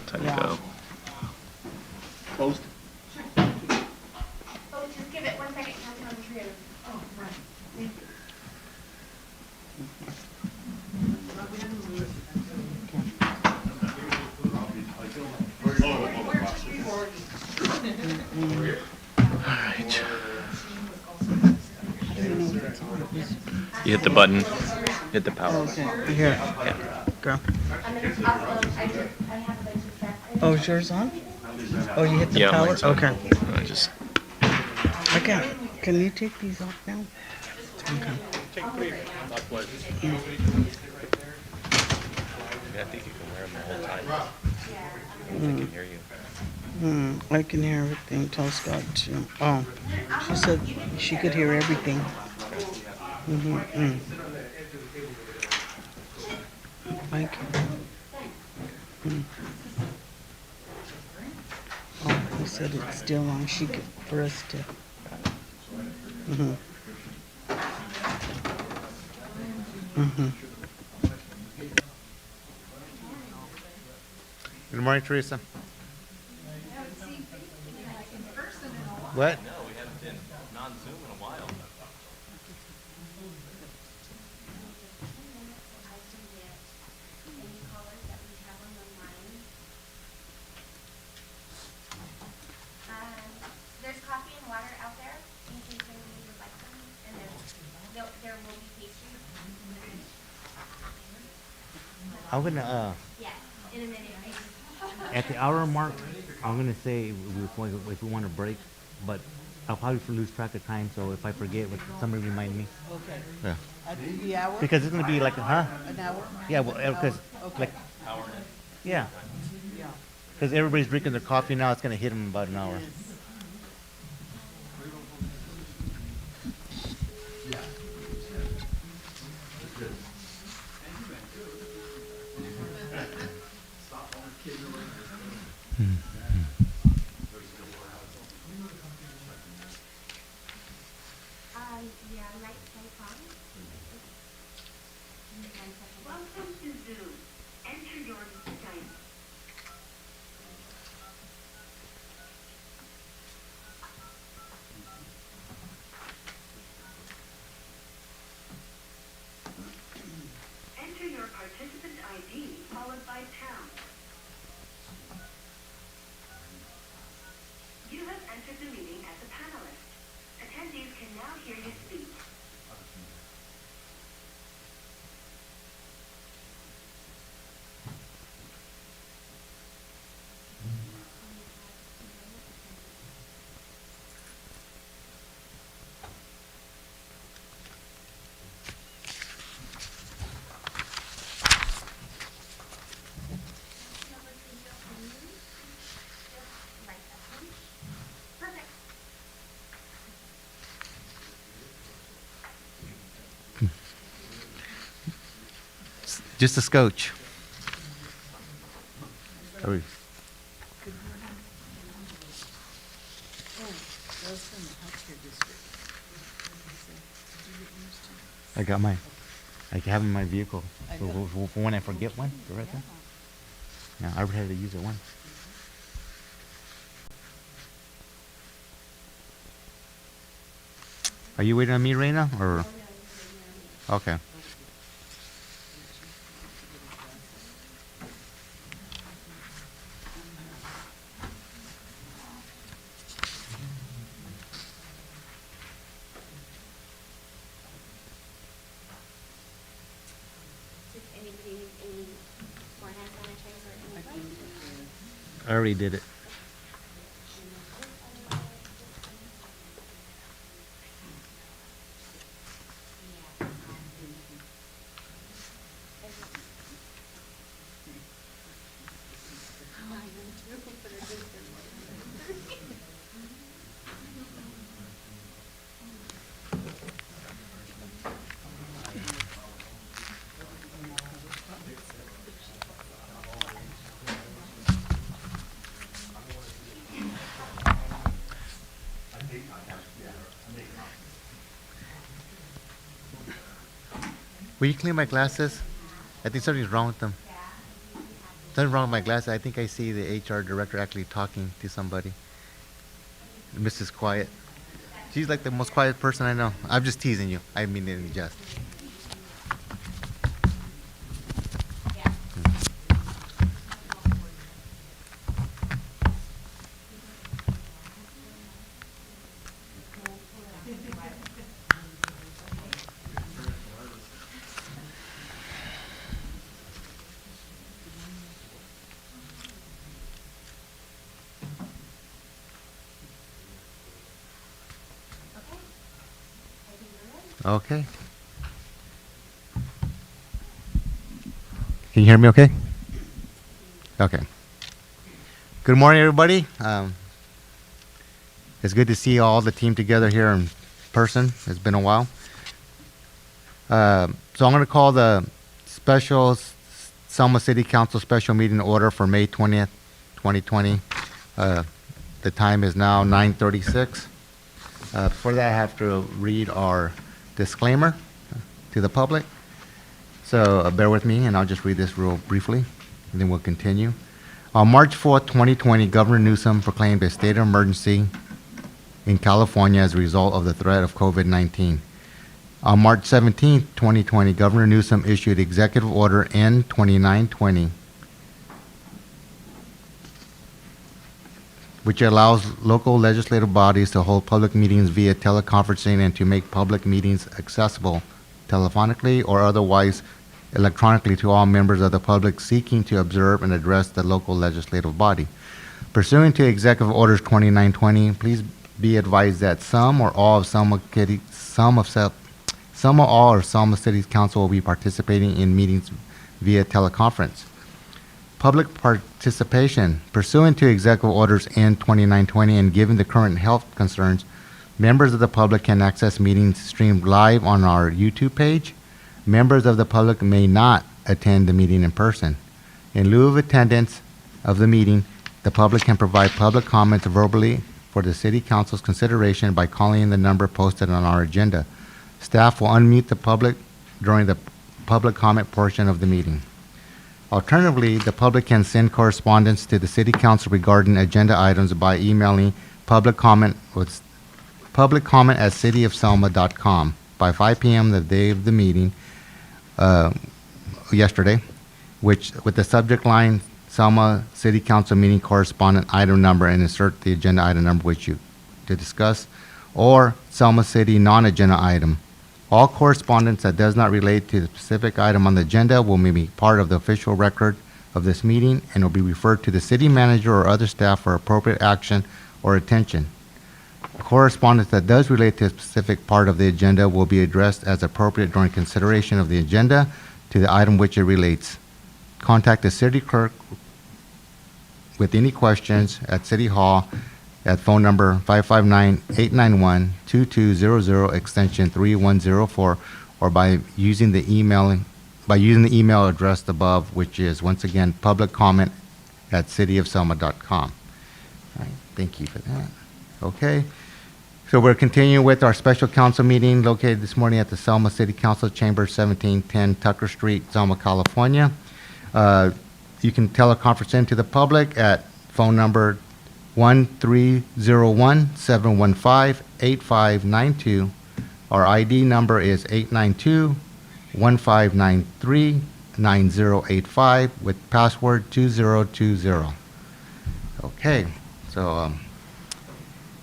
Time Yeah. to go. Closed? Oh, just give it 1 second, Captain, on the trailer. Oh, right. Thank you. Alright. I don't know if it's on. You hit the button. Hit the power. Okay, here. Go. And then also, I have like the back. Oh, is yours on? Oh, you hit the Yeah, power? mine's on. Okay. I just Okay. Can you take these off now? Okay. I think you can wear them the whole time. I don't think they can hear you. I can hear everything. Tell Scott to. Oh, she said she could hear everything. I can. Oh, he said it's still on. She could, for us to. Good morning, Teresa. What? No, we haven't been non-Zoom in a while. There's coffee and water out there in case anybody would like them, and there will be pastries. I'm gonna Yes, in a minute. at the hour mark. I'm gonna say if we want to break, but I'll probably lose track of time. So if I forget, somebody remind me. Okay. Yeah. At the hour? Because it's gonna be like, huh? An hour? Yeah. Well, because Okay. like, yeah. Yeah. Because everybody's drinking their coffee now. It's gonna hit them in about an hour. Yeah, light silicone. Welcome to Zoom. Enter your Skype. Enter your participant ID followed by pound. You have entered the meeting as a panelist. Attendees can now hear you speak. Perfect. Just a scotch. Hurry. I got mine. I have in my vehicle. For when I forget one, they're right there. Yeah, I already had to use it once. Are you waiting on me, Reina, or? Okay. Does anybody need any more hand sanitizer or anything? I already did it. Will you clean my glasses? I think something's wrong with them. nothing wrong with my glasses. I think I see the HR director actually talking to somebody. Mrs. Quiet. She's like the most quiet person I know. I'm just teasing you. I mean it in jest. Okay. Can you hear me okay? Okay. Good morning, everybody. It's good to see all the team together here in person. It's been a while. So I'm going to call the Selma City Council special meeting order for May 20th, 2020. The time is now 9:36. For that, I have to read our disclaimer to the public. So bear with me, and I'll just read this real briefly, and then we'll continue. On March 4th, 2020, Governor Newsom proclaimed a state of emergency in California as a result of the threat of COVID-19. On March 17th, 2020, Governor Newsom issued Executive Order N-2920, which allows local legislative bodies to hold public meetings via teleconferencing and to make public meetings accessible telephonically or otherwise electronically to all members of the public seeking to observe and address the local legislative body. Pursuant to Executive Orders 2920, please be advised that some or all of Selma City's Council will be participating in meetings via teleconference. Public participation. Pursuant to Executive Orders N-2920 and given the current health concerns, members of the public can access meetings streamed live on our YouTube page. Members of the public may not attend the meeting in person. In lieu of attendance of the meeting, the public can provide public comments verbally for the City Council's consideration by calling the number posted on our agenda. Staff will unmute the public during the public comment portion of the meeting. Alternatively, the public can send correspondence to the City Council regarding agenda items by emailing public comment at cityofselma.com by 5 p.m. the day of the meeting yesterday, which with the subject line Selma City Council meeting correspondent item number and insert the agenda item number which you to discuss, or Selma City non-agenda item. All correspondence that does not relate to the specific item on the agenda will be part of the official record of this meeting and will be referred to the city manager or other staff for appropriate action or attention. Correspondence that does relate to a specific part of the agenda will be addressed as appropriate during consideration of the agenda to the item which it relates. Contact the city clerk with any questions at City Hall at phone number 559-891-2200 extension 3104 or by using the email addressed above, which is once again public comment at cityofselma.com. All right, thank you for that. Okay, so we're continuing with our special council meeting located this morning at the Selma City Council Chamber, 1710 Tucker Street, Selma, California. You can teleconference in to the public at phone number 1-301-715-8592. Our ID number is 892-1593-9085 with password 2020. Okay, so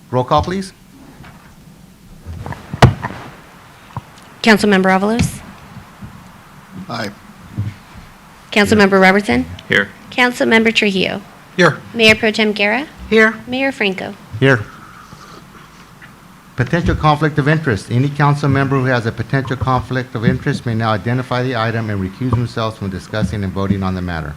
roll call, please. Councilmember Avalos? Aye. Councilmember Robertson? Here. Councilmember Trujillo? Here. Mayor Pro Tem Guerra? Here. Mayor Franco? Here. Potential conflict of interest. Any council member who has a potential conflict of interest may now identify the item and recuse themselves from discussing and voting on the matter.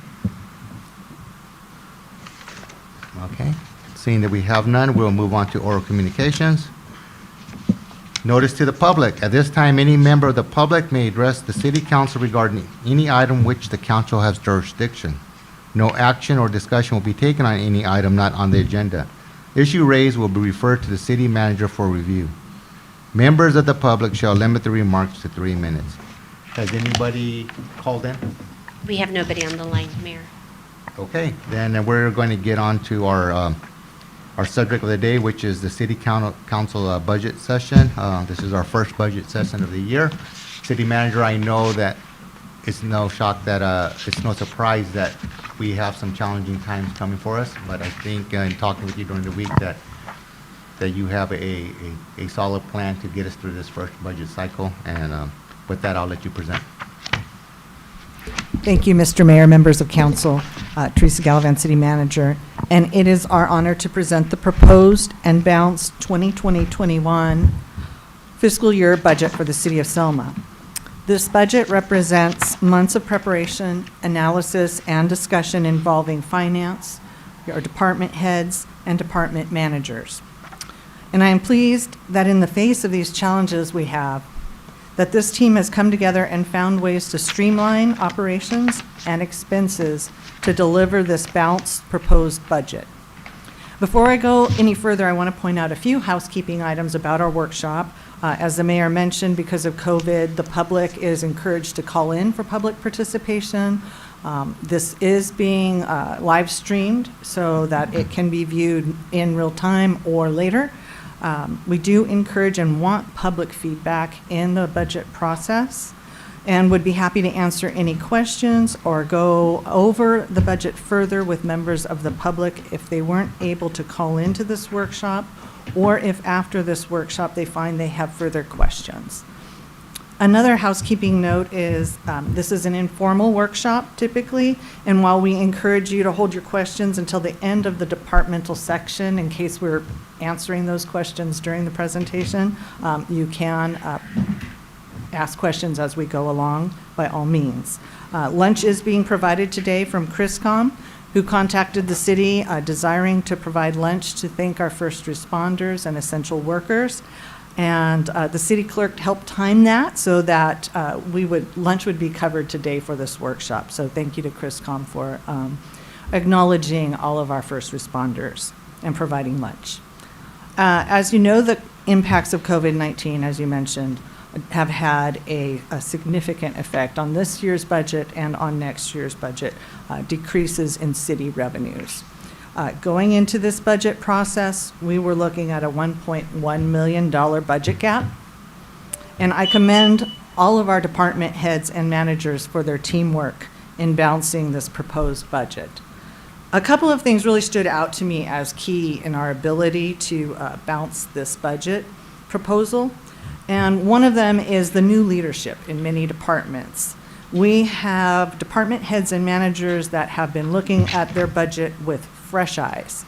Okay. Seeing that we have none, we'll move on to oral communications. Notice to the public. At this time, any member of the public may address the City Council regarding any item which the council has jurisdiction. No action or discussion will be taken on any item not on the agenda. Issue raised will be referred to the city manager for review. Members of the public shall limit their remarks to 3 minutes. Has anybody called in? We have nobody on the line, Mayor. Okay, then we're going to get on to our subject of the day, which is the city council budget session. This is our first budget session of the year. City manager, I know that it's no shock that, it's no surprise that we have some challenging times coming for us, but I think in talking with you during the week that you have a solid plan to get us through this first budget cycle, and with that, I'll let you present. Thank you, Mr. Mayor, members of council, Teresa Gallivan, City Manager. And it is our honor to present the proposed and balanced 2020-21 fiscal year budget for the City of Selma. This budget represents months of preparation, analysis, and discussion involving finance, our department heads, and department managers. And I am pleased that in the face of these challenges we have, that this team has come together and found ways to streamline operations and expenses to deliver this balanced proposed budget. Before I go any further, I want to point out a few housekeeping items about our workshop. As the mayor mentioned, because of COVID, the public is encouraged to call in for public participation. This is being live streamed so that it can be viewed in real time or later. We do encourage and want public feedback in the budget process, and would be happy to answer any questions or go over the budget further with members of the public if they weren't able to call into this workshop, or if after this workshop they find they have further questions. Another housekeeping note is this is an informal workshop typically, and while we encourage you to hold your questions until the end of the departmental section in case we're answering those questions during the presentation, you can ask questions as we go along by all means. Lunch is being provided today from Chriscom, who contacted the city desiring to provide lunch to thank our first responders and essential workers. And the city clerk helped time that so that lunch would be covered today for this workshop. So thank you to Chriscom for acknowledging all of our first responders and providing lunch. As you know, the impacts of COVID-19, as you mentioned, have had a significant effect on this year's budget and on next year's budget, decreases in city revenues. Going into this budget process, we were looking at a $1.1 million budget gap, and I commend all of our department heads and managers for their teamwork in balancing this proposed budget. A couple of things really stood out to me as key in our ability to balance this budget proposal, and one of them is the new leadership in many departments. We have department heads and managers that have been looking at their budget with fresh eyes.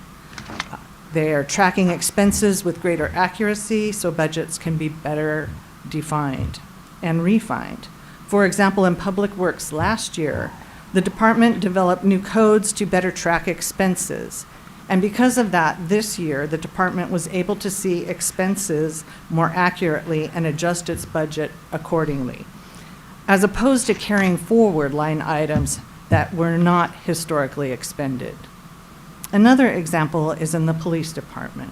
They are tracking expenses with greater accuracy so budgets can be better defined and refined. For example, in Public Works last year, the department developed new codes to better track expenses. And because of that, this year, the department was able to see expenses more accurately and adjust its budget accordingly, as opposed to carrying forward line items that were not historically expended. Another example is in the police department,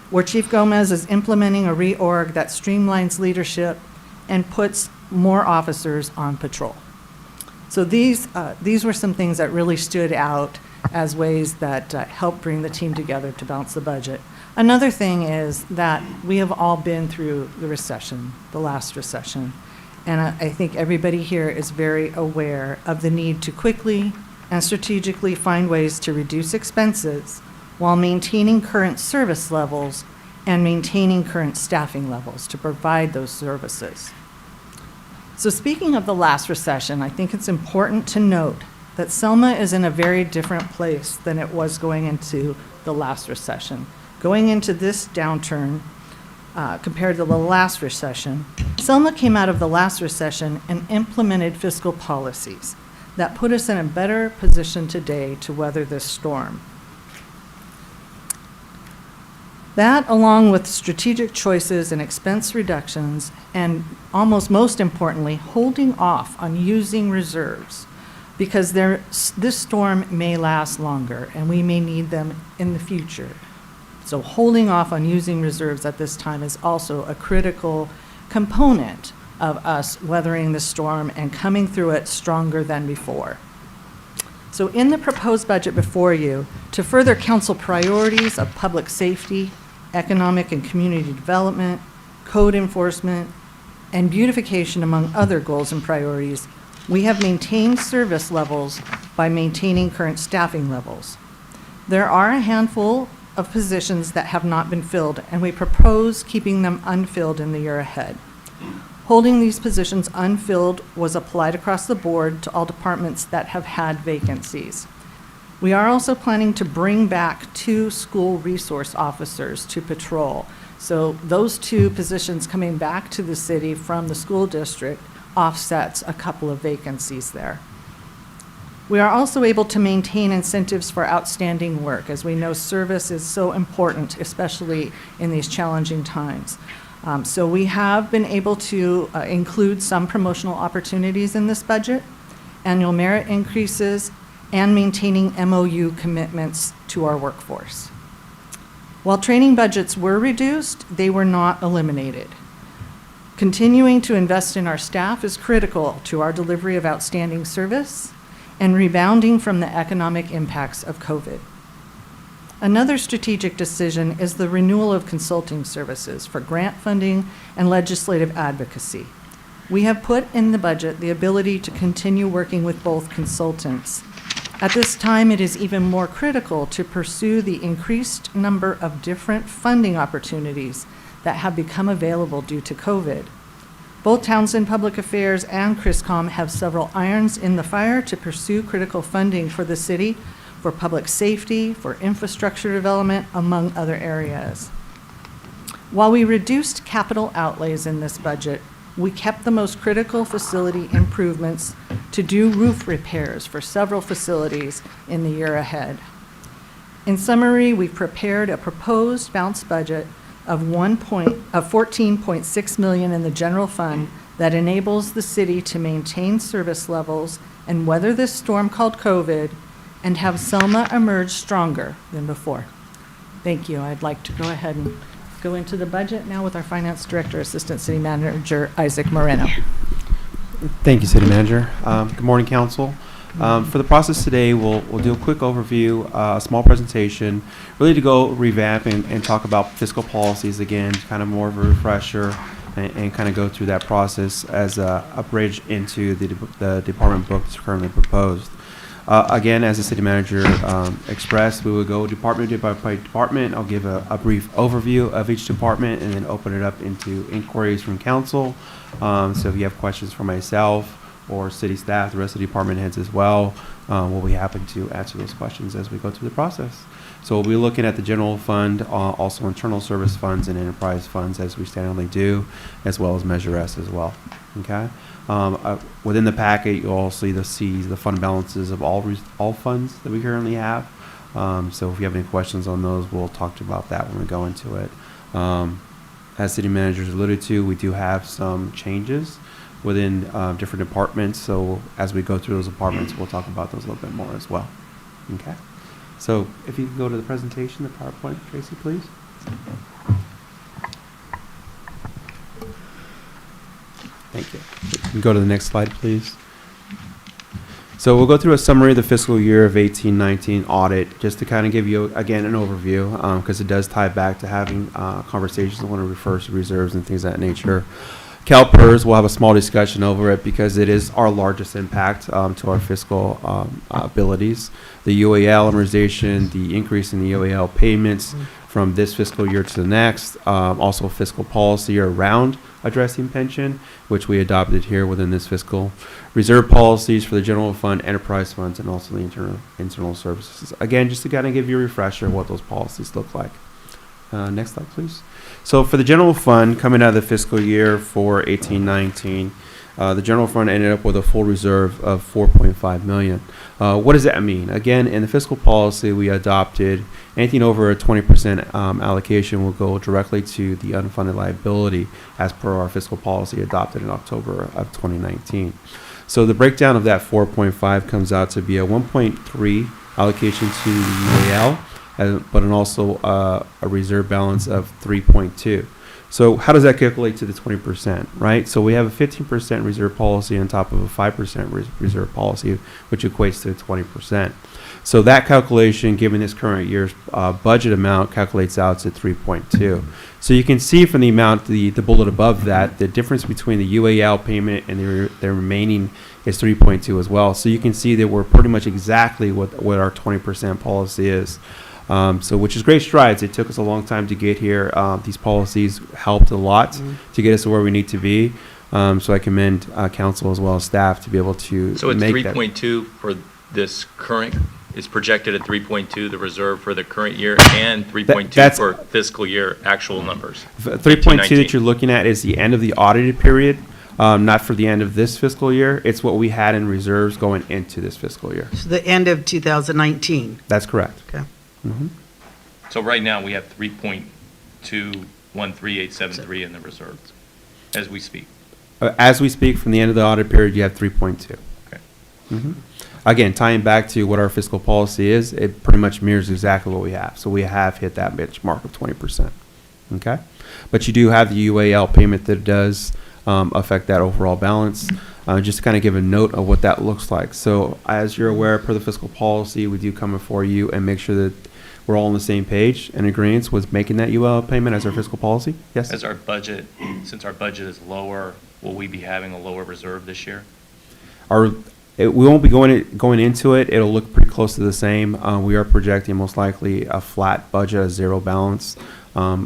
where Chief Gomez is implementing a reorg that streamlines leadership and puts more officers on patrol. So these were some things that really stood out as ways that help bring the team together to balance the budget. Another thing is that we have all been through the recession, the last recession, and I think everybody here is very aware of the need to quickly and strategically find ways to reduce expenses while maintaining current service levels and maintaining current staffing levels to provide those services. So speaking of the last recession, I think it's important to note that Selma is in a very different place than it was going into the last recession. Going into this downturn, compared to the last recession, Selma came out of the last recession and implemented fiscal policies that put us in a better position today to weather this storm. That, along with strategic choices and expense reductions, and almost most importantly, holding off on using reserves, because this storm may last longer and we may need them in the future. So holding off on using reserves at this time is also a critical component of us weathering the storm and coming through it stronger than before. So in the proposed budget before you, to further council priorities of public safety, economic and community development, code enforcement, and beautification, among other goals and priorities, we have maintained service levels by maintaining current staffing levels. There are a handful of positions that have not been filled, and we propose keeping them unfilled in the year ahead. Holding these positions unfilled was applied across the board to all departments that have had vacancies. We are also planning to bring back 2 school resource officers to patrol. So those 2 positions coming back to the city from the school district offsets a couple of vacancies there. We are also able to maintain incentives for outstanding work, as we know service is so important, especially in these challenging times. So we have been able to include some promotional opportunities in this budget, annual merit increases, and maintaining MOU commitments to our workforce. While training budgets were reduced, they were not eliminated. Continuing to invest in our staff is critical to our delivery of outstanding service and rebounding from the economic impacts of COVID. Another strategic decision is the renewal of consulting services for grant funding and legislative advocacy. We have put in the budget the ability to continue working with both consultants. At this time, it is even more critical to pursue the increased number of different funding opportunities that have become available due to COVID. Both Townsend Public Affairs and CRISCOM have several irons in the fire to pursue critical funding for the city, for public safety, for infrastructure development, among other areas. While we reduced capital outlays in this budget, we kept the most critical facility improvements to do roof repairs for several facilities in the year ahead. In summary, we've prepared a proposed balanced budget of $14.6 million in the general fund that enables the city to maintain service levels and weather this storm called COVID and have Selma emerge stronger than before. Thank you. I'd like to go ahead and go into the budget now with our Finance Director, Assistant City Manager, Isaac Moreno. Thank you, City Manager. Good morning, Council. For the process today, we'll do a quick overview, a small presentation, really to go revamp and talk about fiscal policies again, kind of more of a refresher, and kind of go through that process as a bridge into the department book that's currently proposed. Again, as the City Manager expressed, we will go department by department. I'll give a brief overview of each department and then open it up into inquiries from Council. So if you have questions for myself or city staff, the rest of the department heads as well, we'll be happy to answer those questions as we go through the process. So we'll be looking at the general fund, also internal service funds and enterprise funds as we standardly do, as well as Measure S as well. Okay. Within the packet, you'll also see the fund balances of all funds that we currently have. So if you have any questions on those, we'll talk to you about that when we go into it. As City Managers alluded to, we do have some changes within different departments. So as we go through those departments, we'll talk about those a little bit more as well. Okay. So if you can go to the presentation, the PowerPoint, Tracy, please. Thank you. You can go to the next slide, please. So we'll go through a summary of the fiscal year of 18-19 audit, just to kind of give you, again, an overview, because it does tie back to having conversations when it refers to reserves and things of that nature. CalPERS, we'll have a small discussion over it because it is our largest impact to our fiscal abilities. The UAL amortization, the increase in the UAL payments from this fiscal year to the next, also fiscal policy around addressing pension, which we adopted here within this fiscal. Reserve policies for the general fund, enterprise funds, and also the internal services. Again, just to kind of give you a refresher of what those policies look like. Next slide, please. So for the general fund, coming out of the fiscal year for 18-19, the general fund ended up with a full reserve of $4.5 million. What does that mean? Again, in the fiscal policy, we adopted anything over a 20% allocation will go directly to the unfunded liability as per our fiscal policy adopted in October of 2019. So the breakdown of that 4.5 comes out to be a 1.3 allocation to the UAL, but also a reserve balance of 3.2. So how does that calculate to the 20%, right? So we have a 15% reserve policy on top of a 5% reserve policy, which equates to 20%. So that calculation, given this current year's budget amount, calculates out to 3.2. So you can see from the amount, the bullet above that, the difference between the UAL payment and the remaining is 3.2 as well. So you can see that we're pretty much exactly what our 20% policy is. So which is great strides. It took us a long time to get here. These policies helped a lot to get us to where we need to be. So I commend council as well as staff to be able to So it's make that. 3.2 for this current, is projected at 3.2, the reserve for the current year, and 3.2 that's- for fiscal year actual numbers. 3.2 that you're looking at is the end of the audited period, not for the end of this fiscal year. It's what we had in reserves going into this fiscal year. So the end of 2019. That's correct. Okay. So right now, we have 3.213873 in the reserves, as we speak. As we speak, from the end of the audit period, you have 3.2. Okay. Again, tying back to what our fiscal policy is, it pretty much mirrors exactly what we have. So we have hit that benchmark of 20%. Okay? But you do have the UAL payment that does affect that overall balance. Just to kind of give a note of what that looks like. So as you're aware, per the fiscal policy, we do come before you and make sure that we're all on the same page and agreement with making that UAL payment as our fiscal policy. Yes? As our budget, since our budget is lower, will we be having a lower reserve this year? We won't be going into it. It'll look pretty close to the same. We are projecting most likely a flat budget, a zero balance.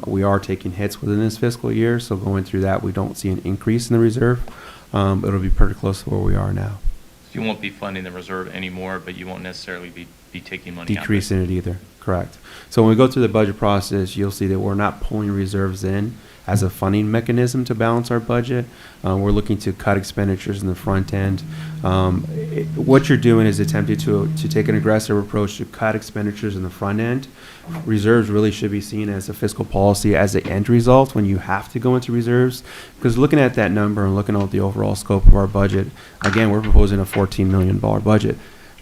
We are taking hits within this fiscal year, so going through that, we don't see an increase in the reserve. It'll be pretty close to where we are now. You won't be funding the reserve anymore, but you won't necessarily be taking money out of it. Decreasing it either, correct. So when we go through the budget process, you'll see that we're not pulling reserves in as a funding mechanism to balance our budget. We're looking to cut expenditures in the front end. What you're doing is attempting to take an aggressive approach to cut expenditures in the front end. Reserves really should be seen as a fiscal policy as the end result when you have to go into reserves. Because looking at that number and looking at the overall scope of our budget, again, we're proposing a $14 million budget.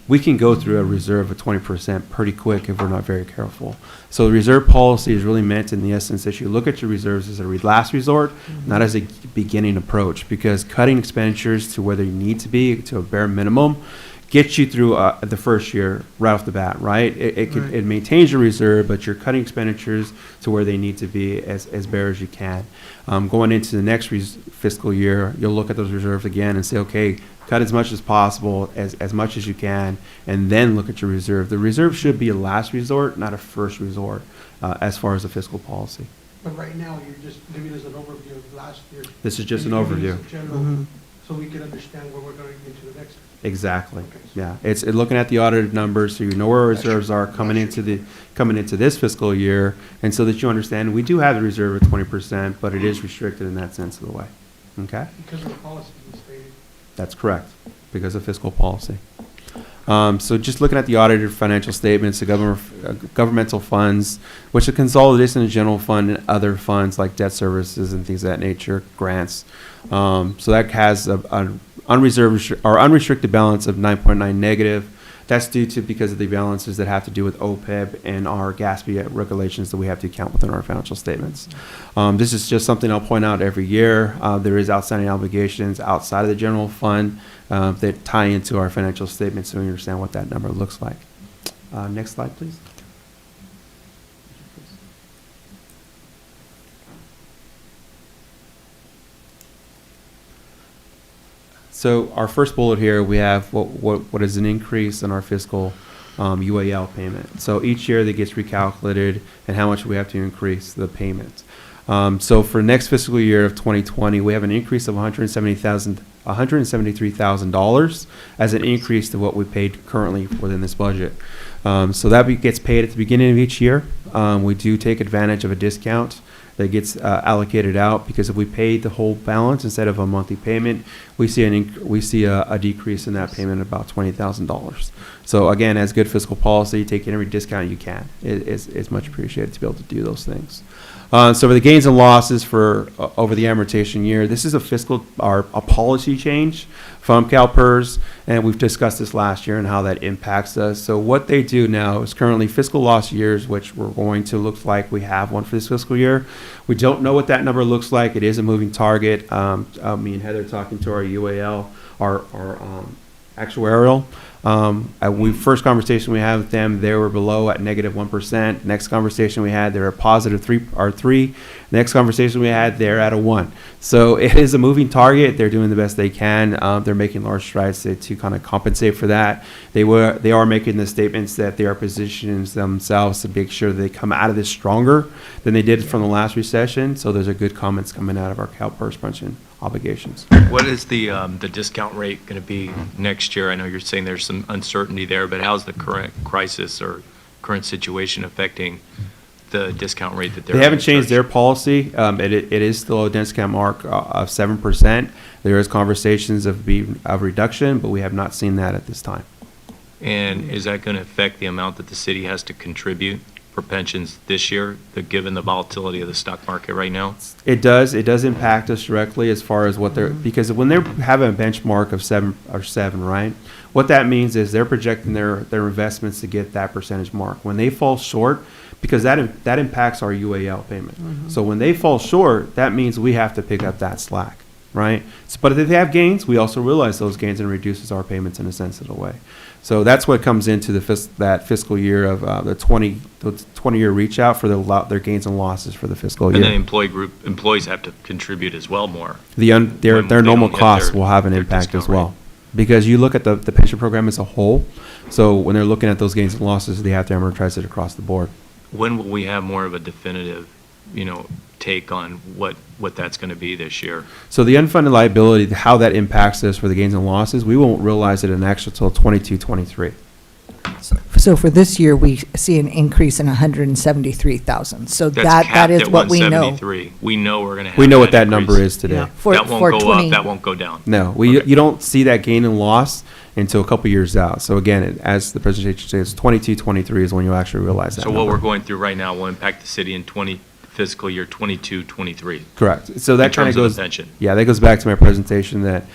We can go through a reserve of 20% pretty quick if we're not very careful. So the reserve policy is really meant in the essence that you look at your reserves as a last resort, not as a beginning approach, because cutting expenditures to where they need to be to a bare minimum gets you through the first year right off the bat, right? It maintains your reserve, but you're cutting expenditures to where they need to be as bare as you can. Going into the next fiscal year, you'll look at those reserves again and say, okay, cut as much as possible, as much as you can, and then look at your reserve. The reserve should be a last resort, not a first resort, as far as the fiscal policy. But right now, you're just giving us an overview of last year. This is just an You're giving overview. us a general, so we can understand where we're going into the next. Exactly. Okay. Yeah, it's looking at the audited numbers, so you know where our reserves are coming into this fiscal year, and so that you understand we do have the reserve at 20%, but it is restricted in that sense of the way. Okay. Because of the policy you stated. That's correct, because of fiscal policy. So just looking at the audited financial statements, the governmental funds, which are consolidated in the general fund and other funds like debt services and things of that nature, grants. So that has an unrestricted balance of 9.9 negative. That's due to because of the balances that have to do with OPEB and our GASP regulations that we have to account within our financial statements. This is just something I'll point out every year. There is outstanding obligations outside of the general fund that tie into our financial statements, so we understand what that number looks like. Next slide, please. So our first bullet here, we have what is an increase in our fiscal UAL payment. So each year that gets recalculated and how much we have to increase the payment. So for next fiscal year of 2020, we have an increase of $173,000 as an increase to what we paid currently within this budget. So that gets paid at the beginning of each year. We do take advantage of a discount that gets allocated out, because if we pay the whole balance instead of a monthly payment, we see a decrease in that payment of about $20,000. So again, as good fiscal policy, taking every discount you can is much appreciated to be able to do those things. So for the gains and losses for over the amortization year, this is a fiscal or a policy change from CalPERS, and we've discussed this last year and how that impacts us. So what they do now is currently fiscal loss years, which we're going to look like we have one for this fiscal year. We don't know what that number looks like. It is a moving target. Me and Heather talking to our UAL, our actuarial. First conversation we had with them, they were below at -1%. Next conversation we had, they're a positive 3. Next conversation we had, they're at a 1. So it is a moving target. They're doing the best they can. They're making large strides to kind of compensate for that. They are making the statements that they are positioning themselves to make sure they come out of this stronger than they did from the last recession. So those are good comments coming out of our CalPERS pension obligations. What is the discount rate going to be next year? I know you're saying there's some uncertainty there, but how's the current crisis or current situation affecting the discount rate that They haven't changed their policy. It is still a discount mark of 7%. There is conversations of reduction, but we have not seen that at this time. And is that going to affect the amount that the city has to contribute for pensions this year, given the volatility of the stock market right now? It does. It does impact us directly as far as what they're, because when they're having a benchmark of 7, right? What that means is they're projecting their investments to get that percentage mark. When they fall short, because that impacts our UAL payment. So when they fall short, that means we have to pick up that slack, right? So, but if they have gains, we also realize those gains and reduces our payments in a sensitive way. So that's what comes into that fiscal year of the 20-year reach out for their gains and losses for the fiscal year. And then employees have to contribute as well more. Their normal costs will have an impact as well. Because you look at the pension program as a whole, so when they're looking at those gains and losses, they have to amortize it across the board. When will we have more of a definitive, take on what that's going to be this year? So the unfunded liability, how that impacts us for the gains and losses, we won't realize it in actual until 22-23. So for this year, we see an increase in 173,000. So that is what we know. We know we're going to have. We know what that number is today. Yeah. That won't go up. That won't go down. No, you don't see that gain and loss until a couple years out. So again, as the presentation says, 22-23 is when you'll actually realize that. So what we're going through right now will impact the city in fiscal year 22-23. Correct. So that kind of goes. Pension. Yeah, that goes back to my presentation that,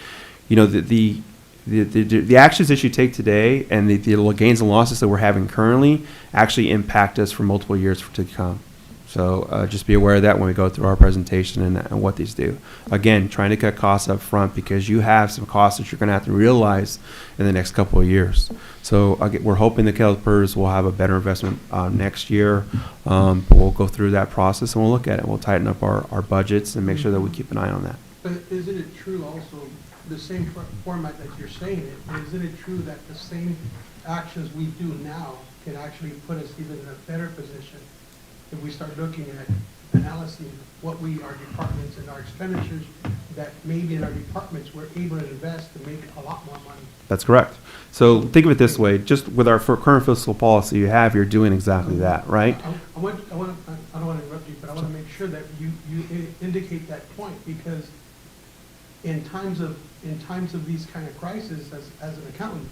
the actions that you take today and the gains and losses that we're having currently actually impact us for multiple years to come. So just be aware of that when we go through our presentation and what these do. Again, trying to cut costs up front because you have some costs that you're going to have to realize in the next couple of years. So we're hoping the CalPERS will have a better investment next year. But we'll go through that process and we'll look at it. We'll tighten up our budgets and make sure that we keep an eye on that. But isn't it true also, the same format that you're saying it, isn't it true that the same actions we do now can actually put us even in a better position if we start looking at analyzing what our departments and our expenditures, that maybe in our departments we're able to invest to make a lot more money? That's correct. So think of it this way, just with our current fiscal policy you're doing exactly that, right? I don't want to interrupt you, but I want to make sure that you indicate that point, because in times of these kind of crises, as an accountant,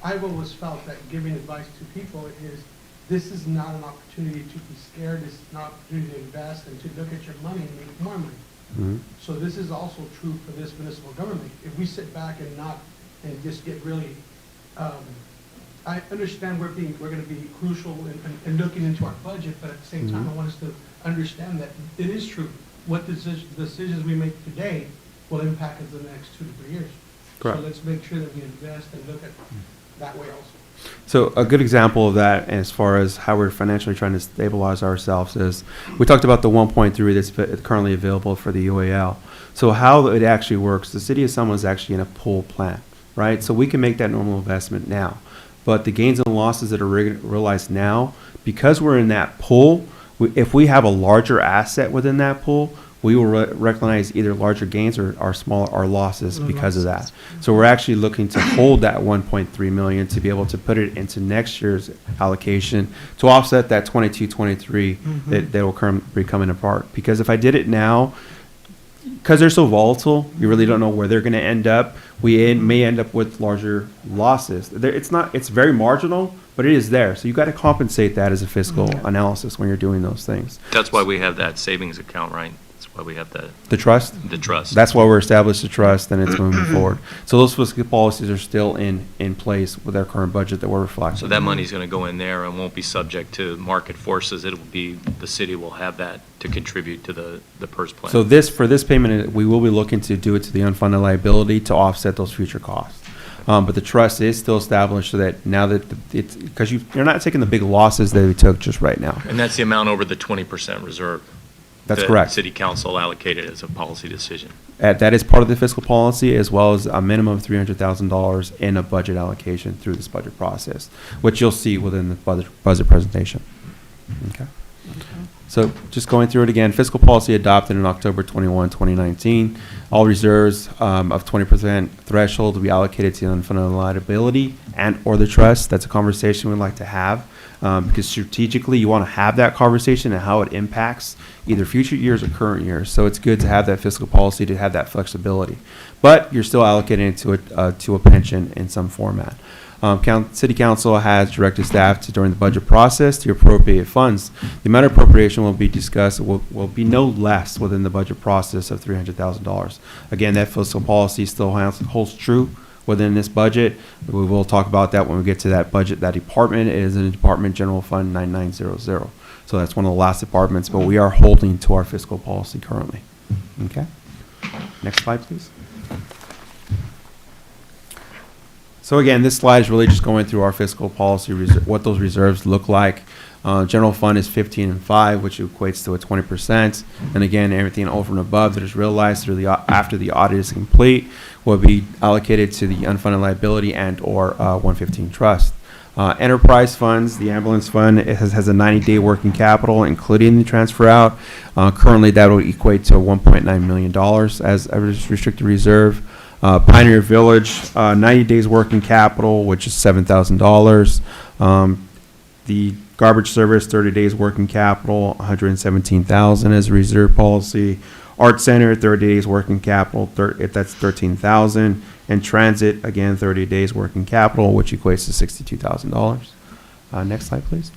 I've always felt that giving advice to people is, this is not an opportunity to be scared. This is an opportunity to invest and to look at your money and make more money. Mm-hmm. So this is also true for this municipal government. If we sit back and just get really, I understand we're going to be crucial in looking into our budget, but at the same time, I want us to understand that it is true. What decisions we make today will impact us in the next 2 to 3 years. Correct. So let's make sure that we invest and look at that way also. So a good example of that, as far as how we're financially trying to stabilize ourselves, is we talked about the 1.3 that's currently available for the UAL. So how it actually works, the City of Selma is actually in a pool plan, right? So we can make that normal investment now. But the gains and losses that are realized now, because we're in that pool, if we have a larger asset within that pool, we will recognize either larger gains or our losses because of that. So we're actually looking to hold that 1.3 million to be able to put it into next year's allocation to offset that 22-23 that will be coming apart. Because if I did it now, because they're so volatile, you really don't know where they're going to end up. May end up with larger losses. It's very marginal, but it is there. So you got to compensate that as a fiscal analysis when you're doing those things. That's why we have that savings account, right? That's why we have The trust? the trust. That's why we're established the trust, and it's moving forward. So those fiscal policies are still in place with our current budget that we're reflecting. So that money's going to go in there and won't be subject to market forces. It will be, the city will have that to contribute to the PERS plan. So for this payment, we will be looking to do it to the unfunded liability to offset those future costs. But the trust is still established so that now that it's, because you're not taking the big losses that we took just right now. And that's the amount over the 20% reserve. That's that correct. City council allocated as a policy decision. That is part of the fiscal policy, as well as a minimum of $300,000 in a budget allocation through this budget process, which you'll see within the budget presentation. Okay. So just going through it again, fiscal policy adopted in October 21, 2019. All reserves of 20% threshold will be allocated to unfunded liability and or the trust. That's a conversation we'd like to have because strategically you want to have that conversation and how it impacts either future years or current years. So it's good to have that fiscal policy to have that flexibility. But you're still allocating it to a pension in some format. City Council has directed staff to, during the budget process, to appropriate funds. The amount of appropriation will be discussed will be no less within the budget process of $300,000. Again, that fiscal policy still holds true within this budget. We will talk about that when we get to that budget. That department is in Department General Fund 9900. So that's one of the last departments, but we are holding to our fiscal policy currently. Okay. Next slide, please. So again, this slide is really just going through our fiscal policy, what those reserves look like. General fund is 15 and 5, which equates to a 20%. And again, everything over and above that is realized through after the audit is complete will be allocated to the unfunded liability and or 115 trust. Enterprise funds, the ambulance fund, it has a 90-day working capital, including the transfer out. Currently, that will equate to $1.9 million as a restricted reserve. Pioneer Village, 90 days working capital, which is $7,000. The garbage service, 30 days working capital, $117,000 as a reserve policy. Art Center, 30 days working capital, that's $13,000. And transit, again, 30 days working capital, which equates to $62,000. Next slide, please.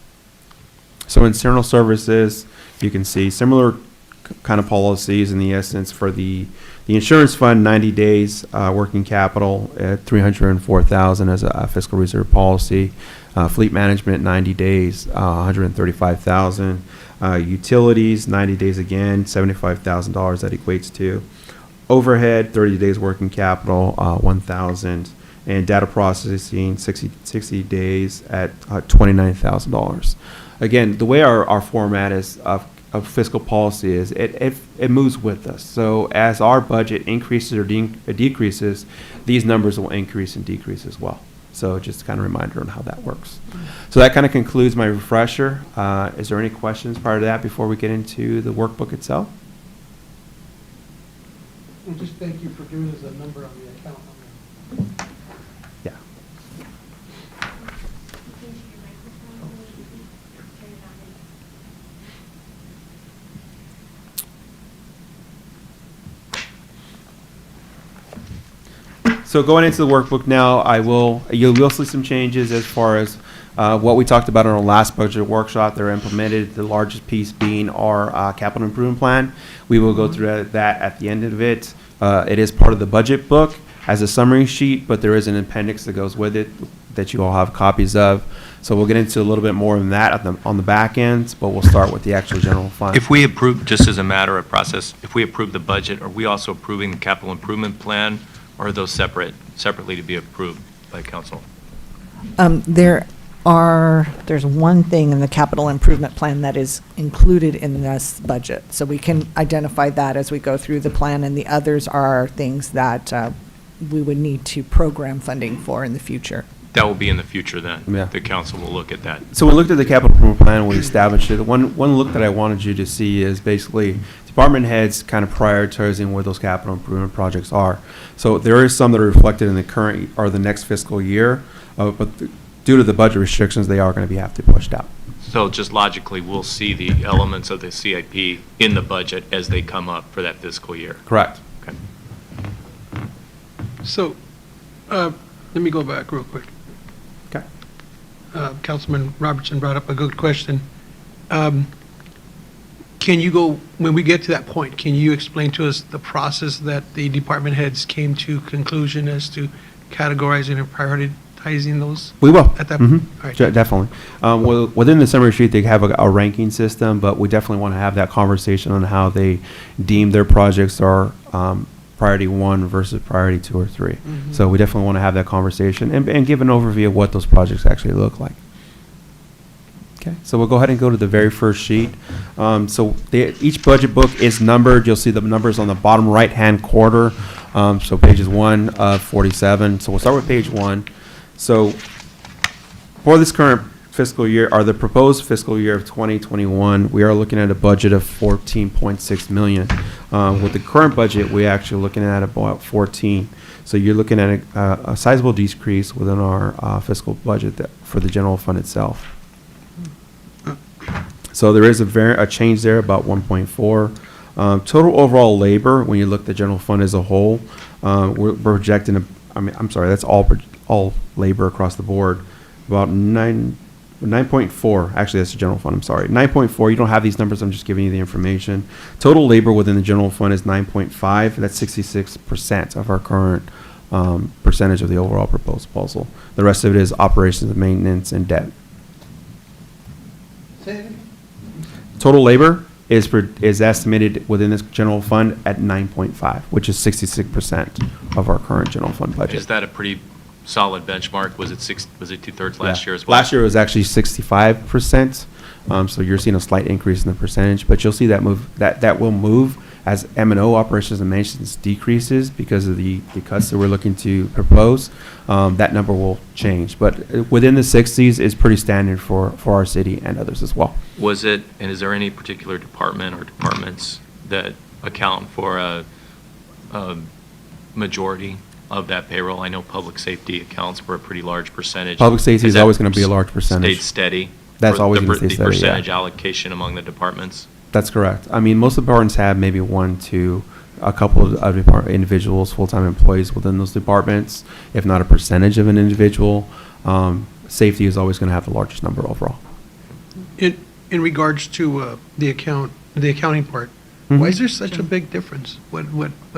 So internal services, you can see similar kind of policies in the essence for the insurance fund, 90 days working capital at $304,000 as a fiscal reserve policy. Fleet management, 90 days, $135,000. Utilities, 90 days again, $75,000 that equates to. Overhead, 30 days working capital, $1,000. And data processing, 60 days at $29,000. Again, the way our format is of fiscal policy is it moves with us. So as our budget increases or decreases, these numbers will increase and decrease as well. So just kind of a reminder on how that works. So that kind of concludes my refresher. Is there any questions prior to that before we get into the workbook itself? And just thank you for giving us a number on the account. Yeah. So going into the workbook now, you will see some changes as far as what we talked about in our last budget workshop. They're implemented, the largest piece being our capital improvement plan. We will go through that at the end of it. It is part of the budget book as a summary sheet, but there is an appendix that goes with it that you all have copies of. So we'll get into a little bit more on that on the back end, but we'll start with the actual general fund. If we approve, just as a matter of process, if we approve the budget, are we also approving the capital improvement plan, or are those separately to be approved by council? There's one thing in the capital improvement plan that is included in this budget. So we can identify that as we go through the plan, and the others are things that we would need to program funding for in the future. That will be in the future then? Yeah. The council will look at that. So we looked at the capital improvement plan when we established it. One look that I wanted you to see is basically department heads kind of prioritizing where those capital improvement projects are. So there is some that are reflected in the current or the next fiscal year, but due to the budget restrictions, they are going to have to be pushed out. So just logically, we'll see the elements of the CIP in the budget as they come up for that fiscal year. Correct. Okay. So, let me go back real quick. Okay. Councilman Robertson brought up a good question. Can you go, when we get to that point, can you explain to us the process that the department heads came to conclusion as to categorizing and prioritizing those? We will. At that, Mhm. all right. Definitely. Within the summary sheet, they have a ranking system, but we definitely want to have that conversation on how they deem their projects are priority 1 versus priority 2 or 3. So we definitely want to have that conversation and give an overview of what those projects actually look like. Okay, so we'll go ahead and go to the very first sheet. Each budget book is numbered. You'll see the numbers on the bottom right-hand quarter. So pages 1 of 47. So we'll start with page 1. So for this current fiscal year, or the proposed fiscal year of 2021, we are looking at a budget of 14.6 million. With the current budget, we're actually looking at about 14. So you're looking at a sizable decrease within our fiscal budget for the general fund itself. So there is a change there, about 1.4. Total overall labor, when you look at the general fund as a whole, we're projecting, that's all labor across the board, about 9.4. Actually, that's the general fund, I'm sorry. 9.4, you don't have these numbers, I'm just giving you the information. Total labor within the general fund is 9.5. That's 66% of our current percentage of the overall proposal. The rest of it is operations and maintenance and debt. Total labor is estimated within this general fund at 9.5, which is 66% of our current general fund budget. Is that a pretty solid benchmark? Was it 2/3 last year as well? Last year was actually 65%. So you're seeing a slight increase in the percentage, but you'll see that that will move as M&O operations and maintenance decreases because of the cuts that we're looking to propose. That number will change, but within the 60s is pretty standard for our city and others as well. Was it, and is there any particular department or departments that account for a majority of that payroll? I know public safety accounts for a pretty large percentage. Public safety is that always going to be a large percentage. Stayed steady? That's for always the going to stay steady, The percentage yeah. allocation among the departments? That's correct. I mean, most departments have maybe a couple of individuals, full-time employees within those departments, if not a percentage of an individual. Safety is always going to have the largest number overall. In regards to the accounting part, why is there such a big difference? What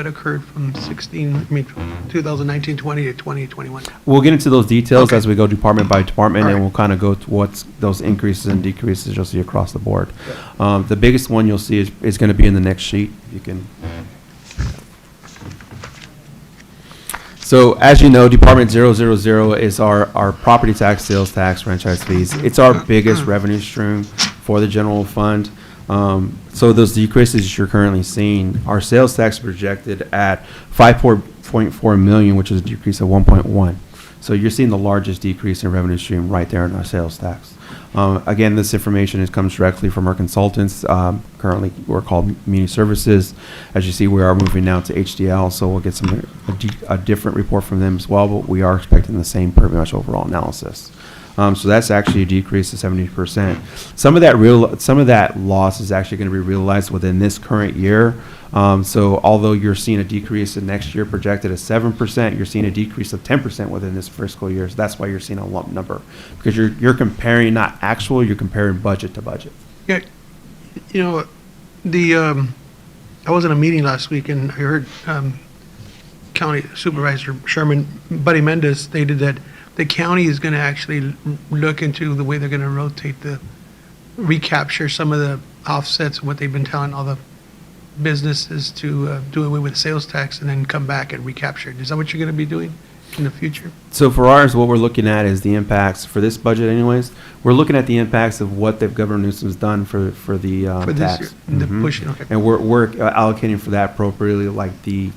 occurred from 2019-20 to 2021? We'll get into those details Okay. as we go department by department, All and right. we'll kind of go to what's those increases and decreases you'll see across the board. The biggest one you'll see is going to be in the next sheet. You can. So as you know, Department 000 is our property tax, sales tax, franchise fees. It's our biggest revenue stream for the general fund. So those decreases you're currently seeing, our sales tax projected at 5.4 million, which is a decrease of 1.1. So you're seeing the largest decrease in revenue stream right there in our sales tax. Again, this information comes directly from our consultants. Currently, we're called Muni Services. As you see, we are moving now to HDL, so we'll get a different report from them as well, but we are expecting the same pretty much overall analysis. So that's actually a decrease of 70%. Some of that loss is actually going to be realized within this current year. So although you're seeing a decrease in next year projected at 7%, you're seeing a decrease of 10% within this fiscal year. So that's why you're seeing a lump number, because you're comparing not actual, you're comparing budget to budget. Yeah, you know, I was in a meeting last week and I heard County Supervisor Sherman, Buddy Mendez stated that the county is going to actually look into the way they're going to recapture some of the offsets, what they've been telling all the businesses to do away with sales tax and then come back and recapture it. Is that what you're going to be doing in the future? So for ours, what we're looking at is the impacts for this budget anyways. We're looking at the impacts of what Governor Newsom's done for the For this tax. year, the Mhm. pushing, okay. And we're allocating for that appropriately. Like the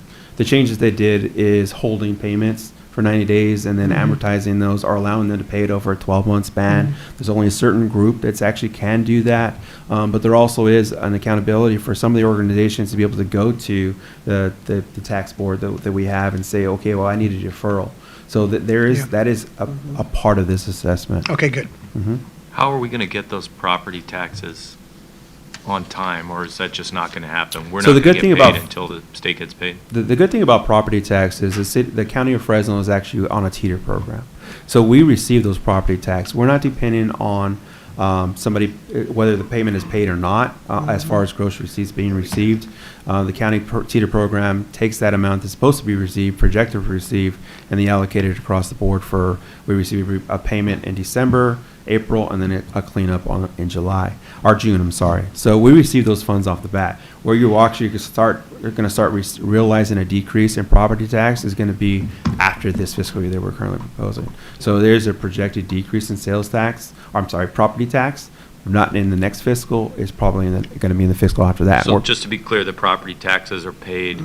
changes they did is holding payments for 90 days and then amortizing those, or allowing them to pay it over a 12-month span. There's only a certain group that's actually can do that, but there also is an accountability for some of the organizations to be able to go to the tax board that we have and say, okay, well, I need a deferral. So that that is a part of this assessment. Okay, good. Mhm. How are we going to get those property taxes on time, or is that just not going to happen? We're So not the going good to thing get paid about- until the state gets paid. The good thing about property tax is the county of Fresno is actually on a teeter program. So we receive those property tax. We're not depending on somebody, whether the payment is paid or not, as far as gross receipts being received. The county teeter program takes that amount that's supposed to be received, projected to receive, and they allocate it across the board we receive a payment in December, April, and then a cleanup in July, or June, I'm sorry. So we receive those funds off the bat. Where you're going to start realizing a decrease in property tax is going to be after this fiscal year that we're currently proposing. So there's a projected decrease in property tax, not in the next fiscal, it's probably going to be in the fiscal after that. So just to be clear, the property taxes are paid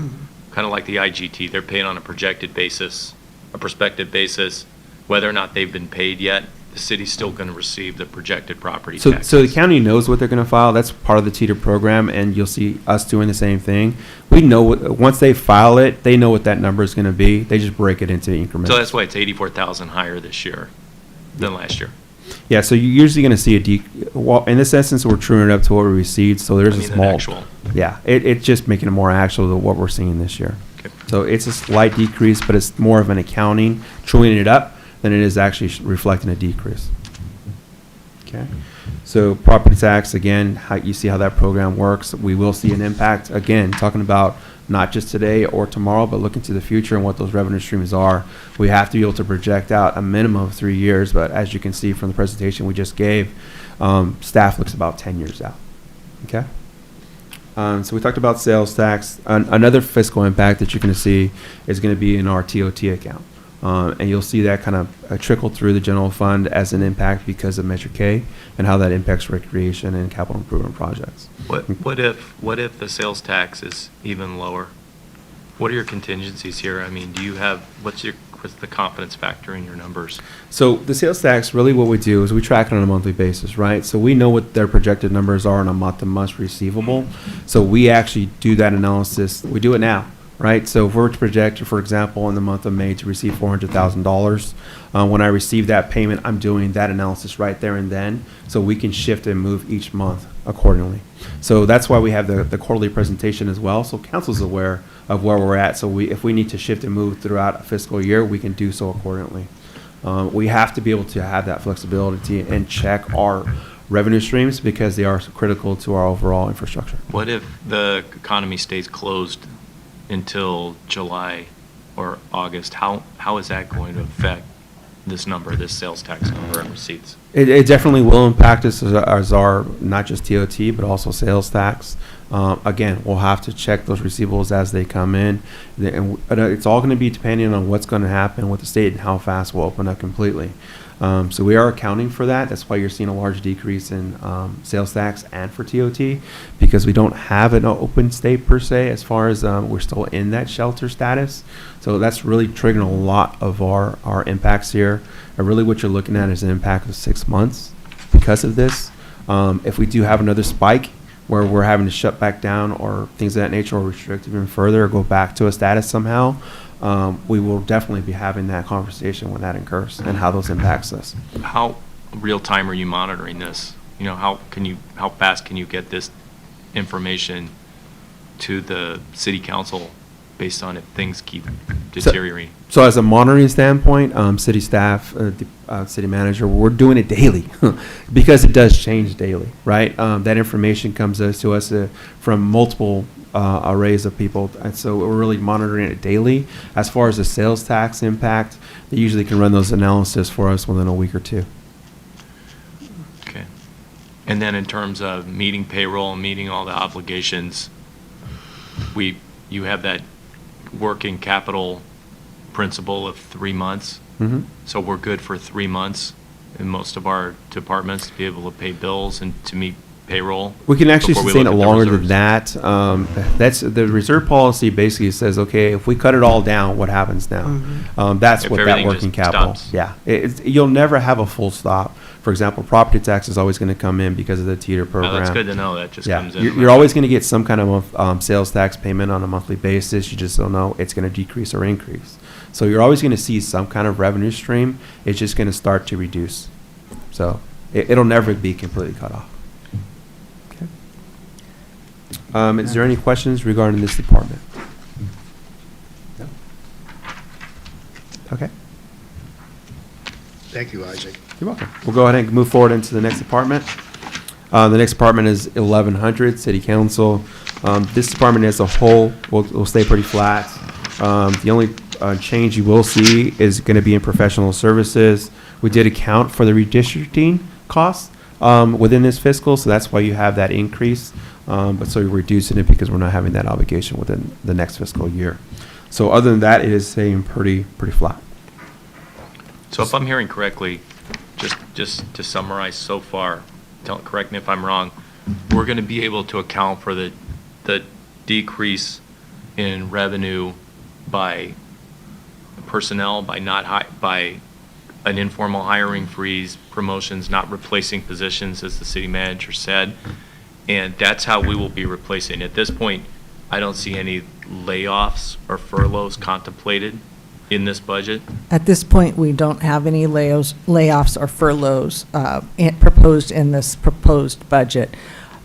kind of like the IGT. They're paid on a projected basis, a prospective basis. Whether or not they've been paid yet, the city's still going to receive the projected property taxes. So the county knows what they're going to file. That's part of the teeter program, and you'll see us doing the same thing. We know once they file it, they know what that number is going to be. They just break it into increments. So that's why it's 84,000 higher this year than last year. Yeah, so you're usually going to see well, in this instance, we're truing it up to what we received, so there's I mean, a an small. actual. Yeah, it's just making it more actual than what we're seeing this year. Okay. So it's a slight decrease, but it's more of an accounting, truing it up, than it is actually reflecting a decrease. Okay. So property tax, again, you see how that program works. We will see an impact, again, talking about not just today or tomorrow, but looking to the future and what those revenue streams are. We have to be able to project out a minimum of 3 years, but as you can see from the presentation we just gave, staff looks about 10 years out. Okay? So we talked about sales tax. Another fiscal impact that you're going to see is going to be in our TOT account. And you'll see that kind of trickle through the general fund as an impact because of Measure K and how that impacts recreation and capital improvement projects. What if the sales tax is even lower? What are your contingencies here? I mean, what's the confidence factor in your numbers? So the sales tax, really what we do is we track it on a monthly basis, right? So we know what their projected numbers are on a month-to-month receivable. So we actually do that analysis. We do it now. Right, so if we're to project, for example, in the month of May to receive $400,000, when I receive that payment, I'm doing that analysis right there and then, so we can shift and move each month accordingly. So that's why we have the quarterly presentation as well, so council's aware of where we're at. So if we need to shift and move throughout a fiscal year, we can do so accordingly. We have to be able to have that flexibility and check our revenue streams because they are critical to our overall infrastructure. What if the economy stays closed until July or August? How is that going to affect this sales tax number and receipts? It definitely will impact us as our, not just TOT, but also sales tax. Again, we'll have to check those receivables as they come in. And it's all going to be depending on what's going to happen with the state and how fast we'll open up completely. So we are accounting for that. That's why you're seeing a large decrease in sales tax and for TOT, because we don't have an open state per se, as far as we're still in that shelter status. So that's really triggering a lot of our impacts here. And really what you're looking at is an impact of 6 months because of this. If we do have another spike where we're having to shut back down or things of that nature, or restrict even further, or go back to a status somehow, we will definitely be having that conversation when that occurs and how those impacts us. How real time are you monitoring this? You know, how fast can you get this information to the city council based on if things keep deteriorating? So as a monitoring standpoint, city staff, city manager, we're doing it daily because it does change daily, right? That information comes to us from multiple arrays of people, and so we're really monitoring it daily. As far as the sales tax impact, they usually can run those analysis for us within a week or two. Okay. And then in terms of meeting payroll and meeting all the obligations, you have that working capital principle of 3 months. Mm-hmm. So we're good for 3 months in most of our departments to be able to pay bills and to meet payroll. We can actually before we sustain it look at the longer than reserves. that. That's the reserve policy basically says, okay, if we cut it all down, what happens now? That's If what that everything working just capital. stops. Yeah, you'll never have a full stop. For example, property tax is always going to come in because of the teeter program. Oh, that's good to know. That just Yeah, comes in. you're always going to get some kind of sales tax payment on a monthly basis. You just don't know it's going to decrease or increase. So you're always going to see some kind of revenue stream. It's just going to start to reduce. So it'll never be completely cut off. Okay. Is there any questions regarding this department? No? Okay. Thank you, Isaac. You're welcome. We'll go ahead and move forward into the next department. The next department is 1100, City Council. This department as a whole will stay pretty flat. The only change you will see is going to be in professional services. We did account for the redistricting costs within this fiscal, so that's why you have that increase. But so you're reducing it because we're not having that obligation within the next fiscal year. So other than that, it is staying pretty flat. So if I'm hearing correctly, just to summarize so far, correct me if I'm wrong, we're going to be able to account for the decrease in revenue by personnel, by an informal hiring freeze, promotions, not replacing positions, as the city manager said. And that's how we will be replacing. At this point, I don't see any layoffs or furloughs contemplated in this budget. At this point, we don't have any layoffs or furloughs proposed in this proposed budget.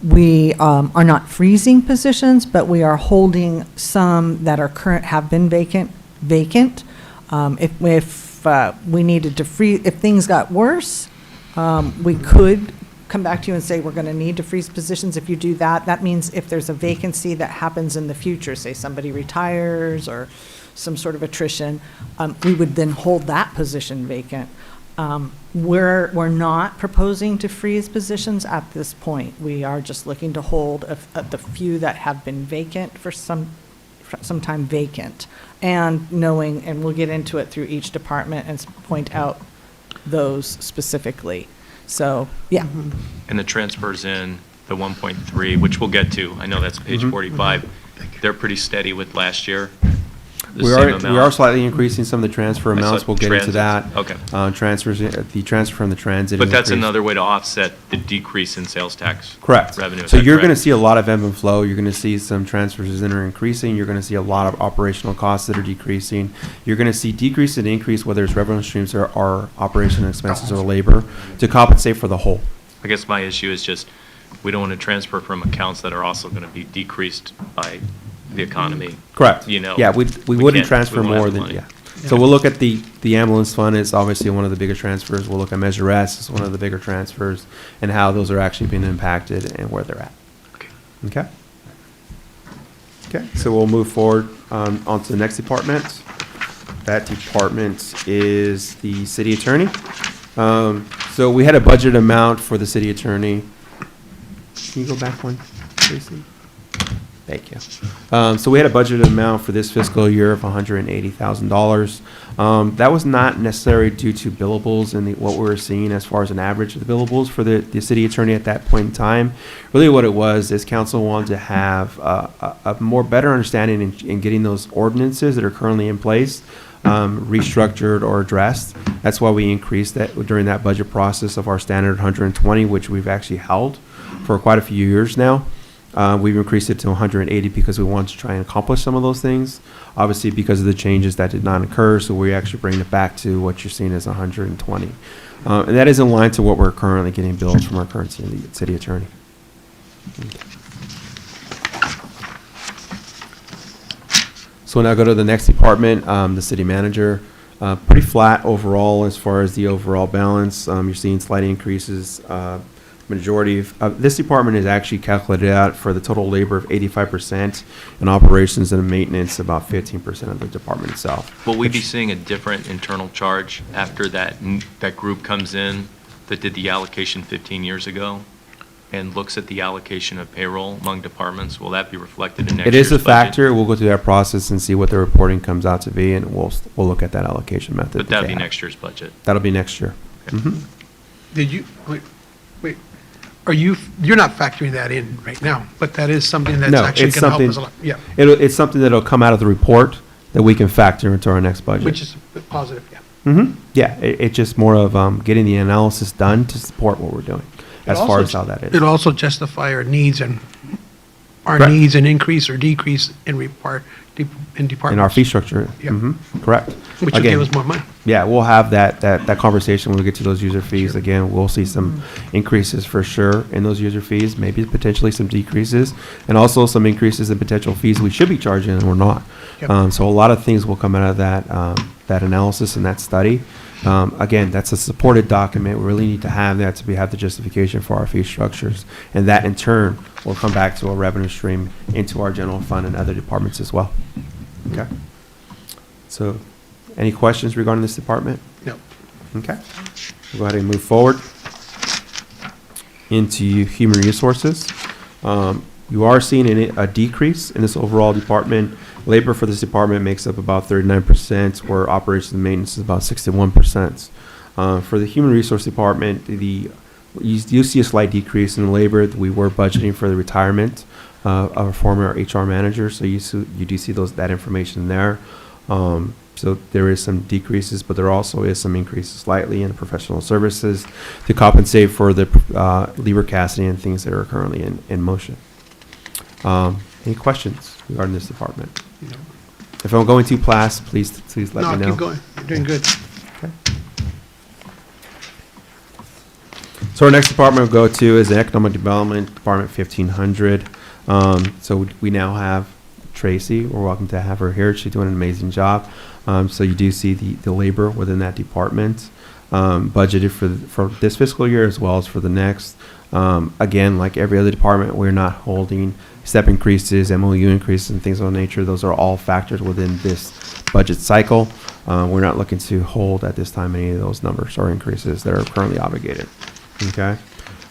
We are not freezing positions, but we are holding some that are have been vacant. If we needed to freeze, if things got worse, we could come back to you and say, we're going to need to freeze positions. If you do that, that means if there's a vacancy that happens in the future, say somebody retires or some sort of attrition, we would then hold that position vacant. We're not proposing to freeze positions at this point. We are just looking to hold the few that have been vacant for some time vacant, and knowing, and we'll get into it through each department and point out those specifically. So, yeah. And the transfers in the 1.3, which we'll get to, I know that's page 45, they're pretty steady with last year. The We same are amount. slightly increasing some of the transfer I saw amounts. We'll get into that. transits. Okay. Transfers, the transfer from the transit. But that's increased. another way to offset the decrease in sales tax Correct. revenue. Is So that you're going to correct? see a lot of ebb and flow. You're going to see some transfers that are increasing. You're going to see a lot of operational costs that are decreasing. You're going to see decrease and increase, whether it's revenue streams or operational expenses or labor, to compensate for the whole. I guess my issue is just, we don't want to transfer from accounts that are also going to be decreased by the economy. Correct. You know, Yeah, we we wouldn't can't- transfer we won't have more the than, money. yeah. So we'll look at the ambulance fund is obviously one of the bigger transfers. We'll look at Measure S as one of the bigger transfers and how those are actually being impacted and where they're at. Okay. Okay? Okay, so we'll move forward on to the next department. That department is the city attorney. So we had a budget amount for the city attorney. Can you go back one, Tracy? Thank you. So we had a budget amount for this fiscal year of $180,000. That was not necessarily due to billables and what we were seeing as far as an average of the billables for the city attorney at that point in time. Really what it was is council wanted to have a more better understanding in getting those ordinances that are currently in place restructured or addressed. That's why we increased that during that budget process of our standard 120, which we've actually held for quite a few years now. We've increased it to 180 because we want to try and accomplish some of those things. Obviously, because of the changes that did not occur, so we actually bring it back to what you're seeing as 120. And that is in line to what we're currently getting billed from our current city attorney. So now go to the next department, the city manager. Pretty flat overall as far as the overall balance. You're seeing slight increases. Majority of this department is actually calculated out for the total labor of 85% and operations and maintenance about 15% of the department itself. Will we be seeing a different internal charge after that group comes in that did the allocation 15 years ago and looks at the allocation of payroll among departments? Will that be reflected in next It year's is a budget? factor. We'll go through that process and see what the reporting comes out to be, and we'll look at that allocation method. But that'll be next year's budget. That'll be next year. Mhm. Did you, wait, you're not factoring that in right now, but that is something that's No, actually it's going to help us a something, lot. Yeah, it's something that'll come out of the report that we can factor into our next budget. which is positive, yeah. Yeah, it's just more of getting the analysis done to support what we're doing, as far as how that is. It'll also justify our needs and Correct. increase or decrease in departments. In our fee structure. Yeah. Correct. Which will Again, give us more money. Yeah, we'll have that conversation when we get to those user fees. Again, we'll see some increases for sure in those user fees, maybe potentially some decreases, and also some increases in potential fees we should be charging and we're not. Yep. So a lot of things will come out of that analysis and that study. Again, that's a supported document. We really need to have that to have the justification for our fee structures. And that in turn will come back to a revenue stream into our general fund and other departments as well. Okay? So, any questions regarding this department? No. Okay. We'll go ahead and move forward into human resources. You are seeing a decrease in this overall department. Labor for this department makes up about 39%, where operations and maintenance is about 61%. For the human resource department, you do see a slight decrease in labor. We were budgeting for the retirement of a former HR manager, so you do see that information there. So there is some decreases, but there also is some increases slightly in professional services to compensate for the labor casting and things that are currently in motion. Any questions regarding this department? No. If I'm going too fast, please let me know. No, keep going. You're doing good. Okay. So our next department we'll go to is the Economic Development Department 1500. So we now have Tracy. We're welcome to have her here. She's doing an amazing job. So you do see the labor within that department budgeted for this fiscal year as well as for the next. Again, like every other department, we're not holding step increases, MOU increases, and things of that nature. Those are all factors within this budget cycle. We're not looking to hold at this time any of those numbers or increases that are currently obligated. Okay.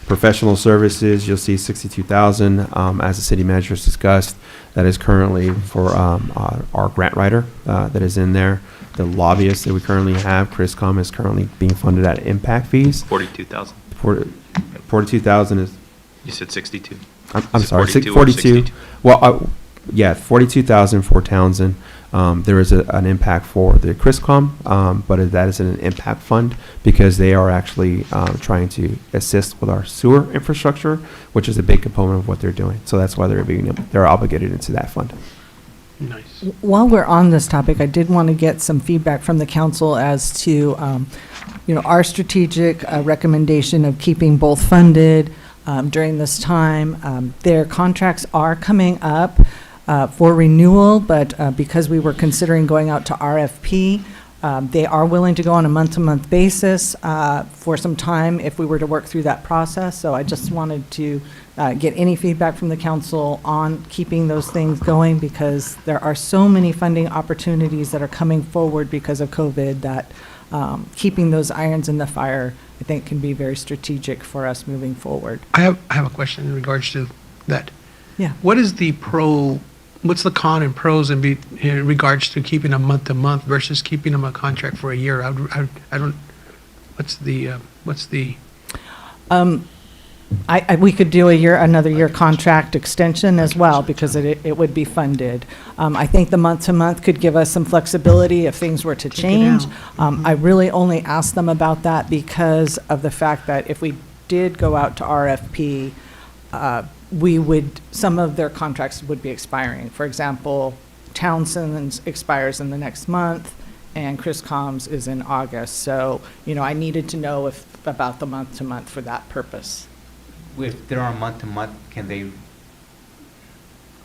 Professional services, you'll see 62,000 as the city manager has discussed. That is currently for our grant writer that is in there. The lobbyist that we currently have, CRISCOM, is currently being funded at impact fees. 42,000. 42,000 is. You said 62. I'm Is it sorry, 42 or 42. 62? Well, yeah, 42,000 for Townsend. There is an impact for the CRISCOM, but that is an impact fund because they are actually trying to assist with our sewer infrastructure, which is a big component of what they're doing. So that's why they're obligated into that fund. Nice. While we're on this topic, I did want to get some feedback from the council as to, our strategic recommendation of keeping both funded during this time. Their contracts are coming up for renewal, but because we were considering going out to RFP, they are willing to go on a month-to-month basis for some time if we were to work through that process. So I just wanted to get any feedback from the council on keeping those things going because there are so many funding opportunities that are coming forward because of COVID that keeping those irons in the fire, I think, can be very strategic for us moving forward. I have a question in regards to that. Yeah. What's the con and pros in regards to keeping them month to month versus keeping them a contract for a year? I don't, what's the, We could do another year contract extension as well because it would be funded. I think the month-to-month could give us some flexibility if things were to change. I really only asked them about that because of the fact that if we did go out to RFP, some of their contracts would be expiring. For example, Townsend's expires in the next month and CRISCOM's is in August. So, I needed to know about the month-to-month for that purpose. If they're on month-to-month, can they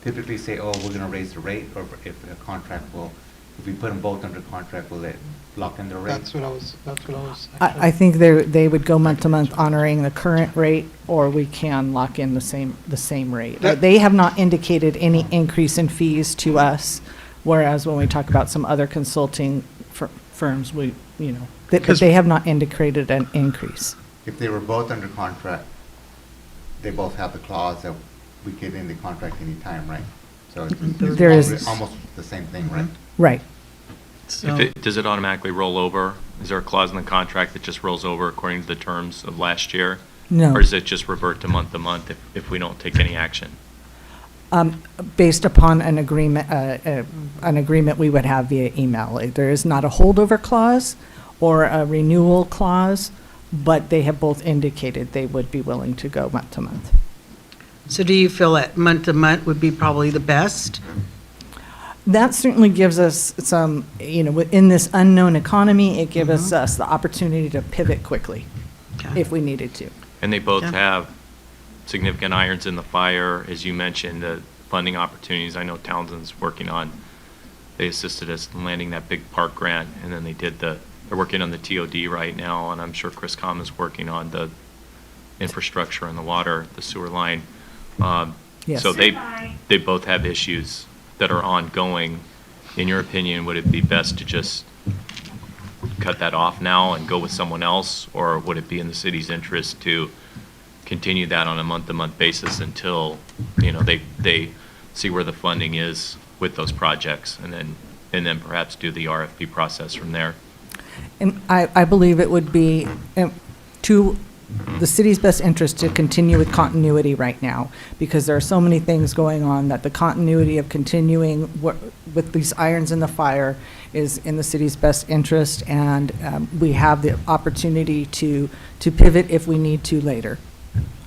typically say, oh, we're going to raise the rate? Or if we put them both under contract, will it lock in the rate? that's what I was. I think they would go month-to-month honoring the current rate, or we can lock in the same rate. They have not indicated any increase in fees to us, whereas when we talk about some other consulting firms, but they have not indicated an increase. If they were both under contract, they both have the clause that we get in the contract anytime, right? So There is- almost the same thing, right? Right. Does it automatically roll over? Is there a clause in the contract that just rolls over according to the terms of last year? No. Or does it just revert to month if we don't take any action? Based upon an agreement we would have via email. There is not a holdover clause or a renewal clause, but they have both indicated they would be willing to go month to month. So do you feel that month to month would be probably the best? that certainly gives us some, in this unknown economy, it gives us the opportunity to pivot quickly Okay. if we needed to. And they both Yeah. have significant irons in the fire, as you mentioned, the funding opportunities. I know Townsend's working on, they assisted us in landing that big park grant, and then they're working on the TOD right now, and I'm sure Chris Com is working on the infrastructure and the water, the sewer line. Yes. So they both have issues that are ongoing. In your opinion, would it be best to just cut that off now and go with someone else? Or would it be in the city's interest to continue that on a month-to-month basis until, they see where the funding is with those projects, and then perhaps do the RFP process from there? And I believe it would be to the city's best interest to continue with continuity right now, because there are so many things going on that the continuity of continuing with these irons in the fire is in the city's best interest, and we have the opportunity to pivot if we need to later,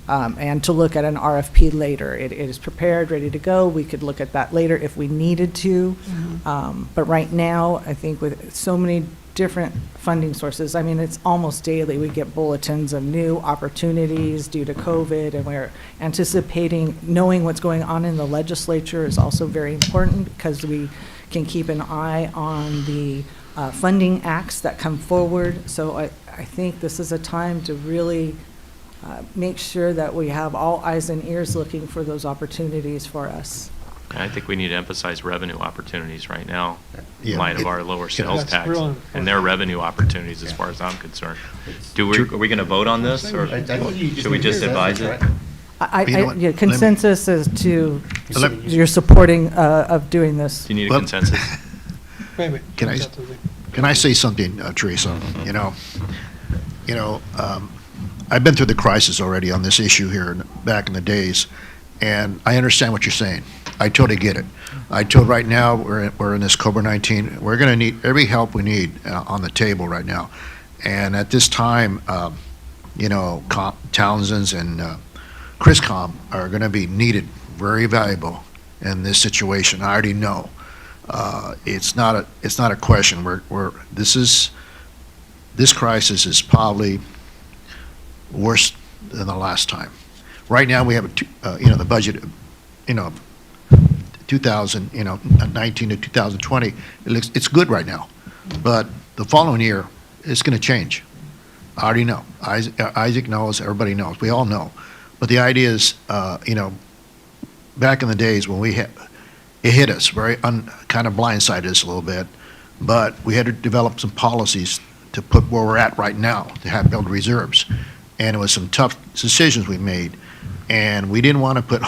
and to look at an RFP later. It is prepared, ready to go. We could look at that later if we needed to. But right now, I think with so many different funding sources, I mean, it's almost daily we get bulletins of new opportunities due to COVID, and we're anticipating. Knowing what's going on in the legislature is also very important, because we can keep an eye on the funding acts that come forward. So I think this is a time to really make sure that we have all eyes and ears looking for those opportunities for us. I think we need to emphasize revenue opportunities right now, in Yeah, light of our lower sales That's tax, real important. and their revenue opportunities, as far as I'm concerned. Are we going to vote on this, or should we just advise it? You know what? Yeah, Let me- consensus is to, Let- you're supporting of doing this. Do you need a Well- consensus? Wait a minute. Can I- Can I say something, Teresa? I've been through the crisis already on this issue here back in the days, and I understand what you're saying. I totally get it. Right now, we're in this COVID-19. We're going to need every help we need on the table right now. And at this time, Townsend's and Chriscom are going to be needed, very valuable in this situation. I already know. It's not a question. This crisis is probably worse than the last time. Right now, we have the budget, 2019 to 2020. It's good right now, but the following year, it's going to change. I already know. Isaac knows. Everybody knows. We all know. But the idea is, back in the days when it hit us very kind of blindsided us a little bit, but we had to develop some policies to put where we're at right now to build reserves, and it was some tough decisions we made, and we didn't want to put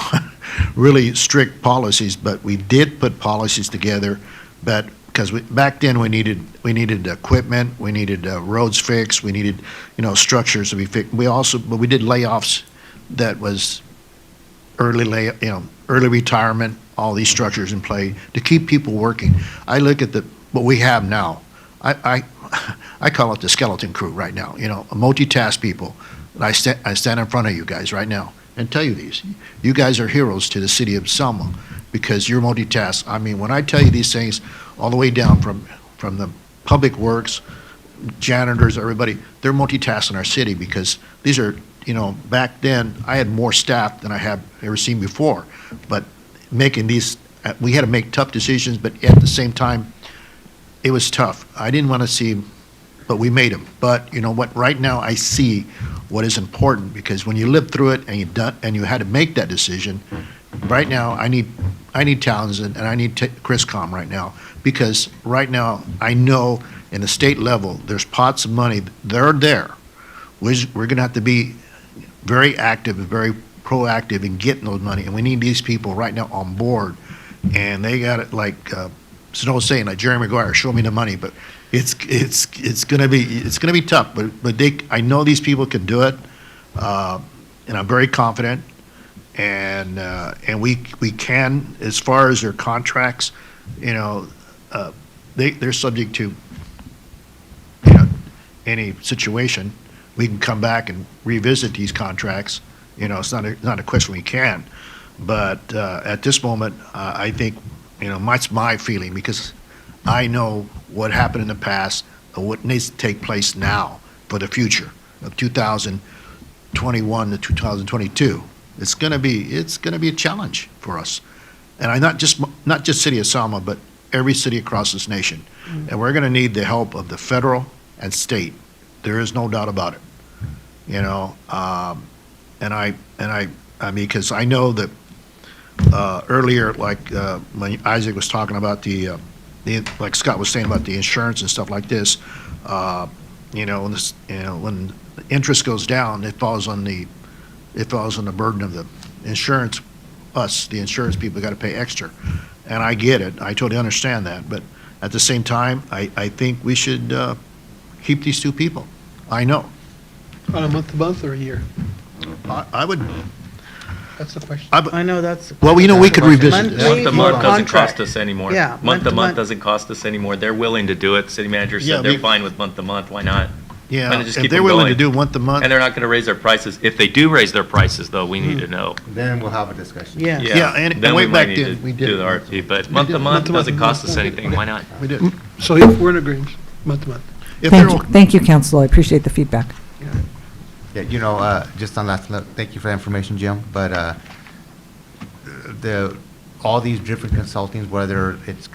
really strict policies, but we did put policies together, but because back then we needed equipment, we needed roads fixed, we needed structures to be fixed. But we did layoffs that was early retirement, all these structures in play to keep people working. I look at what we have now. I call it the skeleton crew right now. Multitask people. I stand in front of you guys right now and tell you these. You guys are heroes to the city of Selma because you're multitask. I mean, when I tell you these things, all the way down from the public works, janitors, everybody, they're multitasking our city because these are, back then I had more staff than I have ever seen before. But making these, we had to make tough decisions, but at the same time, it was tough. I didn't want to see, but we made them. But you know what? Right now, I see what is important because when you live through it and you had to make that decision. Right now, I need Townsend and I need Chriscom right now because right now I know in the state level there's pots of money. They're there. We're going to have to be very active and very proactive in getting those money, and we need these people right now on board. And they got it like Snow's saying, like Jerry Maguire, show me the money. But it's gonna be tough. But I know these people can do it, and I'm very confident. And we can, as far as their contracts, they're subject to any situation. We can come back and revisit these contracts. It's not a question we can. But at this moment, I think that's my feeling, because I know what happened in the past and what needs to take place now for the future of 2021 to 2022. It's going to be a challenge for us. And not just City of Selma, but every city across this nation. And we're going to need the help of the federal and state. There is no doubt about it. Because I know that earlier, like when Isaac was talking about like Scott was saying about the insurance and stuff like this, when the interest goes down, it falls on the burden of the insurance. The insurance people, got to pay extra, and I get it. I totally understand that, but at the same time, I think we should keep these two people. I know. On a month-to-month or a year? I would. That's the question. I know that's. Well, we could revisit this. Month to month doesn't contract. cost us anymore. Yeah, Month to month month-to-month. doesn't cost us anymore. They're willing to do it. City manager Yeah, said they're we- fine with month to month. Why not? Why Yeah, not just if keep they're them willing to going? do month to month. And they're not going to raise their prices. If they do raise their prices, though, we need to know. Then we'll have a discussion. Yeah. Yeah, and Then way we might back need then, to we did do it. the RFP. But month to month doesn't cost us anything. Why not? We did. So if we're in agreement, month-to-month. If Thank they're- you, thank you, Council. I appreciate the feedback. Yeah, just on that, thank you for the information, Jim, but all these different consultings, whether it's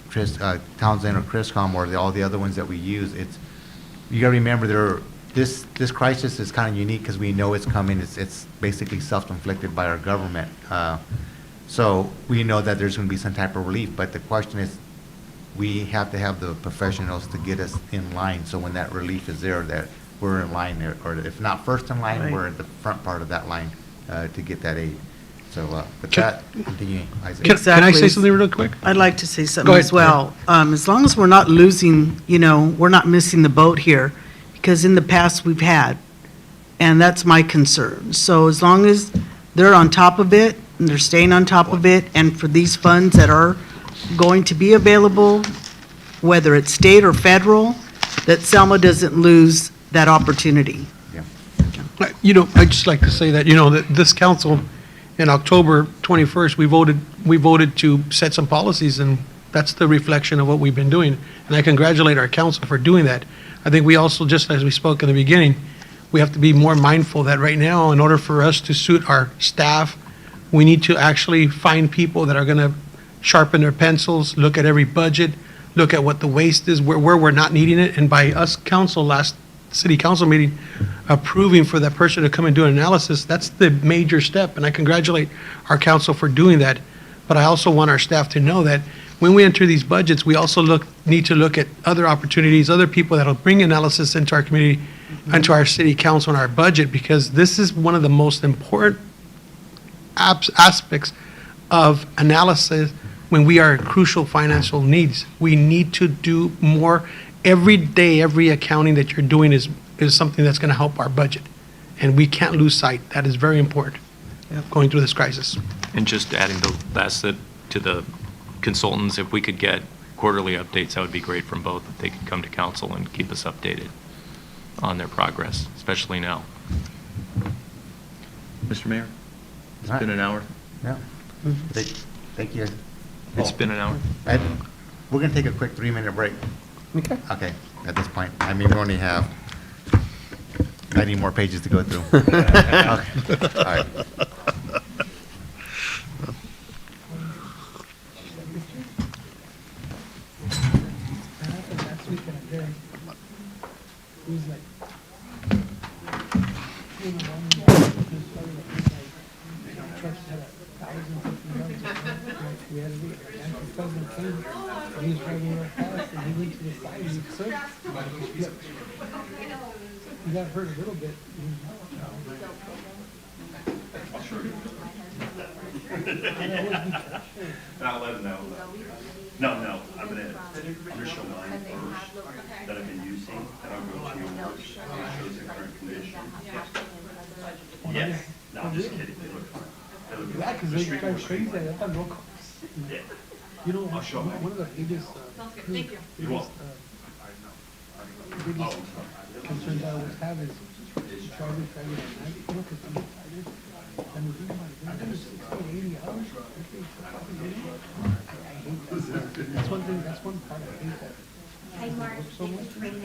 Townsend or Chriscom or all the other ones that we use, you gotta remember this crisis is kind of unique because we know it's coming. It's basically self-inflicted by our government. So we know that there's gonna be some type of relief, but the question is, we have to have the professionals to get us in line, so when that relief is there, that we're in line, or if not first in line, Right. we're at the front part of that line to get that aid. So with Can- that, continue, Isaac. Can I Exactly. say something real quick? I'd like to say Go something ahead. as well. As long as we're not losing, we're not missing the boat here, because in the past we've had, and that's my concern. So as long as they're on top of it, and they're staying on top of it, and for these funds that are going to be available, whether it's state or federal, that Selma doesn't lose that opportunity. I'd just like to say that, that this council, in October 21st, we voted to set some policies, and that's the reflection of what we've been doing. And I congratulate our council for doing that. I think we also, just as we spoke in the beginning, we have to be more mindful that right now, in order for us to suit our staff, we need to actually find people that are going to sharpen their pencils, look at every budget, look at what the waste is, where we're not needing it. And by us council, last city council meeting, approving for that person to come and do an analysis, that's the major step. And I congratulate our council for doing that. But I also want our staff to know that when we enter these budgets, we also need to look at other opportunities, other people that'll bring analysis into our community, into our city council and our budget, because this is one of the most important aspects of analysis when we are in crucial financial needs. We need to do more. Every day, every accounting that you're doing is something that's going to help our budget. And we can't lose sight. That is very important going through this crisis. And just adding the last to the consultants, if we could get quarterly updates, that would be great from both, if they could come to council and keep us updated on their progress, especially now. Mr. Mayor, it's been an hour. Yeah. Thank you. It's been an hour. We're gonna take a quick 3-minute break. Okay. Okay, at this point. I mean, we only have 90 more pages to go through. Okay, all right. He got hurt a little bit. I'll let him know. No, I'm gonna show mine first that I've been using, and I'll go to yours. It shows the current condition. Yes, no, I'm just kidding. They look fine. They look Yeah, because they Street drive works crazy. great. I thought no cars. Yeah. I'll show mine. One of the biggest, Thank you. You're welcome. Biggest concerns I always have is driving at night. Because I'm tired. And we do my 60, 80 hours. I hate that. doesn't look so much. Oh, then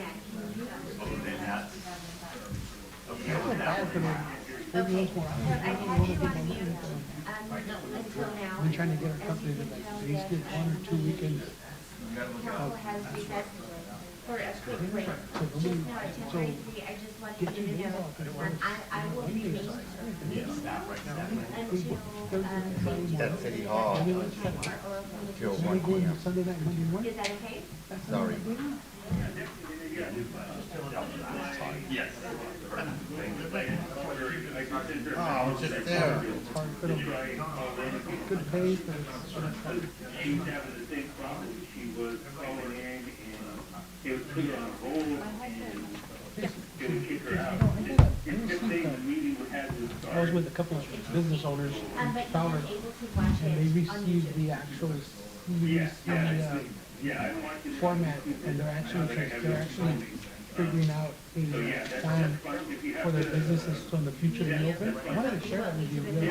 that's, I feel bad for them. Maybe once more, I don't know, a little bit more money. Until now. I've been trying to get our company to like, at least get 1 or 2 weekends. Council has recessed for a quick break. So, I mean, Now, at so 10:33, I just wanted get you your to days know, off and work. I will remain until, Thursday, Friday morning. City Hall. And then let's try. Till So we go in Sunday night, Monday morning. is that okay? Sorry. yes. Oh, I was just there. It's hard for them. Good pay for She was having the same problem. She was calling in and it was put her on hold and it would kick her out. And kept saying the meeting would have to start. I was with a couple of business owners in Fowler, Able to watch and they it on received YouTube. the actual Yeah, CDC I don't want to. format, and they're actually figuring out a plan for their businesses so in the future they open. I wanted to share that with you, really.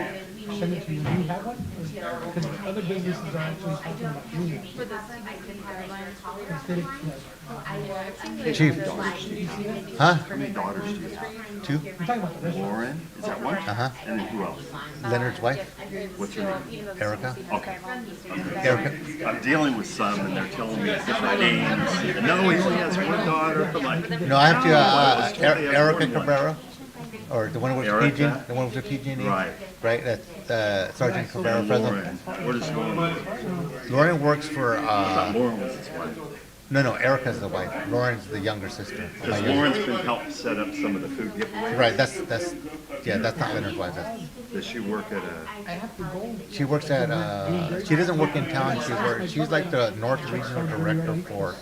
Send it to you. Do you have one? Because other businesses are actually talking about doing it. For this, I can have it taller on Instead the of, line, like, so I will. Chief. Huh? How many daughters do you have? 2? you're talking about the restaurant. Lauren, is that one? Uh-huh. And then who else? Leonard's wife, What's her name? Erica. Okay. Erica. I'm dealing with some and they're telling me different names. And no, he only has one daughter. I'm like, No, I have to, Erica Cabrera, or the one with the Erica? PG, the one with the PG&E. Right. Right, that's Sergeant Cabrera, Lauren, president. where does Lauren work? Lauren works for, I thought Lauren was his wife. no, Erica's the wife. Lauren's the younger sister. My Because younger- Lauren's been helping set up some of the food giveaways. Right, that's not Leonard's wife. Does she work at a, I have to go. She works at, she doesn't work in town, she's like the North Regional Director for,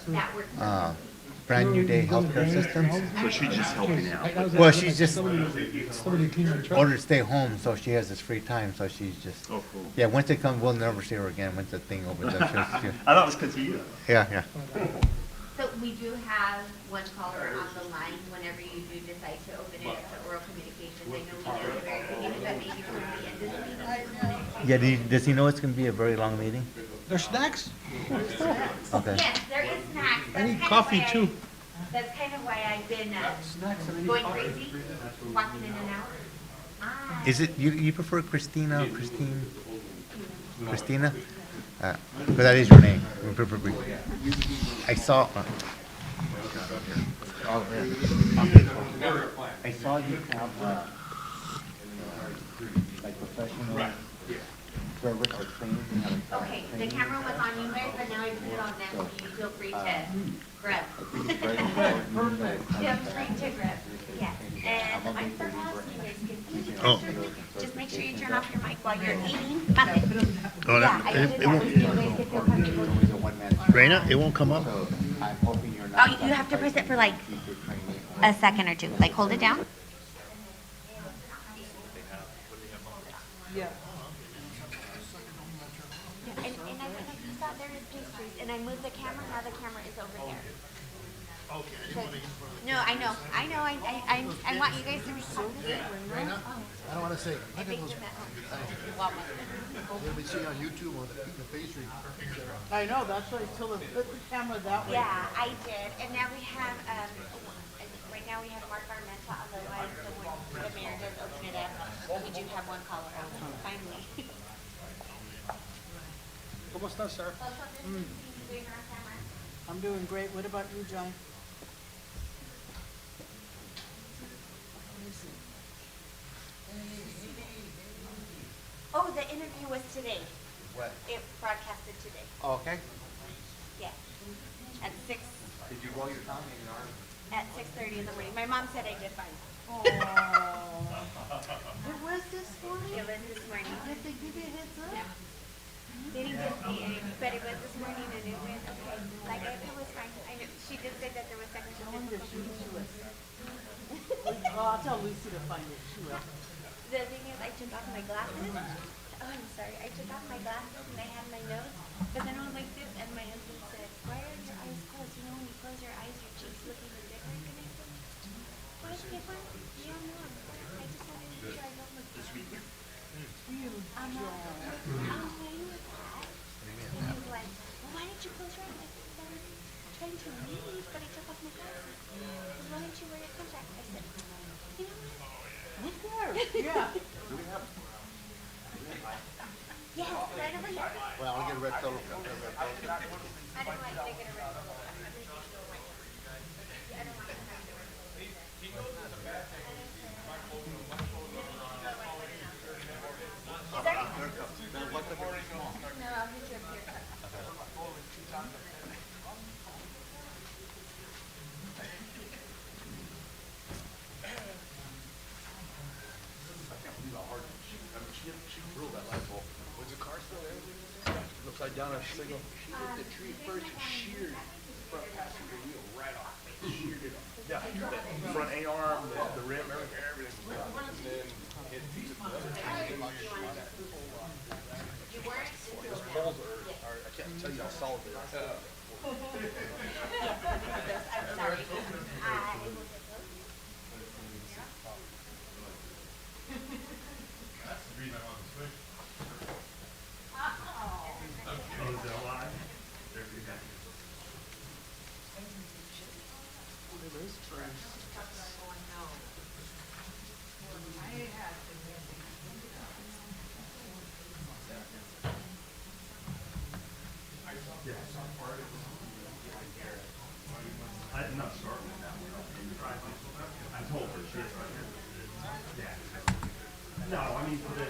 Brand New Day Healthcare Systems. so she's just helping out? Well, she's just Somebody clean my truck. ordered to stay home, so she has this free time, so she's just, Oh, cool. yeah, once it comes, we'll never see her again, once the thing opens up. I thought it was because of you. Yeah. So we do have one caller on the line whenever you do decide to open it to oral communications. I know we did at the very beginning, but maybe towards the end of the meeting. Yeah, does he know it's gonna be a very long meeting? There's snacks? Okay. Yes, there is snacks. I need That's kind of coffee why too. That's kind of why I've been Snacks and I need going coffee. crazy, walking in and out. Ah. Is it, you prefer Christina? Because that is your name. I saw. I saw you have, like professional service or training. Okay, the camera was on you guys, but now I put it on them, so you feel free to grab. Feel free to grab, yes. And I'm for us, you guys can, Oh. just make sure you turn off your mic while you're eating. Yeah, that- I did it that, won't- so you guys can feel comfortable. Raina, it won't come up? Oh, you have to press it for like a second or two, like hold it down. Yeah. And I went up, you saw there is pastries, and I moved the camera, now the camera is over there. No, I know, I want you guys to be cognizant. I don't want to say, I baked them at home. they'll be seeing on YouTube on the pastry. I know, that's why I told them, put the camera that way. Yeah, I did, and now we have, right now we have Mark Armenta on the line, so when the mayor does open it up, we do have one caller on, finally. ¿Cómo estás, sir? I'm doing great. What about you, John? Oh, the interview was today. What? It broadcasted today, Okay. yeah, at 6, Did you roll your tongue in your arm? at 6:30 in the morning. My mom said I did fine. It was this morning? It was this morning. Did they give you a heads up? Yeah. They didn't give me any, but it was this morning and it went okay. Like, it was fine. I know, she did say that there was technical I wonder if she difficulties. was. Oh, I'll tell Lucy to find it. She will. The thing is, I took off my glasses. Oh, I'm sorry. I took off my glasses and I had my nose, but then I was like this, and my husband said, "Why are your eyes closed? You know, when you close your eyes, your cheeks look even different." And I said, "Why different? You don't know. I just wanted to make sure I don't look different." I'm like, I'm fine with that. And he's like, "Well, why did you close your eyes?" I said, "I was trying to read, but Right over here. Well, I'll get a red solo. I don't want to get a red solo. I mean, I don't want to have the red solo. Is there? No, I'll get you a clear cut. Upside down a signal. She hit the tree first and sheared the front passenger wheel right off. Sheared it off. Yeah, the front A-arm, the rim, everything was gone. And then hit the other tree. Those poles are, I can't tell you how solid they are. I'm sorry. I will get those. I'm not starting with that one. I told her she is right here. Yeah. No, I mean, for the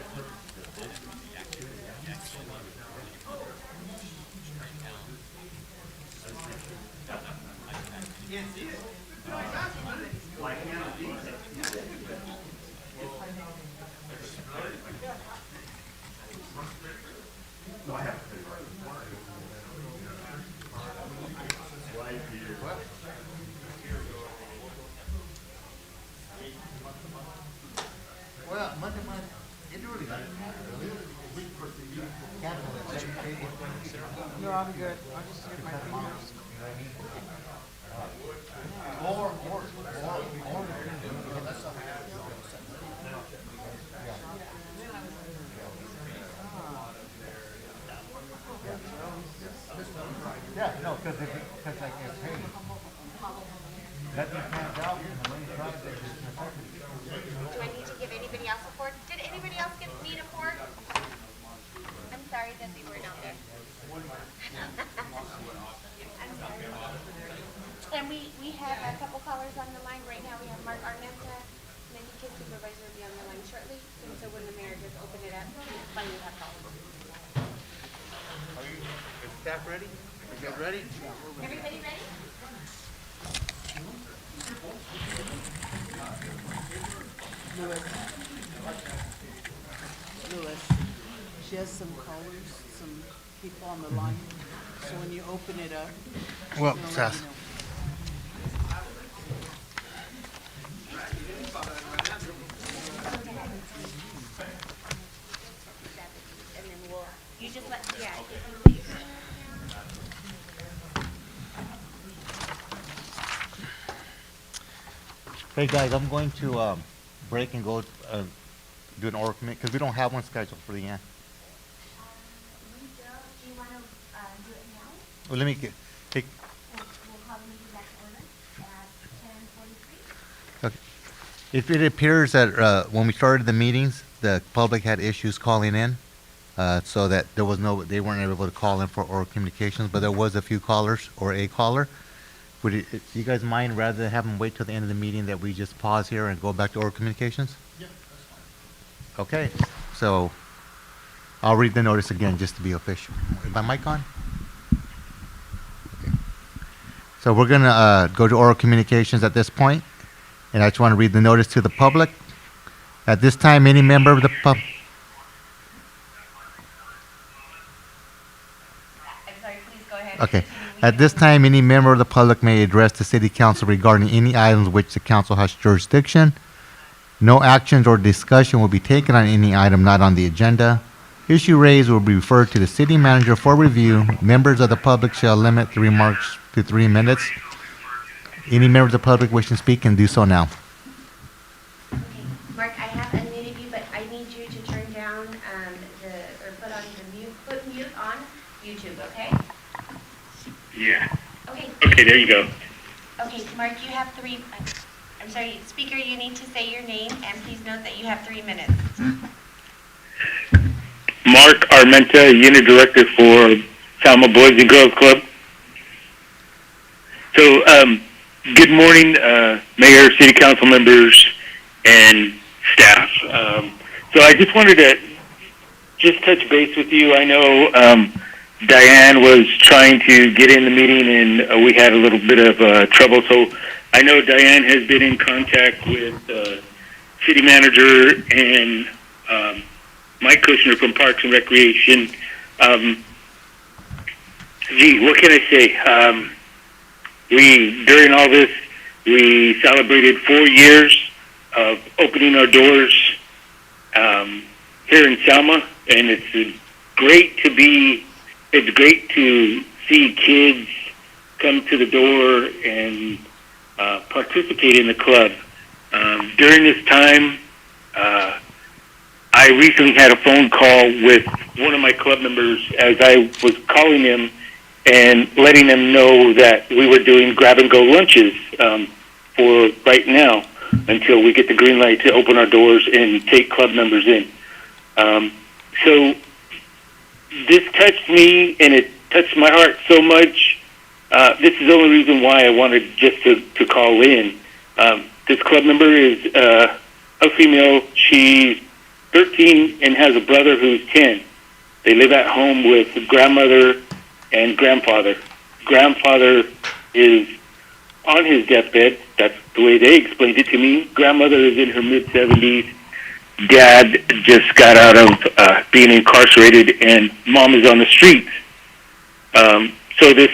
like Hannah D said. No, I have to pay right here. Well, it really got No, I'm good. I'll just get my fingers. Yeah, no, because like, hey, that pans out, and the rain tries to, Do I need to give anybody else a fork? Did anybody else need a fork? I'm sorry that they weren't out there. I'm sorry. And we have a couple callers on the line right now. We have Mark Armenta, and then his supervisor will be on the line shortly. And so when the mayor does open it up, we'll finally have callers. Is staff ready? Are you guys ready? Everybody ready? Louis, she has some callers, some people on the line. So when you open it up, well, she'll let Seth. you know. And then we'll, you just let, yeah. Hey, guys, I'm going to break and go do an oral commit, because we don't have one scheduled for the end. We don't, do you want to do it now? Well, let me get, take, We'll call the meeting back to order at 10:43. okay. If it appears that when we started the meetings, the public had issues calling in, so that there was they weren't able to call in for oral communications, but there was a few callers or a caller. Would do you guys mind, rather than have them wait till the end of the meeting, that we just pause here and go back to oral communications? Yeah, that's fine. Okay, so I'll read the notice again just to be official. Is my mic on? Okay. So we're gonna go to oral communications at this point, and I just want to read the notice to the public. At this time, any member of the public. I'm sorry, please go ahead. Okay. At this time, any member of the public may address the city council regarding any items which the council has jurisdiction. No actions or discussion will be taken on any item not on the agenda. Issue raised will be referred to the city manager for review. Members of the public shall limit the remarks to 3 minutes. Any member of the public wishing to speak can do so now. Okay, Mark, I have unmuted you, but I need you to turn down put on the mute on YouTube, okay? Yeah. Okay. Okay, there you go. Okay, Mark, you have I'm sorry, speaker, you need to say your name, and please note that you have 3 minutes. Mark Armenta, Unit Director for Selma Boys and Girls Club. So, good morning, Mayor, City Council members, and staff. So I just wanted to just touch base with you. I know Diane was trying to get in the meeting, and we had a little bit of trouble. So I know Diane has been in contact with City Manager and Mike Kushner from Parks and Recreation. What can I say? During all this, we celebrated 4 years of opening our doors here in Selma, and it's great to see kids come to the door and participate in the club. During this time, I recently had a phone call with one of my club members as I was calling him and letting them know that we were doing grab-and-go lunches for right now until we get the green light to open our doors and take club members in. So this touched me, and it touched my heart so much. This is the only reason why I wanted just to call in. This club member is a female. She's 13 and has a brother who's 10. They live at home with grandmother and grandfather. Grandfather is on his deathbed. That's the way they explained it to me. Grandmother is in her mid-70s. Dad just got out of being incarcerated, and mom is on the streets. So this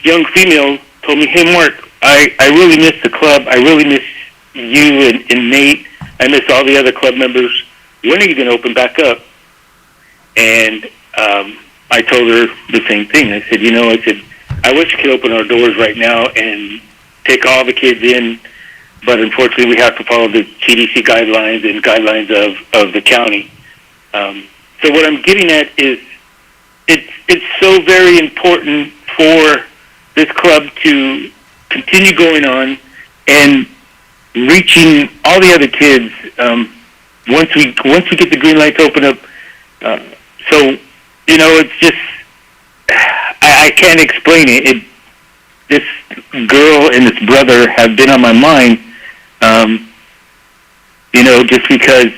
young female told me, "Hey, Mark, I really miss the club. I really miss you and Nate. I miss all the other club members. When are you going to open back up?" And I told her the same thing. I said, I wish we could open our doors right now and take all the kids in, but unfortunately we have to follow the CDC guidelines and guidelines of the county. So what I'm getting at is it's so very important for this club to continue going on and reaching all the other kids once we get the green light to open up. So it's just I can't explain it. This girl and this brother have been on my mind. Just because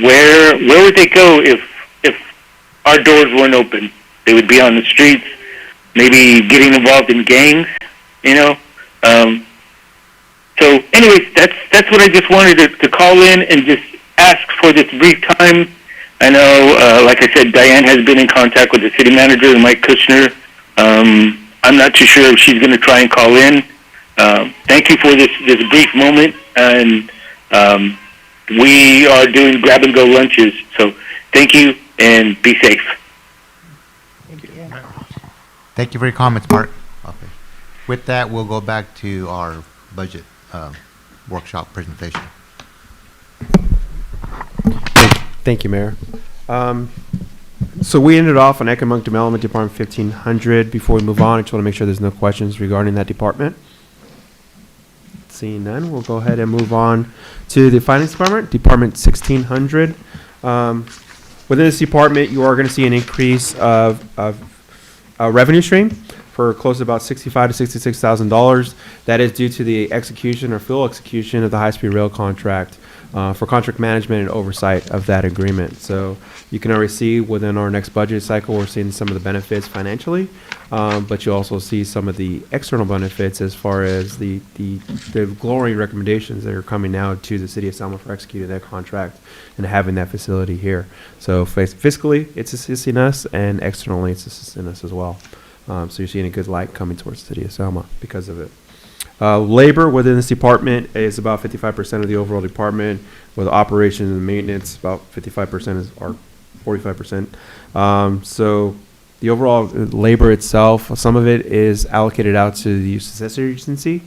where would they go if our doors weren't open? They would be on the streets, maybe getting involved in gangs. So, anyways, that's what I just wanted to call in and just ask for this brief time. I know, like I said, Diane has been in contact with the city manager, Mike Kushner. I'm not too sure if she's going to try and call in. Thank you for this brief moment, and we are doing grab-and-go lunches. So thank you, and be safe. Thank you for your comments, Mark. Okay. With that, we'll go back to our budget workshop presentation. Thank you, Mayor. So we ended off on Economic Development Department 1500. Before we move on, I just want to make sure there's no questions regarding that department. Seeing none, we'll go ahead and move on to the Finance Department, Department 1600. Within this department, you are going to see an increase of revenue stream for close to about $65,000 to $66,000. That is due to the execution or full execution of the high-speed rail contract for contract management and oversight of that agreement. So you can already see within our next budget cycle, we're seeing some of the benefits financially, but you also see some of the external benefits as far as the glowing recommendations that are coming now to the city of Selma for executing that contract and having that facility here. So fiscally, it's assisting us, and externally, it's assisting us as well. So you're seeing a good light coming towards the city of Selma because of it. Labor within this department is about 55% of the overall department, with operations and maintenance about 55% or 45%. So the overall labor itself, some of it is allocated out to the successor agency.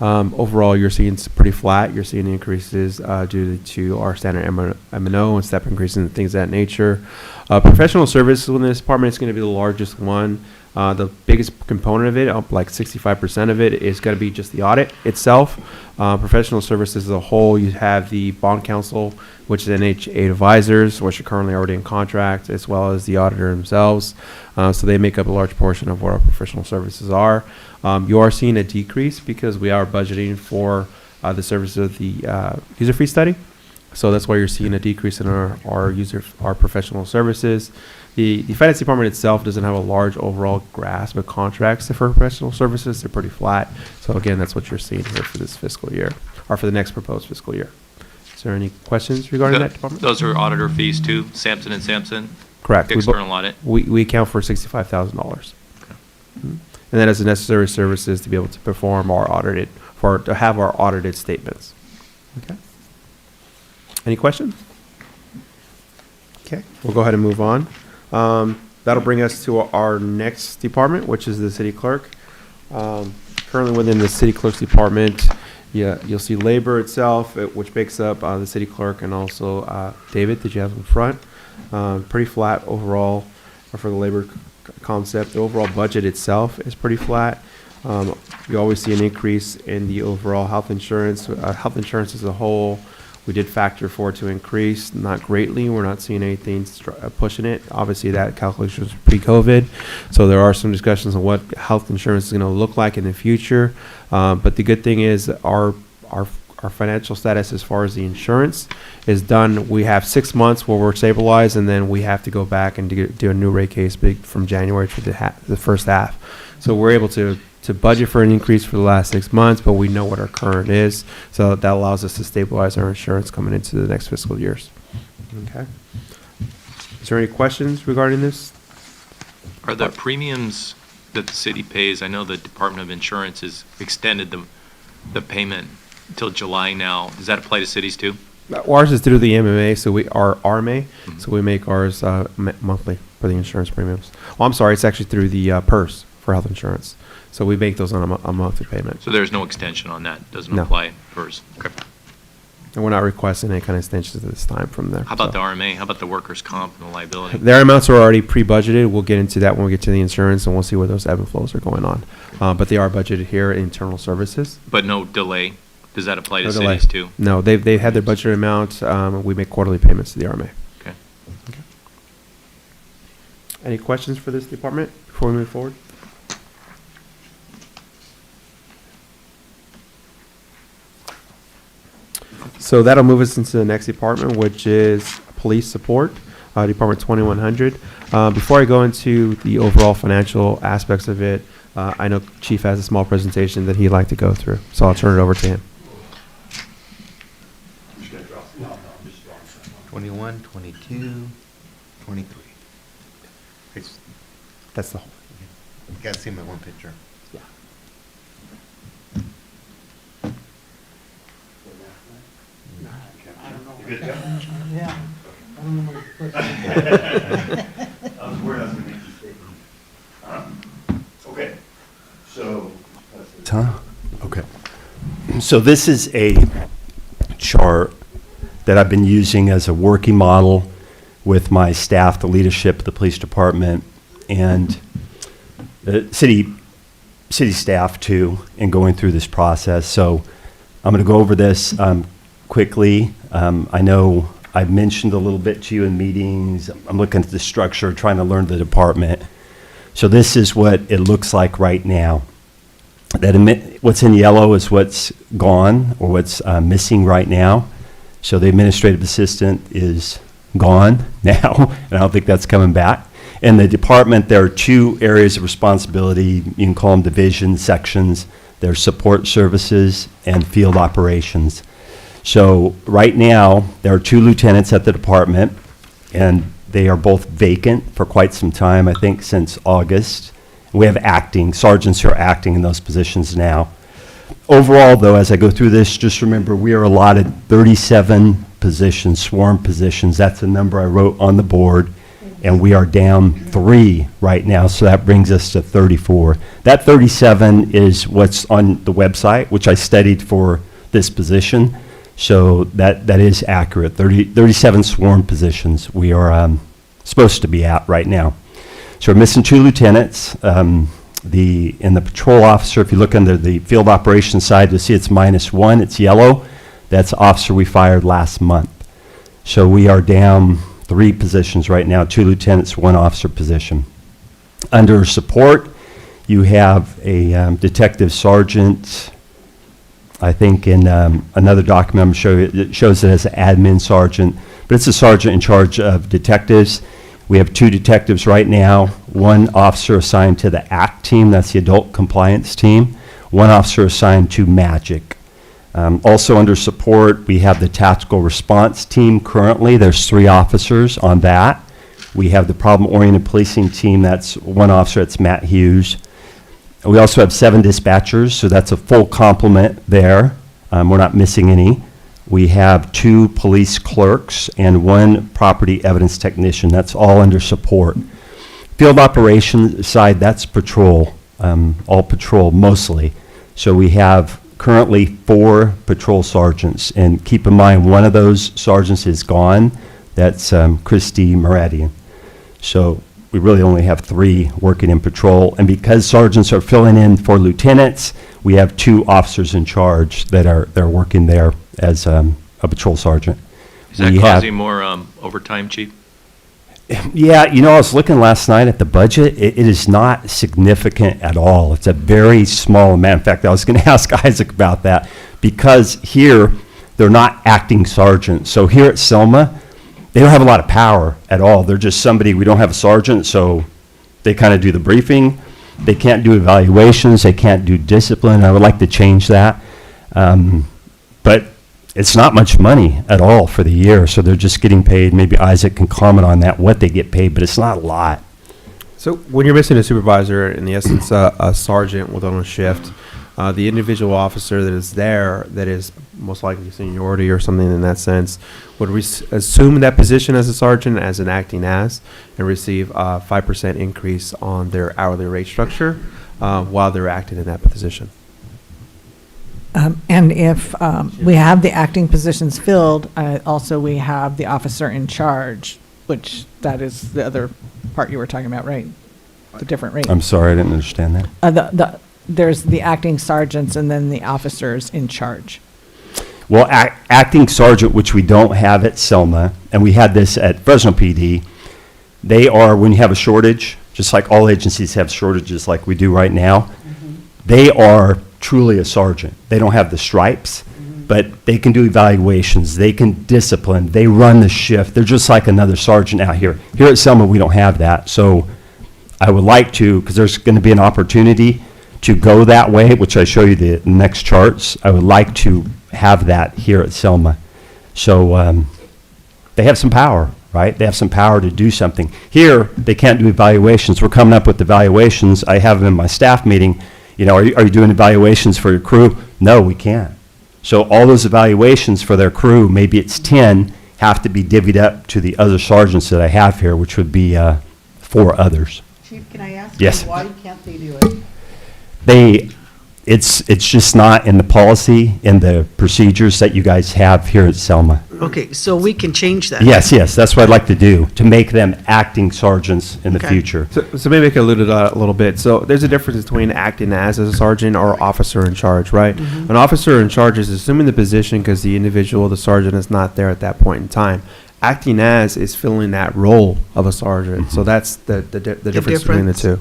Overall, you're seeing it's pretty flat. You're seeing increases due to our standard M&O and step increases and things of that nature. Professional services within this department is going to be the largest one. The biggest component of it, up like 65% of it, is going to be just the audit itself. Professional services as a whole, you have the bond counsel, which is NH8 advisors, which are currently already in contract, as well as the auditor themselves. So they make up a large portion of what our professional services are. You are seeing a decrease because we are budgeting for the services of the user fee study. So that's why you're seeing a decrease in our professional services. The finance department itself doesn't have a large overall grasp of contracts for professional services. They're pretty flat. So again, that's what you're seeing here for this fiscal year, or for the next proposed fiscal year. Is there any questions regarding that department? Those are auditor fees too, Sampson and Sampson? Correct. External audit? We account for $65,000. Okay. And that is the necessary services to be able to perform our audited, to have our audited statements. Okay. Any questions? Okay, we'll go ahead and move on. That'll bring us to our next department, which is the city clerk. Currently within the city clerk's department, you'll see labor itself, which makes up the city clerk, and also David, that you have in front. Pretty flat overall for the labor concept. The overall budget itself is pretty flat. You always see an increase in the overall health insurance. Health insurance as a whole, we did factor for it to increase, not greatly. We're not seeing anything pushing it. Obviously, that calculation was pre-COVID, so there are some discussions on what health insurance is going to look like in the future. But the good thing is our financial status as far as the insurance is done. We have 6 months where we're stabilized, and then we have to go back and do a new rate case from January to the first half. So we're able to budget for an increase for the last 6 months, but we know what our current is. So that allows us to stabilize our insurance coming into the next fiscal years. Okay. Is there any questions regarding this? Are the premiums that the city pays, I know the Department of Insurance has extended the payment until July now. Does that apply to cities too? Ours is through the MMA, so our RMA, so we make ours monthly for the insurance premiums. Oh, I'm sorry, it's actually through the PERS for health insurance. So we make those on a monthly payment. So there's no extension on that? Doesn't No. apply first? Okay. And we're not requesting any kind of extensions at this time from there. How about the RMA? How about the workers' comp and the liability? Their amounts are already pre-budgeted. We'll get into that when we get to the insurance, and we'll see where those ebb and flows are going on. But they are budgeted here in internal services. But no delay? Does that apply to No delay. cities too? No, they had their budgeted amount. We make quarterly payments to the RMA. Okay. Any questions for this department before we move forward? So that'll move us into the next department, which is police support, Department 2100. Before I go into the overall financial aspects of it, I know Chief has a small presentation that he'd like to go through, so I'll turn it over to him. 21, 22, 23. That's the whole. You gotta see my one picture. Yeah. Yeah. I don't know my I was worried I was going to make a statement. Okay, so. Okay. So this is a chart that I've been using as a working model with my staff, the leadership of the police department, and the city staff too, in going through this process. So I'm going to go over this quickly. I know I've mentioned a little bit to you in meetings. I'm looking at the structure, trying to learn the department. So this is what it looks like right now. What's in yellow is what's gone or what's missing right now. So the administrative assistant is gone now, and I don't think that's coming back. In the department, there are two areas of responsibility. You can call them division sections. There's support services and field operations. So right now, there are two lieutenants at the department, and they are both vacant for quite some time, I think since August. We have sergeants who are acting in those positions now. Overall, though, as I go through this, just remember we are allotted 37 positions, sworn positions. That's the number I wrote on the board, and we are down 3 right now, so that brings us to 34. That 37 is what's on the website, which I studied for this position, so that is accurate. 37 sworn positions we are supposed to be at right now. So we're missing 2 lieutenants. In the patrol officer, if you look under the field operations side, you'll see it's -1. It's yellow. That's officer we fired last month. So we are down 3 positions right now, 2 lieutenants, 1 officer position. Under support, you have a detective sergeant. I think in another document I'm showing you, it shows it as an admin sergeant, but it's a sergeant in charge of detectives. We have 2 detectives right now, 1 officer assigned to the ACT team, that's the adult compliance team, 1 officer assigned to MAGIC. Also under support, we have the tactical response team currently. There's 3 officers on that. We have the problem-oriented policing team, that's 1 officer, that's Matt Hughes. We also have 7 dispatchers, so that's a full complement there. We're not missing any. We have 2 police clerks and 1 property evidence technician. That's all under support. Field operations side, that's patrol, all patrol mostly. So we have currently 4 patrol sergeants, and keep in mind, 1 of those sergeants is gone. That's Christy Maradian. So we really only have 3 working in patrol, and because sergeants are filling in for lieutenants, we have 2 officers in charge that are working there as a patrol sergeant. Is that We have- causing more overtime, Chief? Yeah, I was looking last night at the budget. It is not significant at all. It's a very small amount. In fact, I was going to ask Isaac about that because here, they're not acting sergeants. So here at Selma, they don't have a lot of power at all. They're just somebody, we don't have a sergeant, so they kind of do the briefing. They can't do evaluations. They can't do discipline. I would like to change that. But it's not much money at all for the year, so they're just getting paid. Maybe Isaac can comment on that, what they get paid, but it's not a lot. So when you're missing a supervisor, in the essence, a sergeant with on a shift, the individual officer that is there, that is most likely seniority or something in that sense, would assume that position as a sergeant, as an acting as, and receive a 5% increase on their hourly rate structure while they're acting in that position. And if we have the acting positions filled, also we have the officer in charge, which that is the other part you were talking about, right? The different rate. I'm sorry, I didn't understand that. There's the acting sergeants and then the officers in charge. Well, acting sergeant, which we don't have at Selma, and we had this at Fresno PD, they are, when you have a shortage, just like all agencies have shortages like we do right now, they are truly a sergeant. They don't have the stripes, but they can do evaluations, they can discipline, they run the shift. They're just like another sergeant out here. Here at Selma, we don't have that. So I would like to, because there's going to be an opportunity to go that way, which I show you the next charts. I would like to have that here at Selma. So they have some power, right? They have some power to do something. Here, they can't do evaluations. We're coming up with evaluations. I have them in my staff meeting. Are you doing evaluations for your crew? No, we can't. So all those evaluations for their crew, maybe it's 10, have to be divvied up to the other sergeants that I have here, which would be 4 others. Chief, can I ask Yes. you, why can't they do it? It's just not in the policy, in the procedures that you guys have here at Selma. Okay, so we can change that. Yes, that's what I'd like to do, to make them acting sergeants in the Okay. future. So maybe I can allude to that a little bit. So there's a difference between acting as a sergeant or officer in charge, right? An officer in charge is assuming the position because the individual, the sergeant, is not there at that point in time. Acting as is filling that role of a sergeant. So that's the difference between the two.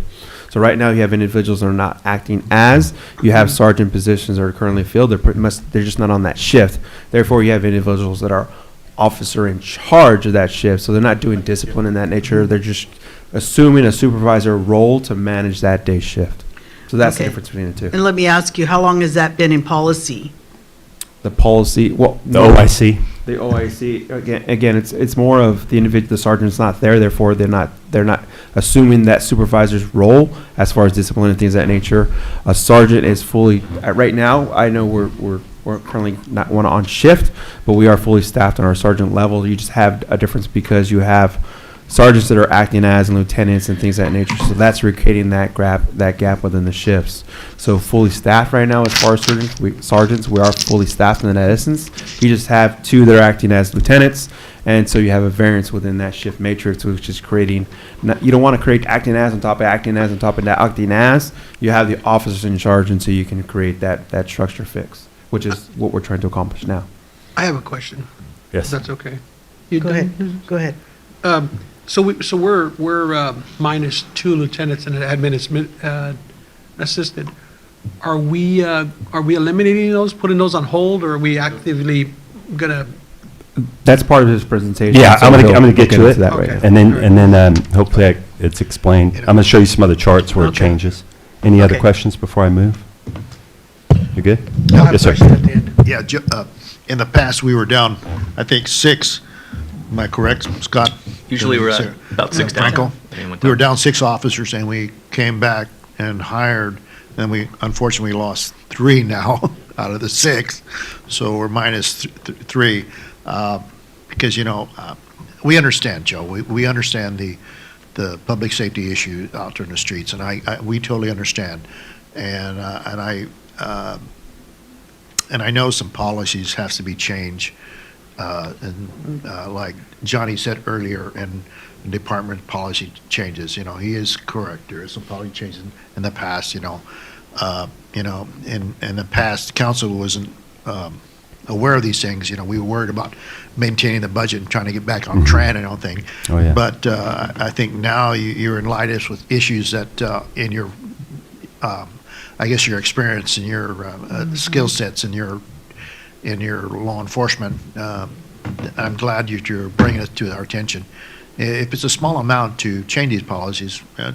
So right now you have individuals that are not acting as. You have sergeant positions that are currently filled. They're just not on that shift. Therefore, you have individuals that are officer in charge of that shift. So they're not doing discipline in that nature. They're just assuming a supervisor role to manage that day's shift. So that's the Okay. difference between the two. And let me ask you, how long has that been in policy? The policy, well, The OIC. The OIC, again, it's more of the individual, the sergeant's not there, therefore they're not assuming that supervisor's role as far as discipline and things of that nature. A sergeant is fully, right now, I know we're currently not on shift, but we are fully staffed on our sergeant level. You just have a difference because you have sergeants that are acting as and lieutenants and things of that nature. So that's where we're creating that gap within the shifts. So fully staffed right now as far as sergeants, we are fully staffed in that essence. You just have 2 that are acting as lieutenants, and so you have a variance within that shift matrix, which is creating. You don't want to create acting as on top of acting as on top of that acting as. You have the officers in charge, and so you can create that structure fix, which is what we're trying to accomplish now. I have a question. Yes. If that's okay. You Go done? ahead, go ahead. So we're minus 2 lieutenants and an admin assistant. Are we eliminating those, putting those on hold, or are we actively gonna? That's part of his presentation. Yeah, so I'm he'll gonna get to into it, that right now. and then hopefully it's explained. I'm gonna show you some other charts where it Okay. changes. Any other Okay. questions before I move? You good? I have a Yes, sir. question at the end. Yeah, in the past, we were down, I think, 6. Am I correct, Scott? Usually we're at Sarah? about 6 down. Franco? And then went We were down. down 6 officers, and we came back and hired, and we unfortunately lost 3 now out of the 6, so we're minus 3. Because, we understand, Joe, we understand the public safety issue out there in the streets, and we totally understand. And I know some policies have to be changed, like Johnny said earlier, and department policy changes, he is correct. There is some policy changes in the past, in the past, council wasn't aware of these things. We were worried about maintaining the budget and trying to get back on track and all thing. Oh, yeah. But I think now you're in light us with issues that in your, I guess your experience and your skill sets and your law enforcement. I'm glad you're bringing it to our attention. If it's a small amount to change these policies, I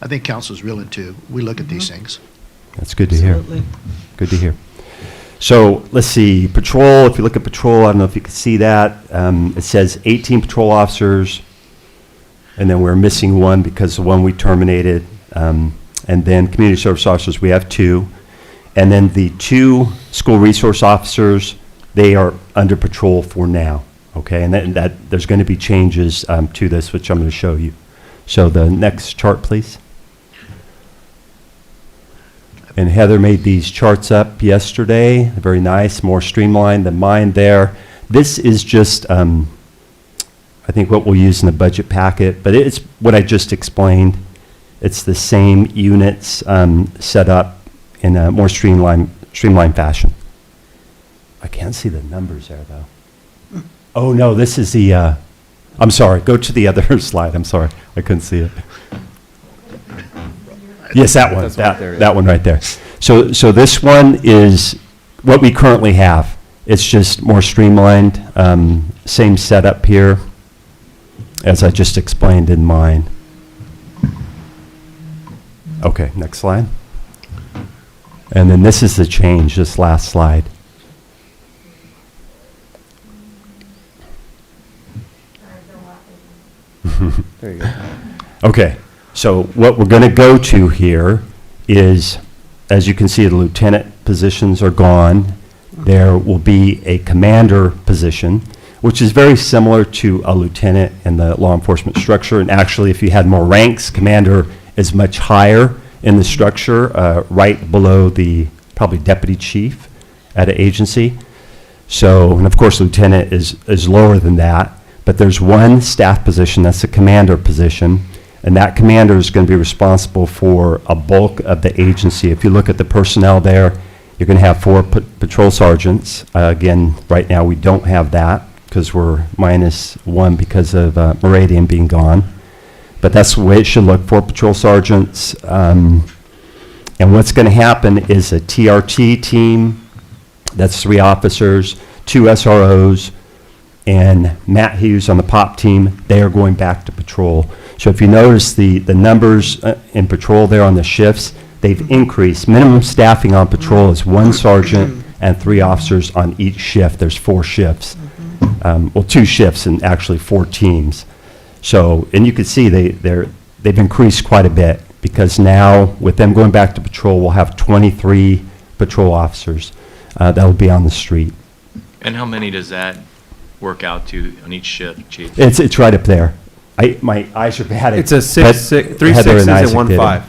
think council is willing to. We look at these things. That's good to hear. Absolutely. Good to hear. So let's see, patrol, if you look at patrol, I don't know if you can see that. It says 18 patrol officers, and then we're missing 1 because the one we terminated. And then community service officers, we have 2. And then the 2 school resource officers, they are under patrol for now, okay? And that there's going to be changes to this, which I'm going to show you. So the next chart, please. And Heather made these charts up yesterday, very nice, more streamlined than mine there. This is just, I think, what we'll use in the budget packet, but it's what I just explained. It's the same units set up in a more streamlined fashion. I can't see the numbers there, though. Oh, no, this is the, I'm sorry, go to the other slide. I'm sorry, I couldn't see it. Yes, that one, That's right there, yeah. that one right there. So this one is what we currently have. It's just more streamlined, same setup here as I just explained in mine. Okay, next slide. And then this is the change, this last slide. There you go. Okay, so what we're going to go to here is, as you can see, the lieutenant positions are gone. There will be a commander position, which is very similar to a lieutenant in the law enforcement structure. And actually, if you had more ranks, commander is much higher in the structure, right below the probably deputy chief at an agency. So, and of course, lieutenant is lower than that. But there's one staff position, that's the commander position, and that commander is going to be responsible for a bulk of the agency. If you look at the personnel there, you're going to have 4 patrol sergeants. Again, right now we don't have that because we're minus 1 because of Meridian being gone. But that's the way it should look, 4 patrol sergeants. And what's going to happen is a TRT team, that's 3 officers, 2 SROs, and Matt Hughes on the POP team, they are going back to patrol. So if you notice the numbers in patrol there on the shifts, they've increased. Minimum staffing on patrol is 1 sergeant and 3 officers on each shift. There's 4 shifts. Well, 2 shifts and actually 4 teams. So, and you can see they've increased quite a bit because now with them going back to patrol, we'll have 23 patrol officers that will be on the street. And how many does that work out to on each shift, Chief? It's right up there. My eyes are bad. It's a but three Heather sixes and Isaac one did it. 5.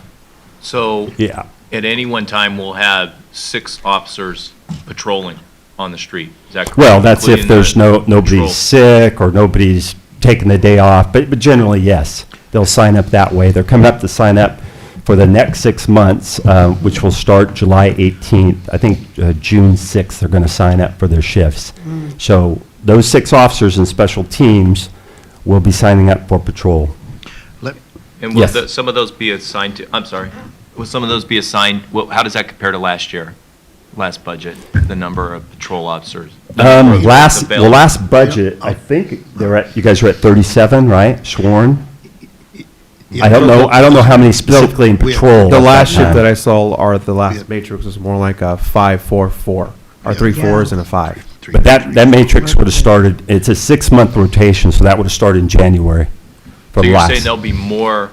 So Yeah. at any one time, we'll have 6 officers patrolling on the street. Is that correct? Well, that's if Including there's the nobody's patrol. sick or nobody's taking the day off, but generally, yes, they'll sign up that way. They're coming up to sign up for the next 6 months, which will start July 18th. I think June 6th, they're going to sign up for their shifts. So those 6 officers and special teams will be signing up for patrol. And will Yes. some of those be assigned to, I'm sorry, will some of those be assigned, well, how does that compare to last year, last budget, the number of patrol officers? The number of available? Last budget, I think you guys are at 37, right, sworn? I don't know how many specifically in patrol. The at last that shift time. that I saw, or the last matrix was more like a 5-4-4, or 3 4s and a 5. But that matrix would have started, it's a 6-month rotation, so that would have started in January. So from you're last. saying there'll be more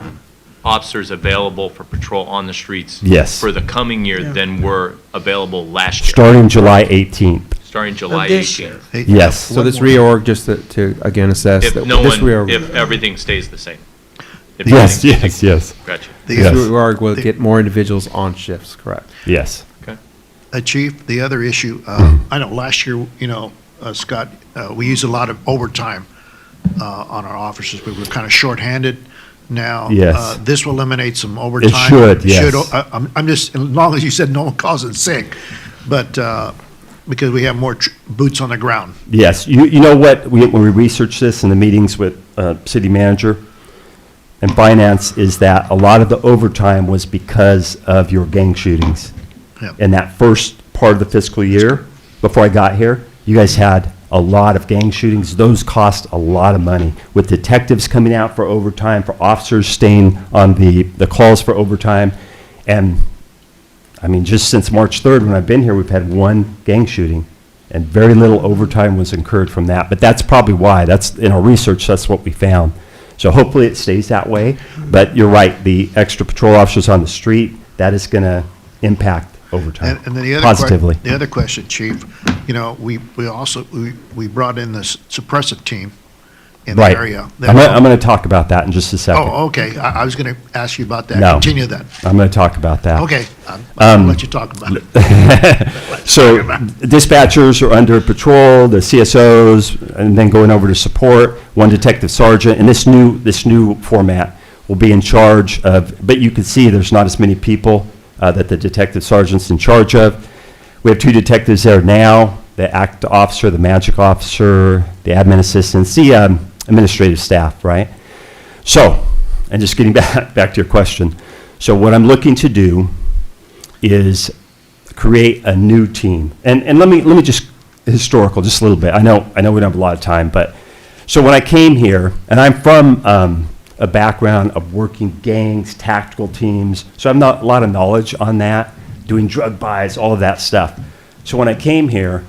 officers available for patrol on the streets? Yes. For the coming year than were available last year? Starting July 18th. Starting July this year. 18th? Yes. So this reorg, just to again assess. If that no this one, reorg- if everything stays the same? If Yes, everything yes, stays- yes. Gotcha. This Yes. reorg will get more individuals on shifts, correct? Yes. Okay. Chief, the other issue, I know last year, Scott, we used a lot of overtime on our officers. We were kind of shorthanded. Now, Yes. this will eliminate some overtime. should, yes. I'm just, as long as you said no one calls in sick, but because we have more boots on the ground. Yes, you know what, when we researched this in the meetings with city manager and finance, is that a lot of the overtime was because of your gang shootings. Yep. In that first part of the fiscal year, before I got here, you guys had a lot of gang shootings. Those cost a lot of money. With detectives coming out for overtime, for officers staying on the calls for overtime. And, I mean, just since March 3rd, when I've been here, we've had 1 gang shooting. And very little overtime was incurred from that. But that's probably why. That's, in our research, that's what we found. So hopefully it stays that way. But you're right, the extra patrol officers on the street, that is going to impact overtime And then the other positively. The other question, Chief, we also, we brought in this suppressive team in the Right. area. I'm going to talk about that in just a second. Oh, okay. I was going to ask you about that. No. Continue that. I'm going to talk about that. Okay. I'll let you talk about it. So dispatchers are under patrol, the CSOs, and then going over to support, 1 detective sergeant. And this new format will be in charge of, but you can see there's not as many people that the detective sergeant's in charge of. We have 2 detectives there now, the ACT officer, the magic officer, the admin assistants, the administrative staff, right? So, and just getting back to your question. So what I'm looking to do is create a new team. And let me just, historical, just a little bit. I know we don't have a lot of time, but, so when I came here, and I'm from a background of working gangs, tactical teams, so I have a lot of knowledge on that, doing drug buys, all of that stuff. So when I came here,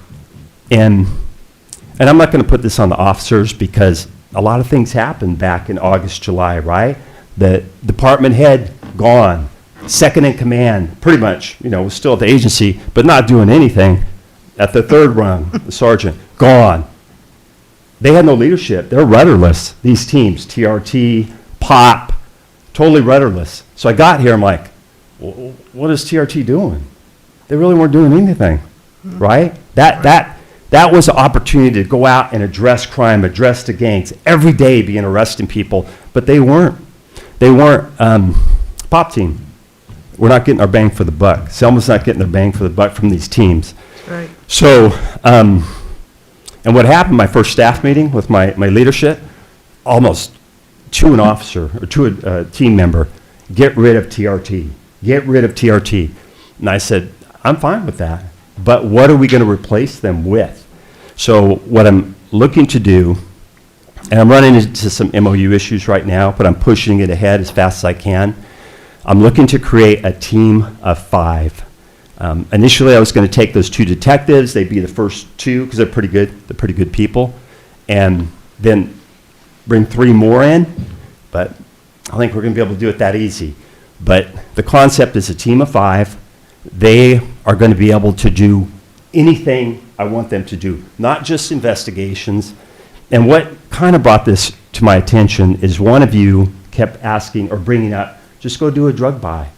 and I'm not going to put this on the officers because a lot of things happened back in August, July, right? The department head gone, second in command, pretty much, was still at the agency, but not doing anything. At the 3rd rung, the sergeant, gone. They had no leadership. They're rudderless, these teams, TRT, POP, totally rudderless. So I got here, I'm like, what is TRT doing? They really weren't doing anything, right? That was an opportunity to go out and address crime, address the gangs, every day being arresting people, but they weren't. POP team, we're not getting our bang for the buck. Selma's not getting their bang for the buck from these teams. Right. So, and what happened, my first staff meeting with my leadership, almost to an officer or to a team member, get rid of TRT, get rid of TRT. And I said, I'm fine with that, but what are we going to replace them with? So what I'm looking to do, and I'm running into some MOU issues right now, but I'm pushing it ahead as fast as I can. I'm looking to create a team of 5. Initially, I was going to take those 2 detectives. They'd be the first 2 because they're pretty good. They're pretty good people. And then bring 3 more in. But I think we're going to be able to do it that easy. But the concept is a team of 5. They are going to be able to do anything I want them to do, not just investigations. And what kind of brought this to my attention is one of you kept asking or bringing up, just go do a drug buy.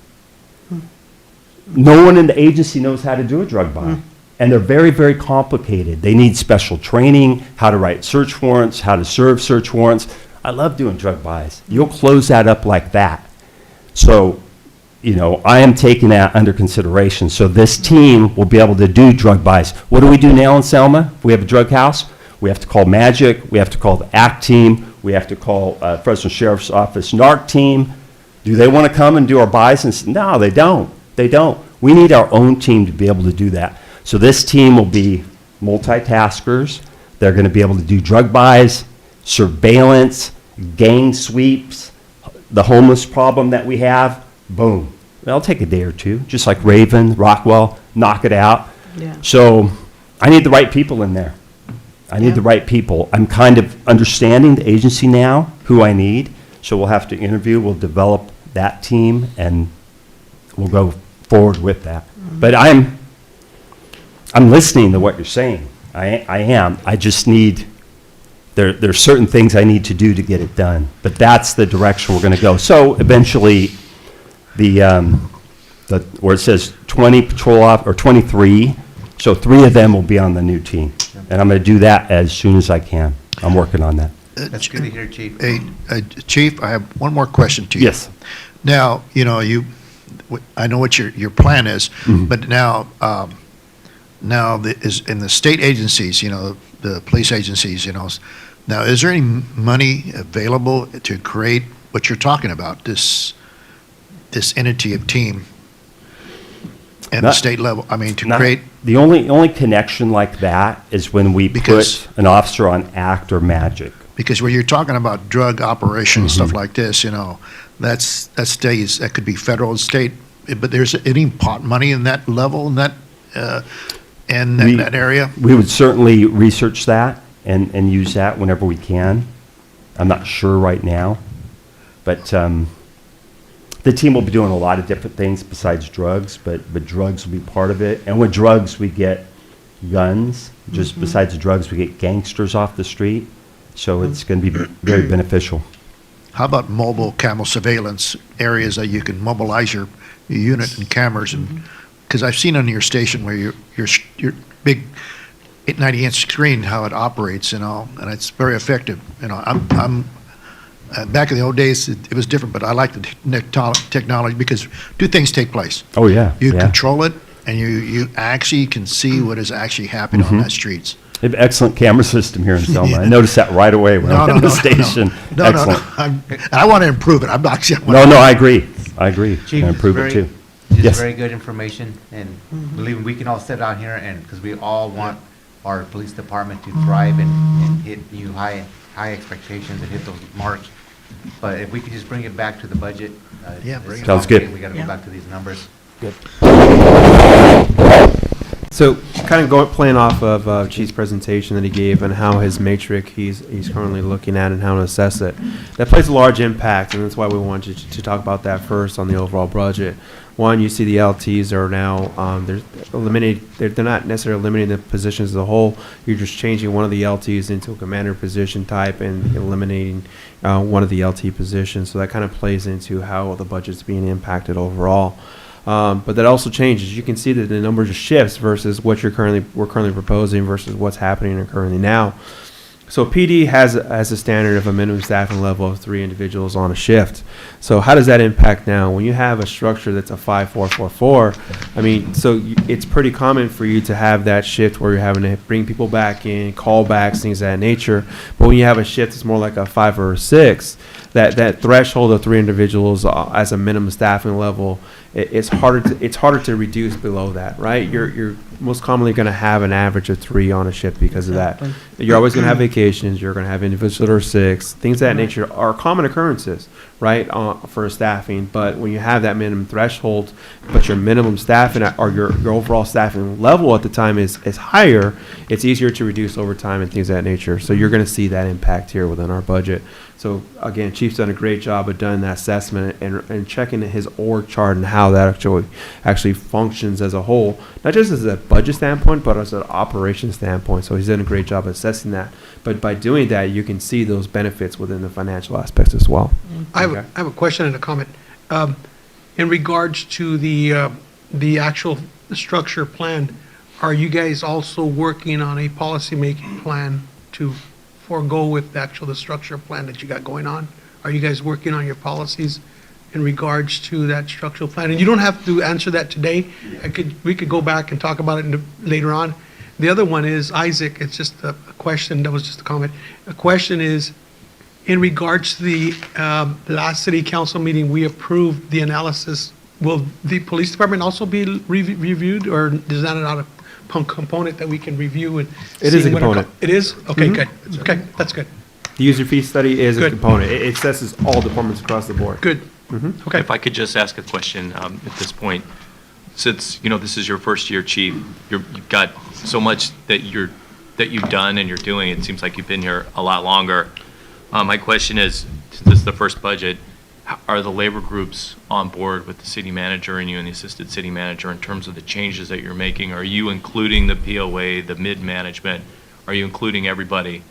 No one in the agency knows how to do a drug buy. And they're very, very complicated. They need special training, how to write search warrants, how to serve search warrants. I love doing drug buys. You'll close that up like that. So, you know, I am taking that under consideration. So this team will be able to do drug buys. What do we do now in Selma? We have a drug house. We have to call Magic. We have to call the ACT team. We have to call Fresno Sheriff's Office NARC team. Do they want to come and do our buys? No, they don't. They don't. We need our own team to be able to do that. So this team will be multitaskers. They're going to be able to do drug buys, surveillance, gang sweeps, the homeless problem that we have. Boom. It'll take a day or two, just like Raven, Rockwell, knock it out. Yeah. So I need the right people in there. I need the right people. I'm kind of understanding the agency now, who I need. So we'll have to interview, we'll develop that team, and we'll go forward with that. But I'm listening to what you're saying. I am. I just need, there's certain things I need to do to get it done. But that's the direction we're going to go. So eventually, where it says 20 patrol off, or 23, so 3 of them will be on the new team. And I'm going to do that as soon as I can. I'm working on that. That's good to hear, Chief. Chief, I have one more question to you. Yes. Now, you know, I know what your plan is, but now, is in the state agencies, you know, the police agencies, you know, now is there any money available to create what you're talking about, this entity of team at the state level? I mean, to create. The only connection like that is when we put an officer on ACT or Magic. Because when you're talking about drug operations, stuff like this, you know, that could be federal and state, but there's any pot money in that level, in that that area? We would certainly research that and use that whenever we can. I'm not sure right now, but the team will be doing a lot of different things besides drugs, but drugs will be part of it. And with drugs, we get guns. Just besides the drugs, we get gangsters off the street. So it's going to be very beneficial. How about mobile camera surveillance areas that you can mobilize your unit and cameras? And because I've seen on your station where your big 890-inch screen, how it operates, you know, and it's very effective. You know, I'm back in the old days, it was different, but I like the technology because 2 things take place. Oh, yeah. You control it, and you actually can see what is actually happening on that streets. We have an excellent camera system here in Selma. I noticed that right away when I was in the station. Excellent. I want to improve it. I'm not. No, I agree. I agree. Chief, I improve it too. Just very good information, and believe me, we can all sit down here and because we all want our police department to thrive and hit new high expectations and hit those marks. But if we could just bring it back to the budget, Sounds good. We got to go back to these numbers. Good. So, kind of playing off of Chief's presentation that he gave and how his matrix he's currently looking at and how to assess it, that plays a large impact, and that's why we wanted to talk about that first on the overall budget. One, you see the LTs are now they're eliminated. They're not necessarily eliminating the positions as a whole. You're just changing one of the LTs into a commander position type and eliminating one of the LT positions. So that kind of plays into how the budget's being impacted overall. But that also changes. You can see that the numbers of shifts versus what we're currently proposing versus what's happening currently now. So PD has a standard of a minimum staffing level of 3 individuals on a shift. So how does that impact now? When you have a structure that's a 5-4-4-4, I mean, so it's pretty common for you to have that shift where you're having to bring people back in, callbacks, things of that nature. But when you have a shift that's more like a 5 or a 6, that threshold of 3 individuals as a minimum staffing level, it's harder to reduce below that, right? You're most commonly going to have an average of 3 on a shift because of that. You're always going to have vacations. You're going to have individuals that are 6. Things of that nature are common occurrences, right, for staffing. But when you have that minimum threshold, but your minimum staffing or your overall staffing level at the time is higher, it's easier to reduce over time and things of that nature. So you're going to see that impact here within our budget. So again, Chief's done a great job of doing that assessment and checking his org chart and how that actually functions as a whole, not just as a budget standpoint, but as an operation standpoint. So he's done a great job assessing that. But by doing that, you can see those benefits within the financial aspects as well. I have a question and a comment. In regards to the actual structure plan, are you guys also working on a policymaking plan to forego with the structure plan that you got going on? Are you guys working on your policies in regards to that structural plan? And you don't have to answer that today. We could go back and talk about it later on. The other one is, Isaac, it's just a question, that was just a comment. A question is, in regards to the last city council meeting, we approved the analysis. Will the police department also be reviewed, or is that not a component that we can review? And It see is a what component. It is? Okay, Mhm. good. Okay, that's good. The user fee study is a Good. component. It assesses all departments across the board. Good. Okay. If I could just ask a question at this point. Since, this is your first year, Chief, you've got so much that you've done and you're doing. It seems like you've been here a lot longer. My question is, since this is the first budget, are the labor groups on board with the city manager and you and the assistant city manager in terms of the changes that you're making? Are you including the POA, the mid-management? Are you including everybody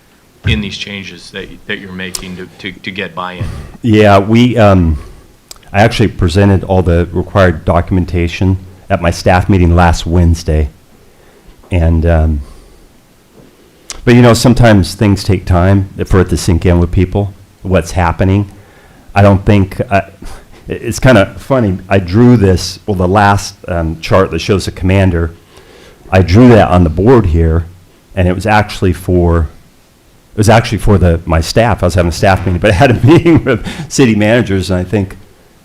in these changes that you're making to get buy-in? Yeah, I actually presented all the required documentation at my staff meeting last Wednesday. And, but sometimes things take time for it to sink in with people, what's happening. I don't think, it's kind of funny, I drew this, the last chart that shows the commander, I drew that on the board here, and it was actually for my staff. I was having a staff meeting, but I had a meeting with city managers, and I think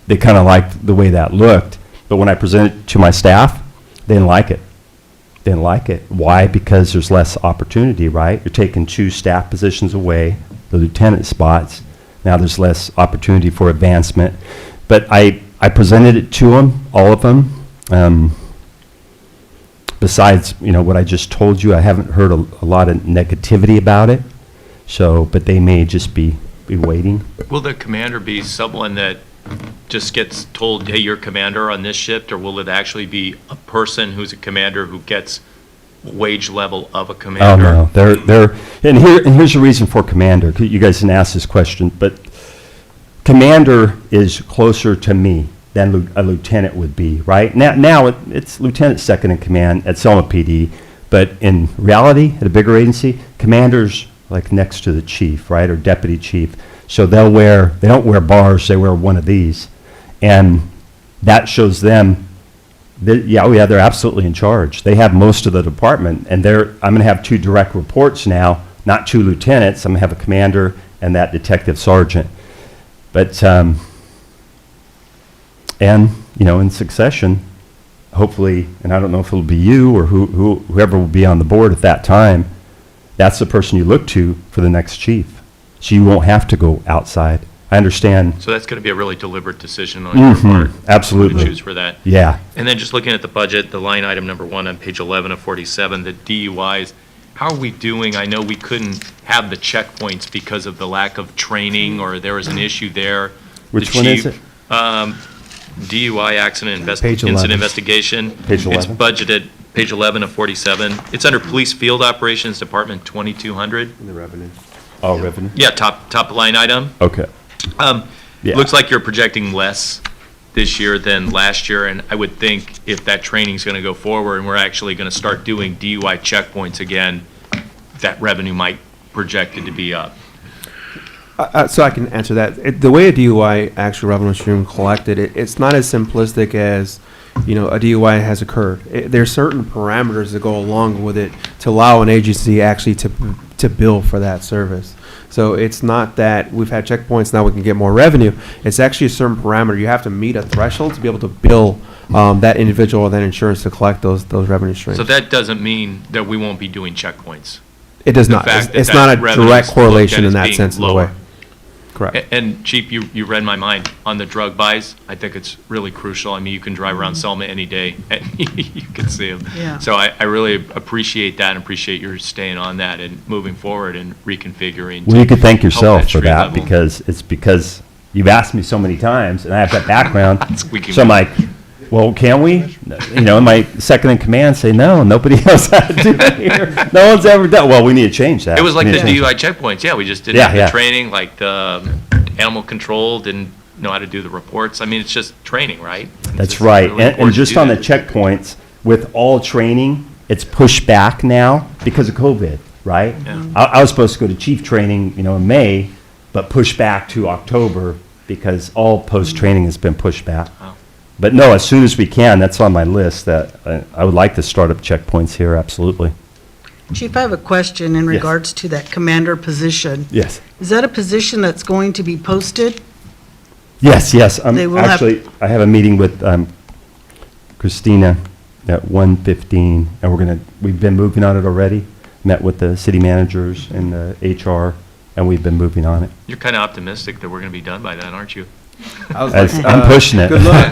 they kind of liked the way that looked. But when I presented it to my staff, they didn't like it. Didn't like it. Why? Because there's less opportunity, right? You're taking 2 staff positions away, the lieutenant spots. Now there's less opportunity for advancement. But I presented it to them, all of them. Besides, what I just told you, I haven't heard a lot of negativity about it. So, but they may just be waiting. Will the commander be someone that just gets told, hey, you're commander on this shift, or will it actually be a person who's a commander who gets wage level of a commander? Oh, no, they're, and here's the reason for commander. You guys didn't ask this question, but commander is closer to me than a lieutenant would be, right? Now it's lieutenant second in command at Selma PD, but in reality, at a bigger agency, commander's like next to the chief, right, or deputy chief. So they don't wear bars, they wear one of these. And that shows them that, they're absolutely in charge. They have most of the department, and I'm going to have 2 direct reports now, not 2 lieutenants. I'm going to have a commander and that detective sergeant. But, in succession, hopefully, and I don't know if it'll be you or whoever will be on the board at that time, that's the person you look to for the next chief. So you won't have to go outside. I understand. So that's going to be a really deliberate decision on your part. Absolutely. To choose for that. Yeah. And then just looking at the budget, the line item number 1 on page 11 of 47, the DUIs, how are we doing? I know we couldn't have the checkpoints because of the lack of training, or there was an issue there. Which one is it? DUI accident Page 11. incident investigation. Page 11. It's budgeted, page 11 of 47. It's under Police Field Operations Department 2200. In the revenue. Oh, revenue? Yeah, top line item. Okay. Yeah. Looks like you're projecting less this year than last year, and I would think if that training's going to go forward and we're actually going to start doing DUI checkpoints again, that revenue might project it to be up. So I can answer that. The way a DUI actual revenue stream collected, it's not as simplistic as, a DUI has occurred. There's certain parameters that go along with it to allow an agency actually to bill for that service. So it's not that we've had checkpoints, now we can get more revenue. It's actually a certain parameter. You have to meet a threshold to be able to bill that individual or that insurance to collect those revenue streams. So that doesn't mean that we won't be doing checkpoints. It does The not. fact It's that not a revenue's direct looked correlation at in as that being sense of the lower. way. Correct. And Chief, you read my mind on the drug buys. I think it's really crucial. I mean, you can drive around Selma any day and you can see them. Yeah. So I really appreciate that and appreciate your staying on that and moving forward and reconfiguring. Well, you could thank help yourself for street that level. because you've asked me so many times and I have that background. Squeaky So I'm wheel. like, well, can we? You know, my second in command say, no, nobody else had to do it here. No one's ever done. Well, we need to change that. It was like We the need to change DUI checkpoints. Yeah, we just didn't Yeah, have the yeah. training, like the animal control didn't know how to do the reports. I mean, it's just training, right? It's That's just right. really And important to just do on the that. checkpoints, with all training, it's pushed back now because of COVID, right? Yeah. I was supposed to go to chief training, you know, in May, but pushed back to October because all post-training has been pushed back. Wow. But no, as soon as we can, that's on my list, that I would like to start up checkpoints here, absolutely. Chief, I have a question in Yes. regards to that commander position. Yes. Is that a position that's going to be posted? Yes, yes. They will have- Actually, I have a meeting with Christina at 1:15, and we've been moving on it already. Met with the city managers and the HR, and we've been moving on it. You're kind of optimistic that we're going to be done by then, aren't you? I was As- like, I'm pushing it. Good luck.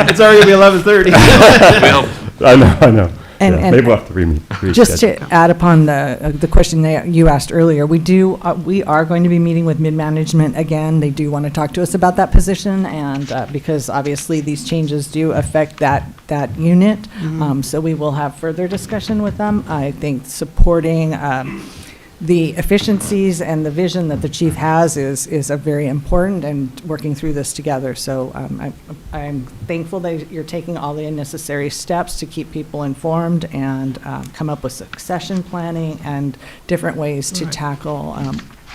It's already gonna be 11:30. Well, I know. And- Yeah, and maybe we'll have to reschedule. Just to add upon the question that you asked earlier, we are going to be meeting with mid-management again. They do want to talk to us about that position, and because obviously these changes do affect that unit. So we will have further discussion with them. I think supporting the efficiencies and the vision that the chief has is a very important, and working through this together. So I'm thankful that you're taking all the necessary steps to keep people informed and come up with succession planning and different ways to tackle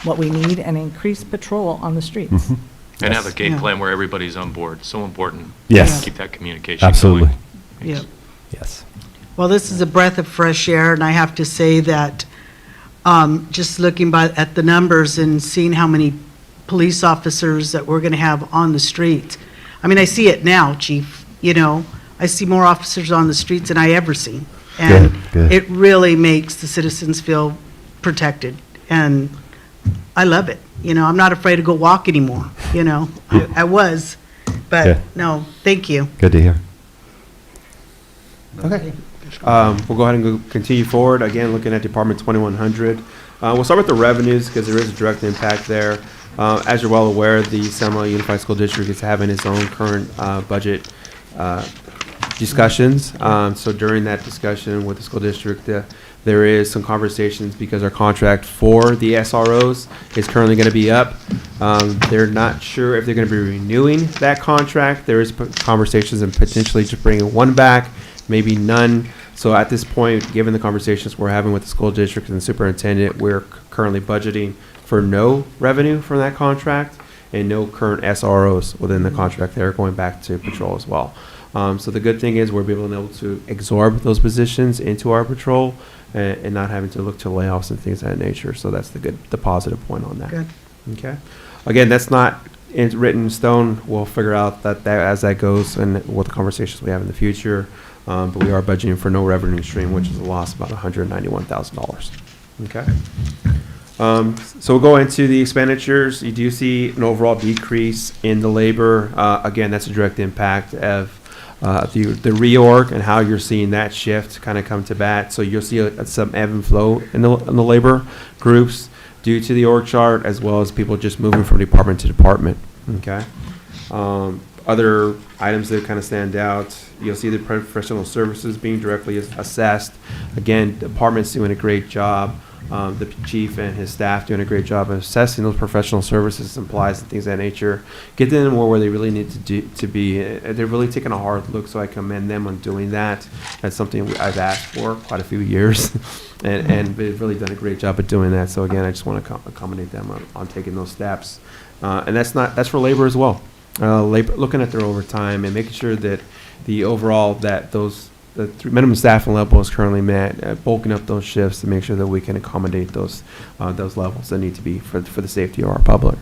what we need and increase patrol on the streets. And have a game Yeah. plan where everybody's on board. So important. Yes. Keep that communication going. Absolutely. Yep. Yes. Well, this is a breath of fresh air, and I have to say that just looking at the numbers and seeing how many police officers that we're going to have on the streets. I mean, I see it now, Chief, you know, I see more officers on the streets than I ever seen. And Good. it really makes the citizens feel protected, and I love it. You know, I'm not afraid to go walk anymore, you know. I was, but Yeah. no, thank you. Good to hear. Okay. We'll go ahead and continue forward. Again, looking at Department 2100. We'll start with the revenues because there is a direct impact there. As you're well aware, the Selma Unified School District is having its own current budget discussions. So during that discussion with the school district, there is some conversations because our contract for the SROs is currently going to be up. They're not sure if they're going to be renewing that contract. There is conversations and potentially just bringing one back, maybe none. So at this point, given the conversations we're having with the school district and the superintendent, we're currently budgeting for no revenue from that contract and no current SROs within the contract. They're going back to patrol as well. So the good thing is we're being able to absorb those positions into our patrol and not having to look to layoffs and things of that nature. So that's the positive point on that. Good. Okay. Again, that's not written in stone. We'll figure out that as that goes and what the conversations we have in the future. But we are budgeting for no revenue stream, which is a loss of about $191,000. Okay. So we'll go into the expenditures. You do see an overall decrease in the labor. Again, that's a direct impact of the reorg and how you're seeing that shift kind of come to bat. So you'll see some ebb and flow in the labor groups due to the org chart, as well as people just moving from department to department. Okay. Other items that kind of stand out, you'll see the professional services being directly assessed. Again, department's doing a great job. The chief and his staff doing a great job of assessing those professional services, supplies, and things of that nature. Get them more where they really need to be. They're really taking a hard look, so I commend them on doing that. That's something I've asked for quite a few years, and they've really done a great job of doing that. So again, I just want to accommodate them on taking those steps. And that's for labor as well. Labor, looking at their overtime and making sure that the overall the minimum staffing level is currently met, bulking up those shifts to make sure that we can accommodate those levels that need to be for the safety of our public.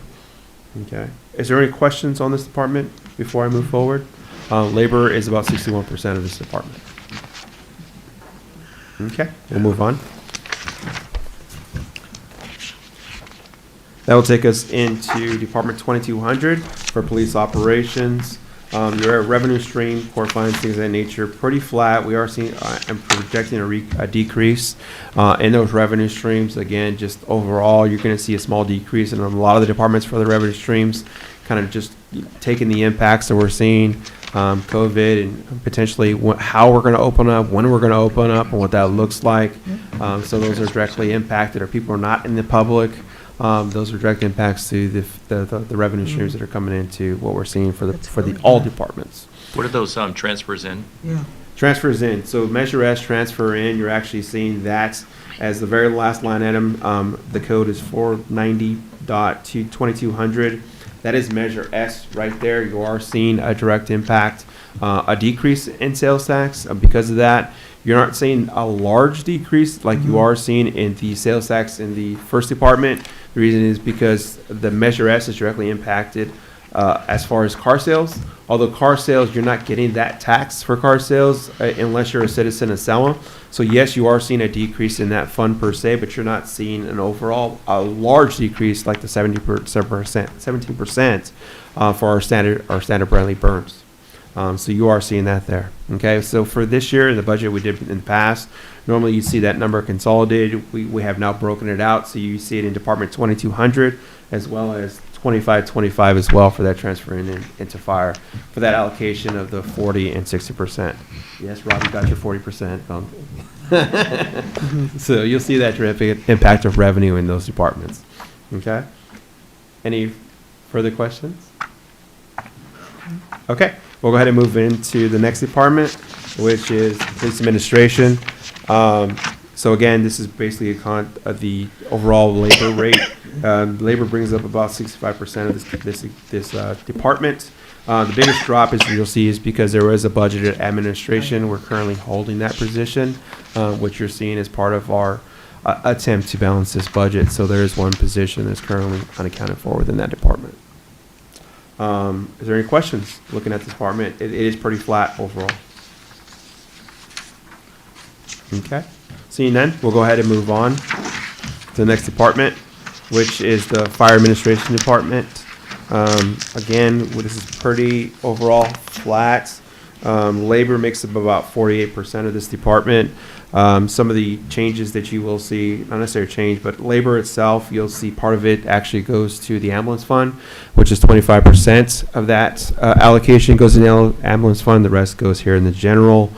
Okay. Is there any questions on this department before I move forward? Labor is about 61% of this department. Okay, we'll move on. That will take us into Department 2200 for police operations. Your revenue stream, core funds, things of that nature, pretty flat. We are seeing and projecting a decrease in those revenue streams. Again, just overall, you're going to see a small decrease in a lot of the departments for the revenue streams, kind of just taking the impacts that we're seeing, COVID, and potentially how we're going to open up, when we're going to open up, and what that looks like. So those are directly impacted, or people are not in the public. Those are direct impacts to the revenue streams that are coming into what we're seeing for the all departments. What are those transfers in? Yeah. Transfers in. So Measure S, transfer in, you're actually seeing that as the very last line item. The code is 490.2200. That is Measure S right there. You are seeing a direct impact, a decrease in sales tax. Because of that, you're not seeing a large decrease like you are seeing in the sales tax in the first department. The reason is because the Measure S is directly impacted as far as car sales. Although car sales, you're not getting that tax for car sales unless you're a citizen of Selma. So yes, you are seeing a decrease in that fund per se, but you're not seeing an overall a large decrease like the 17% for our standard Bradley burns. So you are seeing that there. Okay, so for this year, the budget we did in the past, normally you see that number consolidated. We have now broken it out, so you see it in Department 2200 as well as 2525 as well for that transfer into fire for that allocation of the 40 and 60%. Yes, Rob, you got your 40%. So you'll see that terrific impact of revenue in those departments. Okay. Any further questions? Okay. We'll go ahead and move into the next department, which is police administration. So again, this is basically the overall labor rate. Labor brings up about 65% of this department. The biggest drop, as you'll see, is because there was a budgeted administration. We're currently holding that position, which you're seeing as part of our attempt to balance this budget. So there is one position that's currently unaccounted for within that department. Is there any questions looking at this department? It is pretty flat overall. Okay. Seeing none, we'll go ahead and move on to the next department, which is the fire administration department. Again, this is pretty overall flat. Labor makes up about 48% of this department. Some of the changes that you will see, not necessarily change, but labor itself, you'll see part of it actually goes to the ambulance fund, which is 25% of that allocation goes in the ambulance fund. The rest goes here in the general.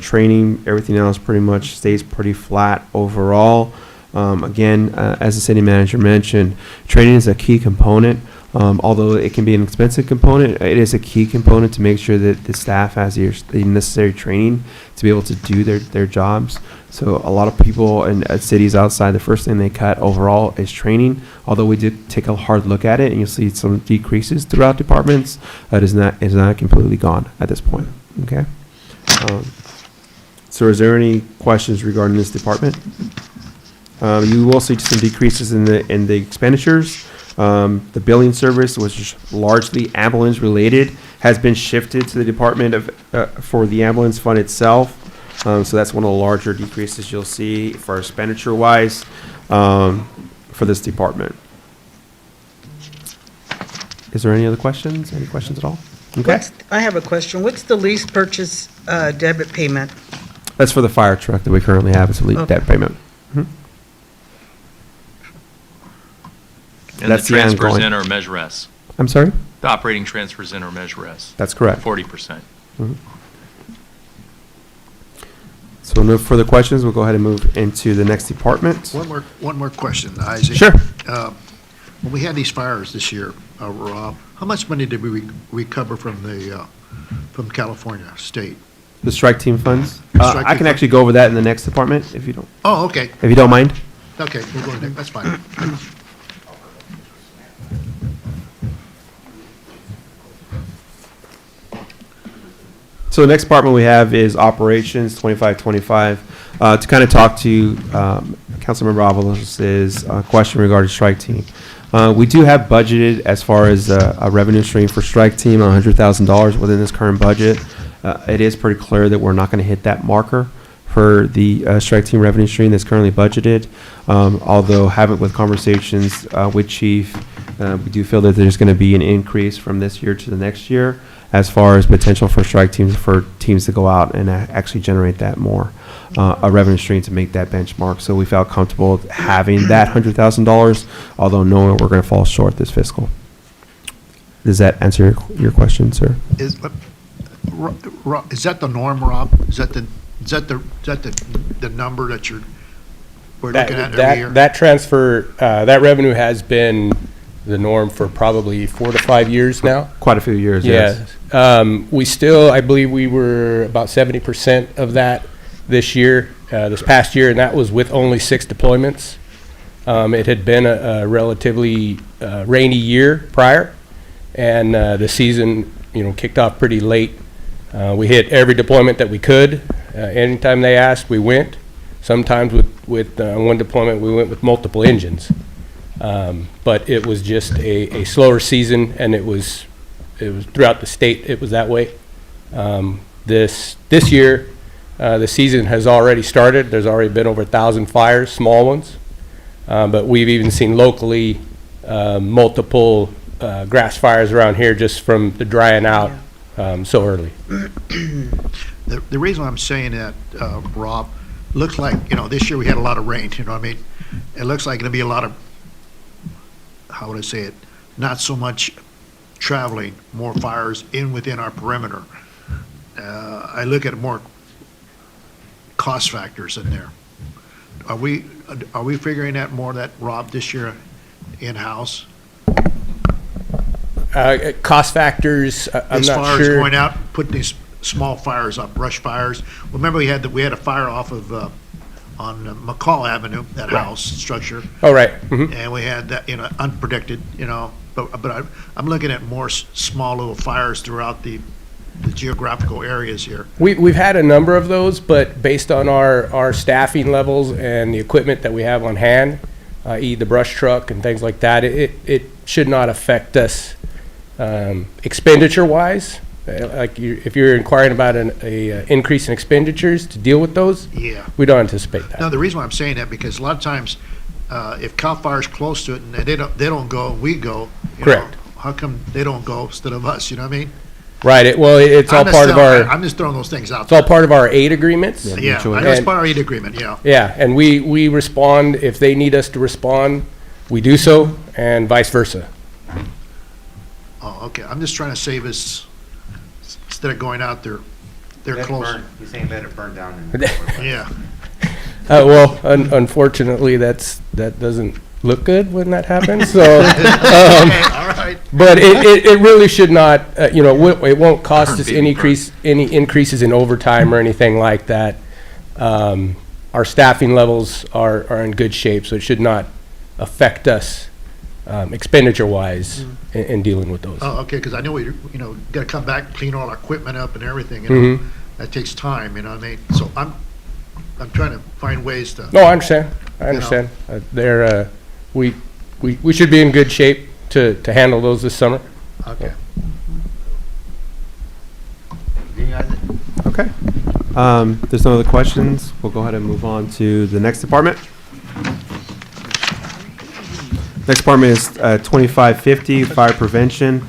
Training, everything else pretty much stays pretty flat overall. Again, as the city manager mentioned, training is a key component. Although it can be an expensive component, it is a key component to make sure that the staff has the necessary training to be able to do their jobs. So a lot of people in cities outside, the first thing they cut overall is training. Although we did take a hard look at it, and you'll see some decreases throughout departments, it is not completely gone at this point. Okay. So is there any questions regarding this department? You will see some decreases in the expenditures. The billing service, which is largely ambulance related, has been shifted to the department for the ambulance fund itself. So that's one of the larger decreases you'll see for expenditure wise for this department. Is there any other questions? Any questions at all? Okay. I have a question. What's the lease purchase debit payment? That's for the fire truck that we currently have. It's a debt payment. And That's the the transfers ongoing. in are Measure S. I'm sorry? The operating transfers in are Measure S. That's correct. 40%. So no further questions. We'll go ahead and move into the next department. One more question, Isaac. Sure. When we had these fires this year, Rob, how much money did we recover from California State? The strike team funds. Strike I team can fund. actually go over that in the next department if you don't. Oh, okay. If you don't mind. Okay, we'll go there. That's fine. So the next department we have is operations 2525. To kind of talk to Councilmember Avalos' question regarding strike team. We do have budgeted as far as a revenue stream for strike team $100,000 within this current budget. It is pretty clear that we're not going to hit that marker per the strike team revenue stream that's currently budgeted. Although having with conversations with Chief, we do feel that there's going to be an increase from this year to the next year as far as potential for strike teams, for teams to go out and actually generate that more a revenue stream to make that benchmark. So we felt comfortable having that $100,000, although knowing we're going to fall short this fiscal. Does that answer your question, sir? Is that the norm, Rob? Is that the number that we're looking at every year? That transfer, that revenue has been the norm for probably 4 to 5 years now. Quite a few years, yes. We still, I believe we were about 70% of that this year, this past year, and that was with only 6 deployments. It had been a relatively rainy year prior, and the season, kicked off pretty late. We hit every deployment that we could. Anytime they asked, we went. Sometimes with one deployment, we went with multiple engines. But it was just a slower season, and it was throughout the state. It was that way. This year, the season has already started. There's already been over 1,000 fires, small ones. But we've even seen locally multiple grass fires around here just from the drying out so early. The reason I'm saying that, Rob, looks like, this year we had a lot of rain, you know what I mean? It looks like it'll be a lot of, how would I say it, not so much traveling, more fires within our perimeter. I look at more cost factors in there. Are we figuring that more, that, Rob, this year in-house? Cost factors, I'm as not far sure. as going out, putting these small fires up, brush fires. Remember we had a fire off of on McCall Avenue, that house structure. Oh, right. Mhm. And we had that, unpredicted, but I'm looking at more small little fires throughout the geographical areas here. We've had a number of those, but based on our staffing levels and the equipment that we have on hand, i.e. the brush truck and things like that, it should not affect us expenditure-wise. If you're inquiring about an increase in expenditures to deal with those, Yeah. we don't anticipate that. Now, the reason why I'm saying that, because a lot of times, if CAL FIRE's close to it and they don't go, we go. Correct. How come they don't go instead of us, you know what I mean? Right, it's all part of our. I'm just throwing those things out It's all there. part of our aid agreements. Yeah, I know it's part of our aid agreement, yeah. Yeah, and we respond, if they need us to respond, we do so, and vice versa. Oh, okay, I'm just trying to save us, instead of going out there, they're close. You're saying let it burn down. Yeah. Well, unfortunately, that doesn't look good when that happens, so. Okay, all right. But it really should not, it won't cost us any increases in overtime or anything like that. Our staffing levels are in good shape, so it should not affect us expenditure-wise in dealing with those. Oh, okay, because I know we, got to come back, clean all our equipment up and everything, Mhm. That takes time, you know what I mean? So I'm trying to find ways to. No, I understand. We should be in good shape to handle those this summer. Okay. Okay. There's no other questions. We'll go ahead and move on to the next department. Next department is 2550, fire prevention.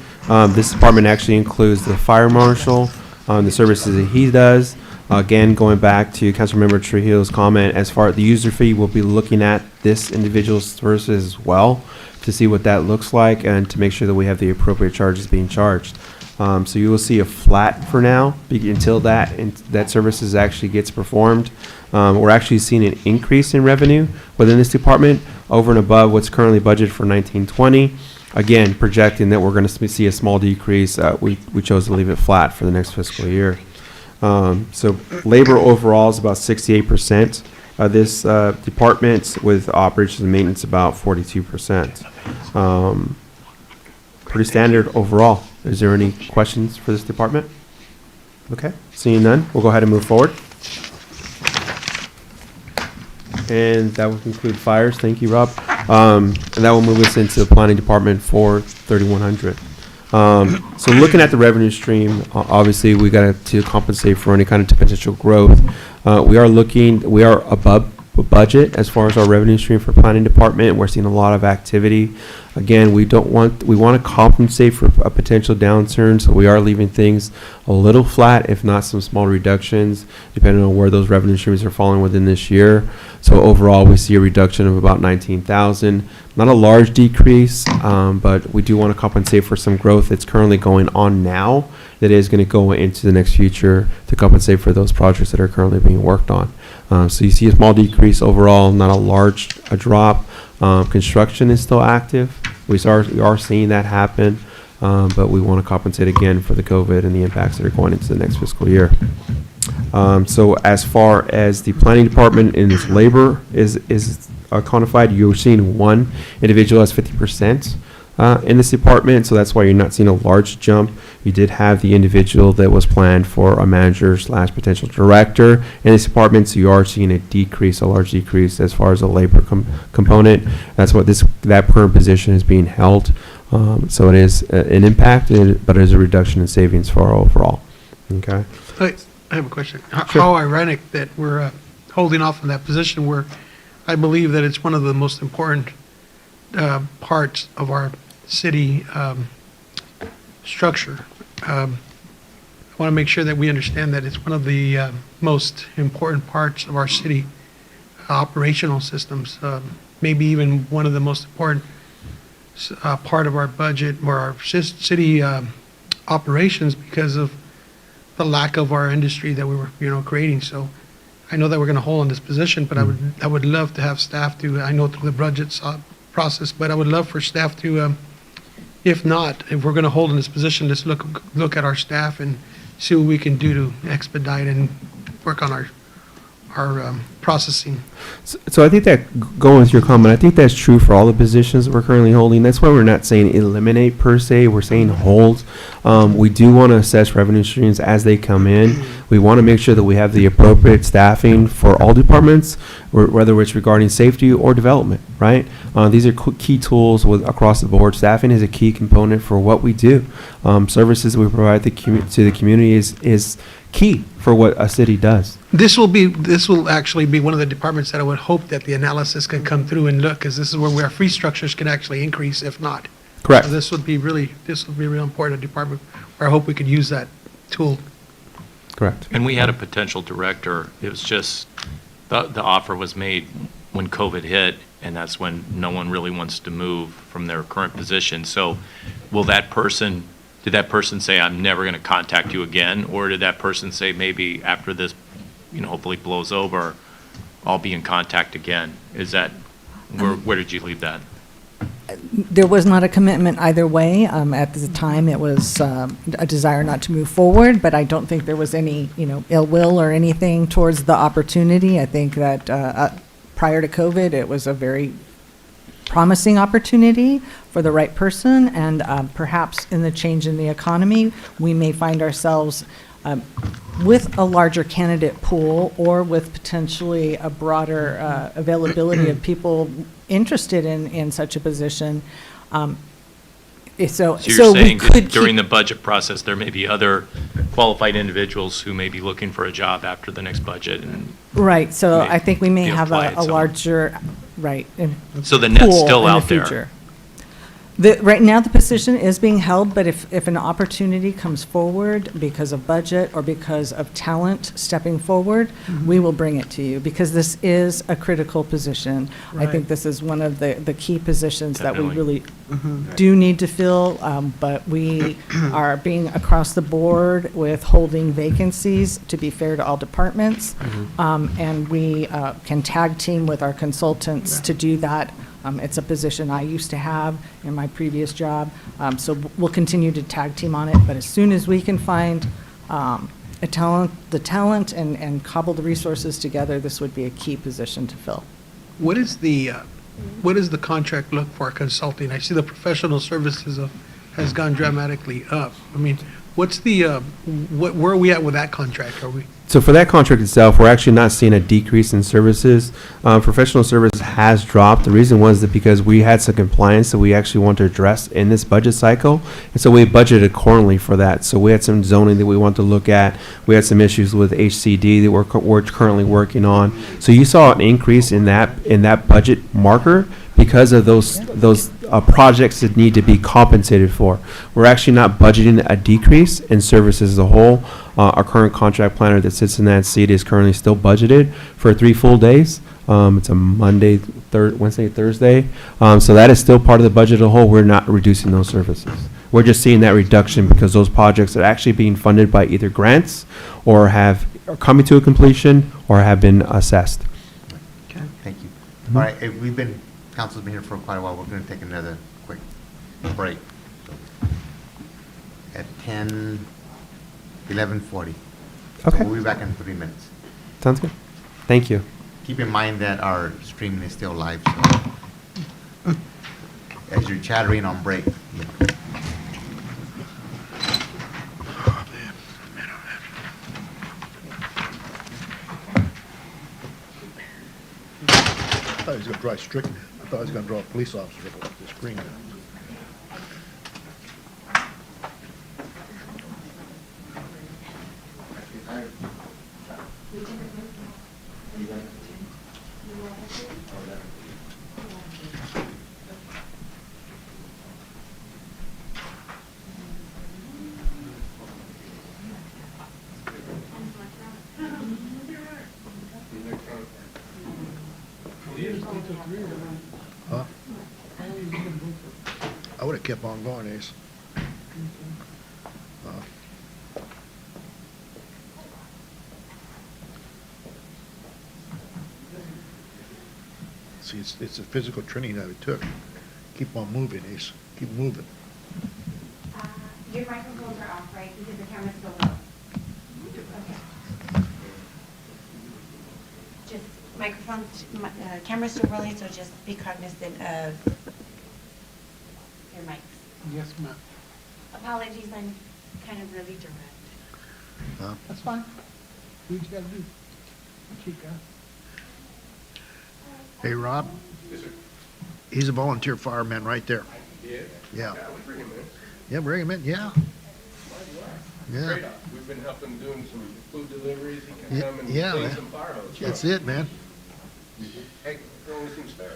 This department actually includes the fire marshal, the services that he does. Again, going back to Councilmember Trujillo's comment, as far as the user fee, we'll be looking at this individual's services as well to see what that looks like and to make sure that we have the appropriate charges being charged. So you will see a flat for now until that services actually gets performed. We're actually seeing an increase in revenue within this department over and above what's currently budgeted for 1920. Again, projecting that we're going to see a small decrease. We chose to leave it flat for the next fiscal year. So labor overall is about 68% of this department, with operations and maintenance about 42%. Pretty standard overall. Is there any questions for this department? Okay, seeing none, we'll go ahead and move forward. And that will conclude fires. Thank you, Rob. And that will move us into the planning department for 3100. So looking at the revenue stream, obviously we got to compensate for any kind of potential growth. We are above budget as far as our revenue stream for planning department. We're seeing a lot of activity. Again, we want to compensate for a potential downturn, so we are leaving things a little flat, if not some small reductions, depending on where those revenue streams are falling within this year. So overall, we see a reduction of about 19,000. Not a large decrease, but we do want to compensate for some growth that's currently going on now that is going to go into the next future to compensate for those projects that are currently being worked on. So you see a small decrease overall, not a large drop. Construction is still active. We are seeing that happen, but we want to compensate again for the COVID and the impacts that are going into the next fiscal year. So as far as the planning department and its labor is quantified, you're seeing one individual as 50%. In this department, so that's why you're not seeing a large jump. You did have the individual that was planned for a manager / potential director in this department, so you are seeing a large decrease as far as the labor component. That's what that perm position is being held. So it is an impact, but it is a reduction in savings for our overall. Okay. I have a question. Sure. How ironic that we're holding off on that position where I believe that it's one of the most important parts of our city structure. I want to make sure that we understand that it's one of the most important parts of our city operational systems, maybe even one of the most important part of our budget or our city operations because of the lack of our industry that we were creating. So I know that we're going to hold on this position, but I would love to have staff I know through the budget process, but I would love for staff to, if we're going to hold in this position, let's look at our staff and see what we can do to expedite and work on our processing. So I think that, going with your comment, I think that's true for all the positions that we're currently holding. That's why we're not saying eliminate per se, we're saying hold. We do want to assess revenue streams as they come in. We want to make sure that we have the appropriate staffing for all departments, whether it's regarding safety or development, right? These are key tools across the board. Staffing is a key component for what we do. Services we provide to the community is key for what a city does. This will actually be one of the departments that I would hope that the analysis can come through and look, because this is where our fee structures can actually increase if not. Correct. So this would be a real important department where I hope we could use that tool. Correct. And we had a potential director. It was just, the offer was made when COVID hit, and that's when no one really wants to move from their current position. So did that person say, I'm never going to contact you again? Or did that person say, maybe after this, hopefully blows over, I'll be in contact again? Is that, where did you leave that? There was not a commitment either way. At the time, it was a desire not to move forward, but I don't think there was any, ill will or anything towards the opportunity. I think that prior to COVID, it was a very promising opportunity for the right person, and perhaps in the change in the economy, we may find ourselves with a larger candidate pool or with potentially a broader availability of people interested in such a position. So you're saying we could during the budget process, there may be other qualified individuals who may be looking for a job after the next budget? Right, so I think we may be have applied a somewhere. larger, right. So the net's pool still in the out there. future. Right now, the position is being held, but if an opportunity comes forward because of budget or because of talent stepping forward, we will bring it to you, because this is a critical position. I Right. think this is one of the key positions that we Definitely. really do need to fill, but we are being across the board with holding vacancies, to be fair to all departments. And we can tag team with our consultants to do that. It's a position I used to have in my previous job, so we'll continue to tag team on it. But as soon as we can find the talent and cobble the resources together, this would be a key position to fill. What is the contract look for consulting? I see the professional services has gone dramatically up. I mean, what's where are we at with that contract? Are we? So for that contract itself, we're actually not seeing a decrease in services. Professional service has dropped. The reason was that because we had some compliance that we actually want to address in this budget cycle, and so we budgeted accordingly for that. So we had some zoning that we want to look at. We had some issues with HCD that we're currently working on. So you saw an increase in that budget marker because of those projects that need to be compensated for. We're actually not budgeting a decrease in services as a whole. Our current contract planner that sits in that seat is currently still budgeted for 3 full days. It's a Monday, Wednesday, Thursday. So that is still part of the budget as a whole. We're not reducing those services. We're just seeing that reduction because those projects are actually being funded by either grants or are coming to a completion or have been assessed. Thank you. All right, council's been here for quite a while. We're going to take another quick break at 11:40. Okay. So we'll be back in 3 minutes. Sounds good. Thank you. Keep in mind that our streaming is still live, so as you're chattering on break. I thought he was gonna draw strict, I thought he was gonna draw a police officer up the screen. Huh? I would've kept on going, Ace. See, it's a physical training that we took. Keep on moving, Ace. Keep moving. Your microphones are off, right? Because the camera's still low. Okay. Just microphones, camera's still rolling, so just be cognizant of your mics. Yes, ma'am. Apologies, I'm kind of really direct. That's fine. Do what you gotta do. Keep going. Hey, Rob? Yes, sir. He's a volunteer fireman right there. Yeah? Yeah. We bring him in. Yeah, bring him in, yeah. Yeah. Great. We've been helping doing some food deliveries. He can Yeah, come and yeah, clean man. some fire hoses. That's it, man. Hey, there only seems fair.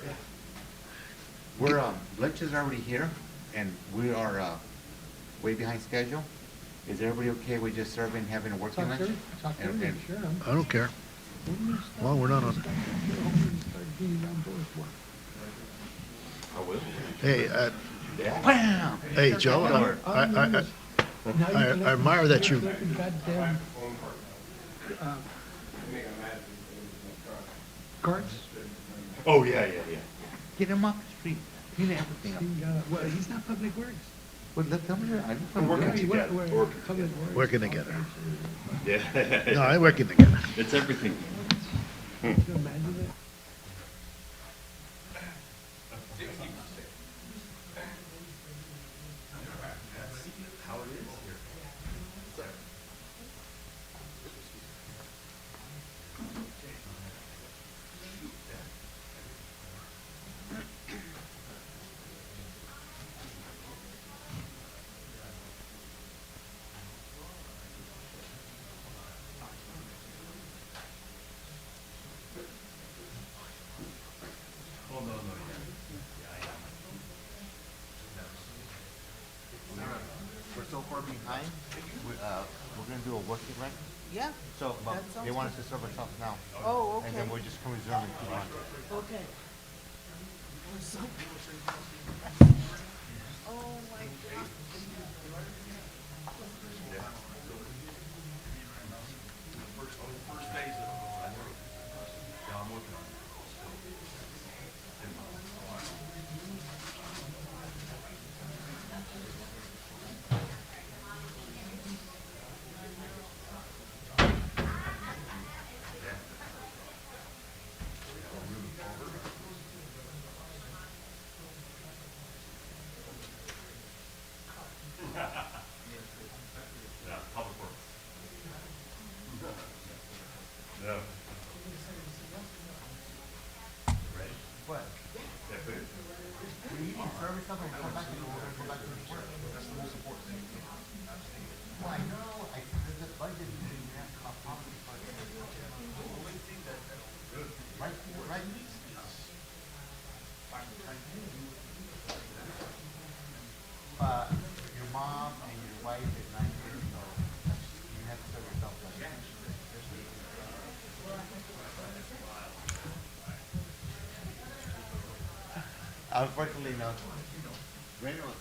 Lunch is already here, and we are way behind schedule. Is everybody okay with just serving, having a working lunch? Talk to him, sure. I don't care. Well, we're not on. I will. Hey, Bam! hey, Joe, I admire that you, Goddamn, carts. Oh, yeah. Get him off the street. Clean everything up. Well, he's not public works. Well, let them here. I We're working together. Public works. working together. Yeah. No, I'm working together. It's everything. Can you imagine that? We're so far behind, we're gonna do a working lunch. Yeah. So, but That sounds they want us to serve ourselves now. Oh, And then okay. we'll just come resume in 2 months. Okay. Oh, my God. First phase of it. I'm working on it. Yeah. Unfortunately, no. Brandon was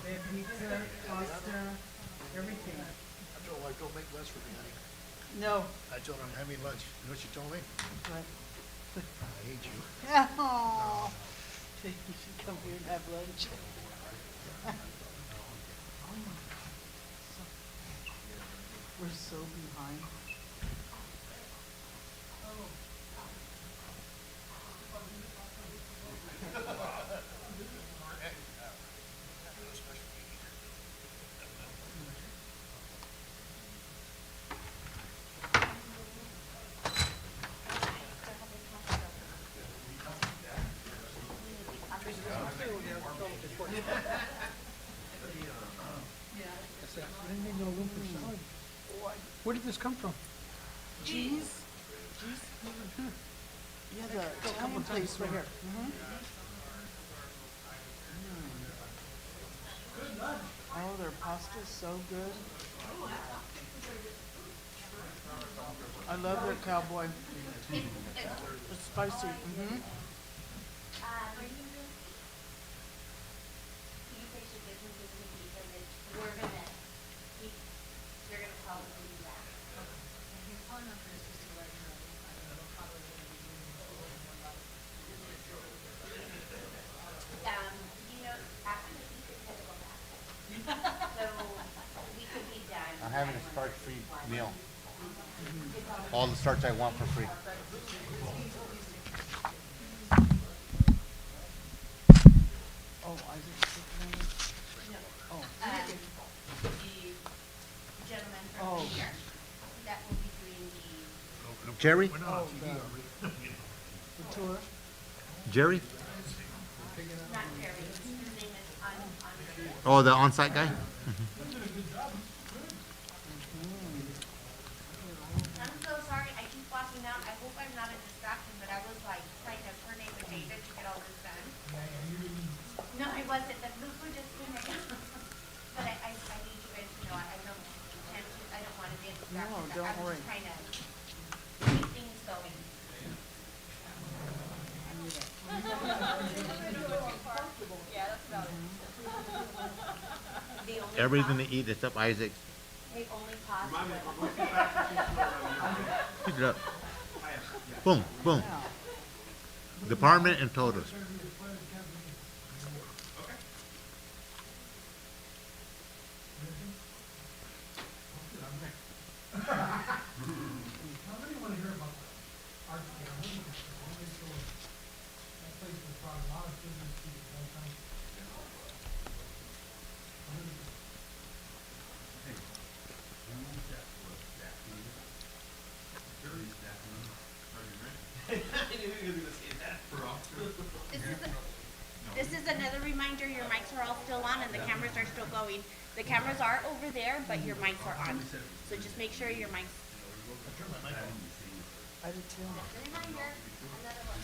They have pizza, pasta, everything. I told her, don't make less for me, honey. No. I told her I'm having lunch. You know what she told me? What? I hate you. Oh. You should come here and have lunch. We're so behind. Where did this come from? Cheese? Yeah, the Italian place right here. Oh, their pasta's so good. I love their cowboy. It's spicy. You're gonna probably do that. You know, after the heat, it kind of go back. So we could be done. I'm having a starch-free meal. All the starch I want for free. Oh, Isaac. Oh. The gentleman Oh. from here, that will be doing the Jerry? Oh, the tour. Jerry? not Jerry, his name is on Oh, the on-site guy? I'm so sorry, I keep walking out, I hope I'm not a distraction, but I was like trying to coordinate with David to get all this done. No, I wasn't, the look were just in right now. But I need you guys to know, I don't want to be a distraction. No, but don't I'm worry. just trying to keep things going. Yeah, that's about it. The only Everybody's pos- gonna eat except Isaac. the only positive. Pick it up. Boom, boom. Department and totals. Nobody want to hear about the art gallery. That place has brought a lot of business to the downtown. This is another reminder, your mics are all still on and the cameras are still going. The cameras are over there, but your mics are on. So just make sure your mics. I did too. Reminder, another one.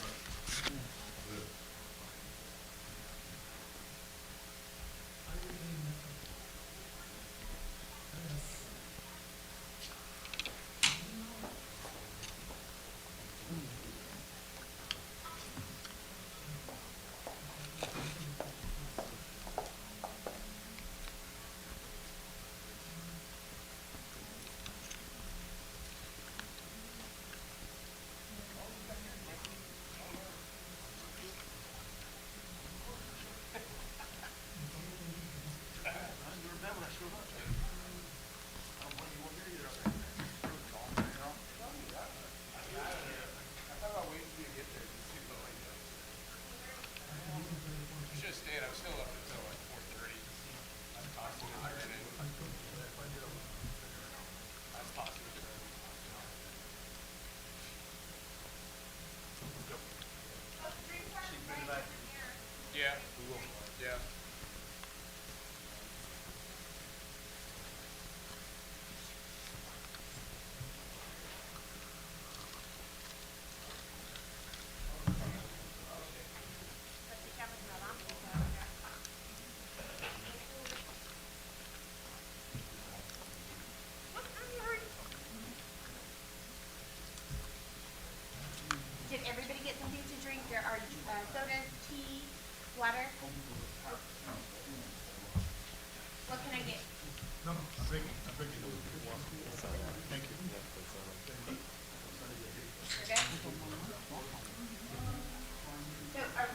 So are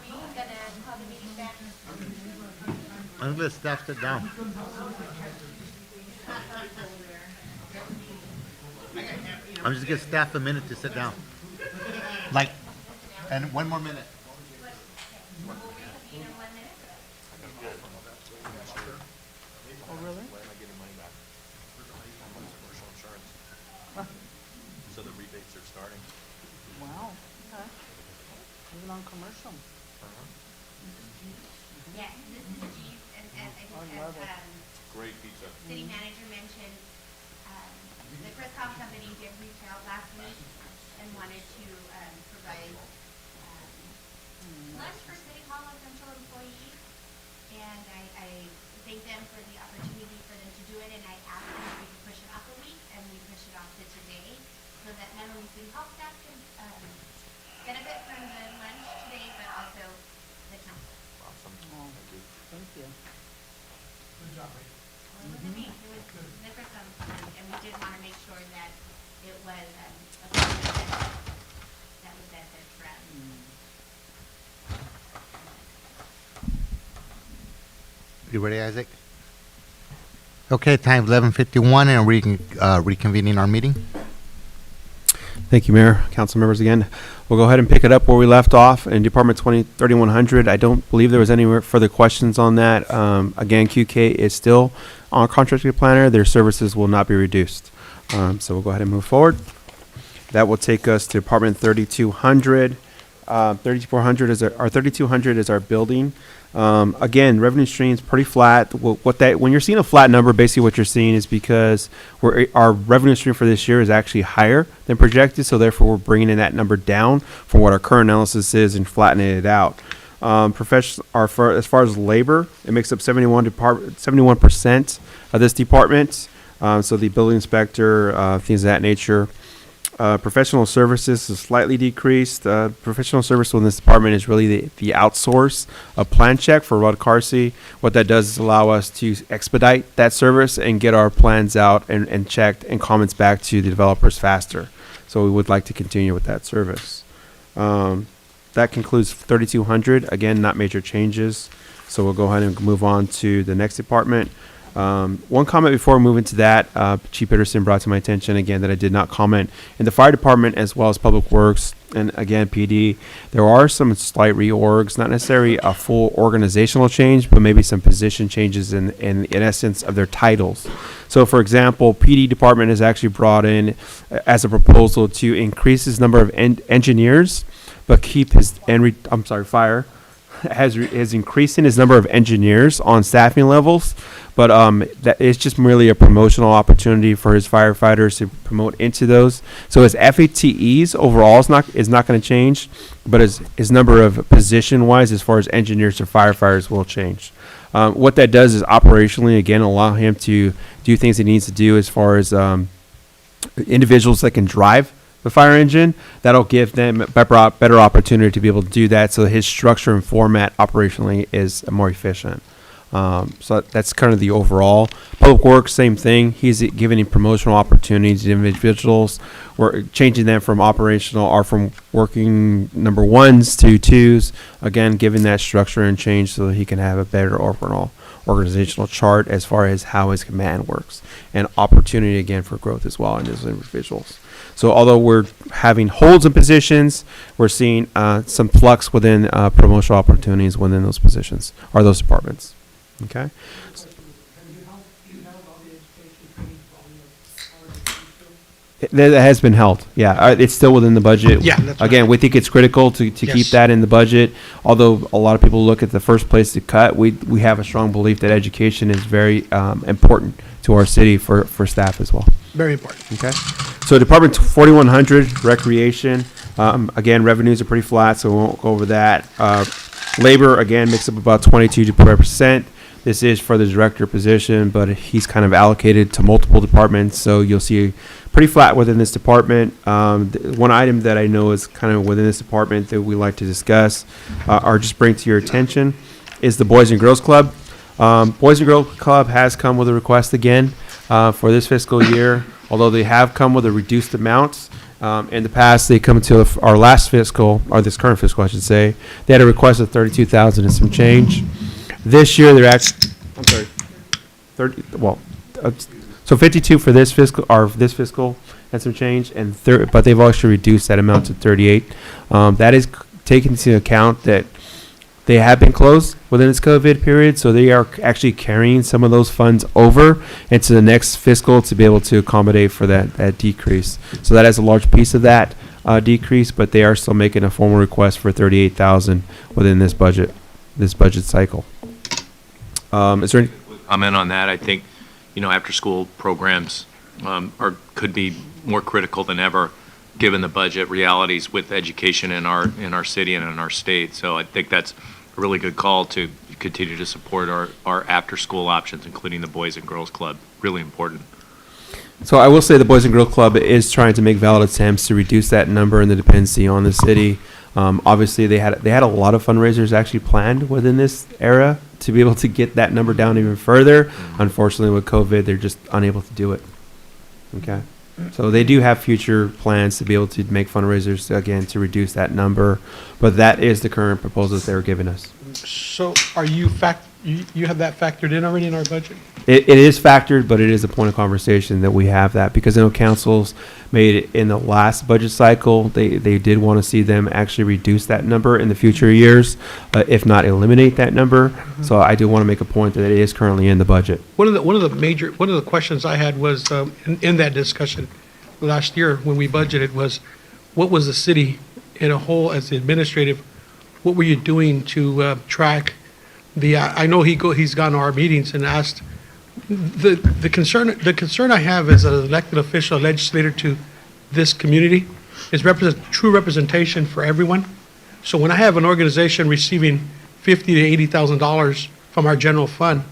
we gonna call the meeting back? I'm gonna let staff sit down. I'm just gonna give staff a minute to sit down. Like, and one more minute. We'll reconvene in 1 minute. Oh, really? So the rebates are starting. Wow, okay. Even on commercial. Yes, this is G's, and I think I love it. Great pizza. city manager mentioned, the Chris Cobb Company did reach out last week and wanted to, provide, lunch for City Hall essential employees. And I thank them for the opportunity for them to do it, and I asked them if we could push it off a week, and we pushed it off to today, so that not only City Hall staff can, benefit from the lunch today, but also the council. Awesome. Oh, Thank you. thank you. Well, it wasn't me, it was the Chris Cobb Company, and we did want to make sure that it was, a program that would benefit from. You ready, Isaac? Okay, time 11:51, and we're reconvening our meeting. Thank you, Mayor, council members again. We'll go ahead and pick it up where we left off in Department 3100. I don't believe there was any further questions on that. Again, QK is still on contracted planner. Their services will not be reduced. So we'll go ahead and move forward. That will take us to Department 3200. 3400 is our 3200 is our building. Again, revenue streams pretty flat. When you're seeing a flat number, basically what you're seeing is because our revenue stream for this year is actually higher than projected, so therefore we're bringing in that number down from what our current analysis is and flattening it out. As far as labor, it makes up 71% of this department. So the building inspector, things of that nature. Professional services is slightly decreased. Professional service in this department is really the outsource of plan check for Rod Carsey. What that does is allow us to expedite that service and get our plans out and checked and comments back to the developers faster. So we would like to continue with that service. That concludes 3200. Again, not major changes. So we'll go ahead and move on to the next department. One comment before we move into that, Chief Peterson brought to my attention again that I did not comment. In the fire department as well as public works and again PD, there are some slight reorgs, not necessarily a full organizational change, but maybe some position changes in essence of their titles. So for example, PD department has actually brought in as a proposal to increase his number of engineers, but keep his fire is increasing his number of engineers on staffing levels, but that is just merely a promotional opportunity for his firefighters to promote into those. So his FATEs overall is not going to change, but his number of position wise as far as engineers to firefighters will change. What that does is operationally again allow him to do things he needs to do as far as individuals that can drive the fire engine. That'll give them a better opportunity to be able to do that, so his structure and format operationally is more efficient. So that's kind of the overall. Public works, same thing. He's giving him promotional opportunities to individuals. We're changing them from operational or from working number ones to twos. Again, giving that structure and change so that he can have a better overall organizational chart as far as how his command works, and opportunity again for growth as well in those individuals. So although we're having holds in positions, we're seeing some flux within promotional opportunities within those positions or those departments. Okay. That has been held. Yeah, it's still within the budget. Yeah, that's Again, right. we think it's critical to keep Yes. that in the budget. Although a lot of people look at the first place to cut, we have a strong belief that education is very important to our city for staff as well. Very important. Okay. So Department 4100, recreation. Again, revenues are pretty flat, so we won't go over that. Labor, again, makes up about 22%. This is for the director position, but he's kind of allocated to multiple departments, so you'll see pretty flat within this department. One item that I know is kind of within this department that we like to discuss or just bring to your attention is the Boys and Girls Club. Boys and Girls Club has come with a request again for this fiscal year, although they have come with a reduced amounts. In the past, they come to our last fiscal, or this current fiscal, I should say. They had a request of 32,000 and some change. This year, they're actually, I'm sorry, 30. Well, so 52 for this fiscal, and some change, and but they've actually reduced that amount to 38. That is taken into account that they have been closed within this COVID period, so they are actually carrying some of those funds over into the next fiscal to be able to accommodate for that decrease. So that is a large piece of that decrease, but they are still making a formal request for 38,000 within this budget cycle. Is there any Comment on that? I think, after-school programs could be more critical than ever, given the budget realities with education in our city and in our state. So I think that's a really good call to continue to support our after-school options, including the Boys and Girls Club. Really important. So I will say the Boys and Girls Club is trying to make valid attempts to reduce that number and the dependency on the city. Obviously, they had a lot of fundraisers actually planned within this era to be able to get that number down even further. Unfortunately, with COVID, they're just unable to do it. Okay. So they do have future plans to be able to make fundraisers again to reduce that number, but that is the current proposal that they're giving us. So are you you have that factored in already in our budget? It is factored, but it is a point of conversation that we have that because I know councils made it in the last budget cycle. They did want to see them actually reduce that number in the future years, if not eliminate that number. So I do want to make a point that it is currently in the budget. One of the questions I had was in that discussion last year when we budgeted was, what was the city in a whole as the administrative? What were you doing to track the? I know he's gone to our meetings and asked. The concern I have as an elected official, legislator to this community is true representation for everyone. So when I have an organization receiving $50,000 to $80,000 from our general fund,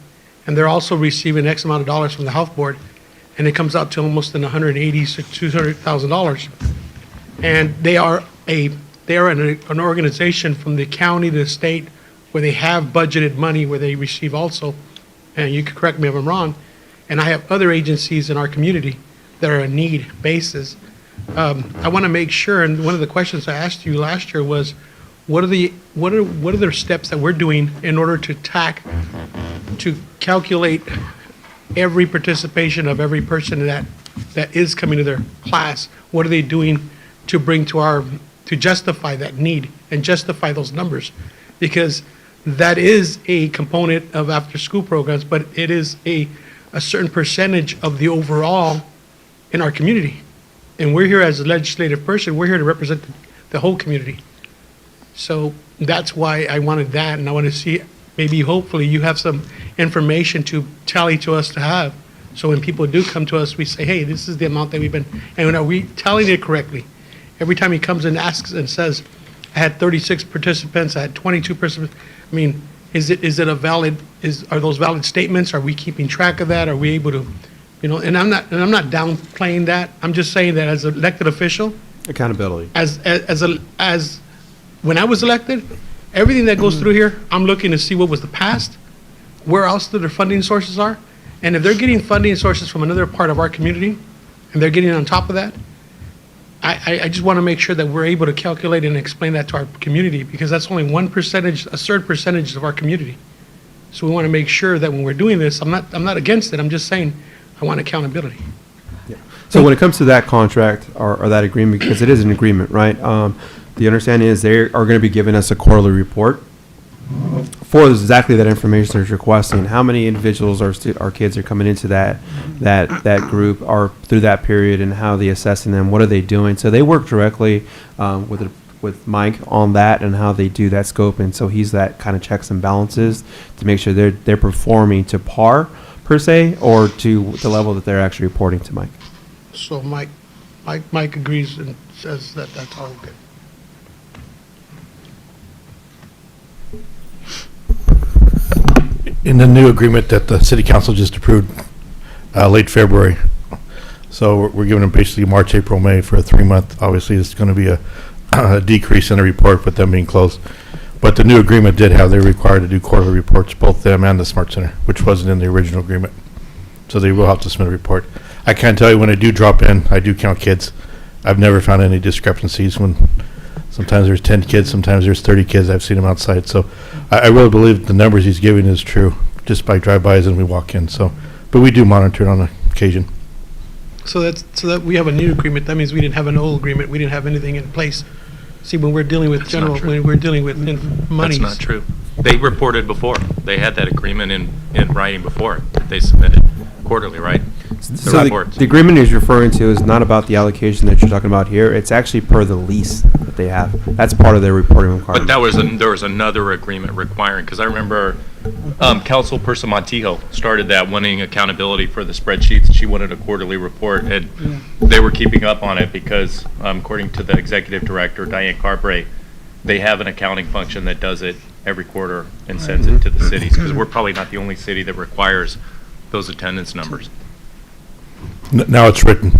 and they're also receiving X amount of dollars from the health board, and it comes out to almost $180,000 to $200,000, and they are an organization from the county to the state where they have budgeted money where they receive also. And you can correct me if I'm wrong, and I have other agencies in our community that are a need basis. I want to make sure, and one of the questions I asked you last year was, what are the steps that we're doing in order to calculate every participation of every person that is coming to their class? What are they doing to bring to justify that need and justify those numbers? Because that is a component of after-school programs, but it is a certain percentage of the overall in our community. And we're here as a legislative person, we're here to represent the whole community. So that's why I wanted that, and I want to see, maybe hopefully you have some information to tally to us to have. So when people do come to us, we say, hey, this is the amount that we've been, and are we telling it correctly? Every time he comes and asks and says, I had 36 participants, I had 22 participants. I mean, are those valid statements? Are we keeping track of that? Are we able to, and I'm not downplaying that. I'm just saying that as an elected official, accountability. As when I was elected, everything that goes through here, I'm looking to see what was the past, where else their funding sources are, and if they're getting funding sources from another part of our community, and they're getting on top of that, I just want to make sure that we're able to calculate and explain that to our community, because that's only a certain percentage of our community. So we want to make sure that when we're doing this, I'm not against it. I'm just saying I want accountability. Yeah. So when it comes to that contract or that agreement, because it is an agreement, right? The understanding is they are going to be giving us a quarterly report for exactly that information they're requesting. How many individuals our kids are coming into that group or through that period, and how they assessing them, what are they doing? So they work directly with Mike on that and how they do that scope, and so he's that kind of checks and balances to make sure they're performing to par per se or to the level that they're actually reporting to Mike. So Mike agrees and says that that's all good. In the new agreement that the city council just approved late February, so we're giving them basically March, April, May for a 3-month. Obviously, it's going to be a decrease in the report with them being closed. But the new agreement did have, they're required to do quarterly reports, both them and the Smart Center, which wasn't in the original agreement. So they will have to submit a report. I can tell you, when I do drop in, I do count kids. I've never found any discrepancies when sometimes there's 10 kids, sometimes there's 30 kids. I've seen them outside. So I really believe the numbers he's giving is true, just by drive-bys and we walk in. So, but we do monitor it on occasion. So that we have a new agreement, that means we didn't have an old agreement, we didn't have anything in place. See, when we're dealing with That's not general, true. when we're dealing with monies. That's not true. They reported before. They had that agreement in writing before that they submitted quarterly, right? The So reports. the agreement he's referring to is not about the allocation that you're talking about here. It's actually per the lease that they have. That's part of their reporting requirement. But there was another agreement requiring, because I remember Councilperson Montijo started that, wanting accountability for the spreadsheets. She wanted a quarterly report, and they were keeping up on it because, according to the executive director, Diane Carbre, they have an accounting function that does it every quarter and sends it to the cities, because we're probably not the only city that requires those attendance numbers. Now it's written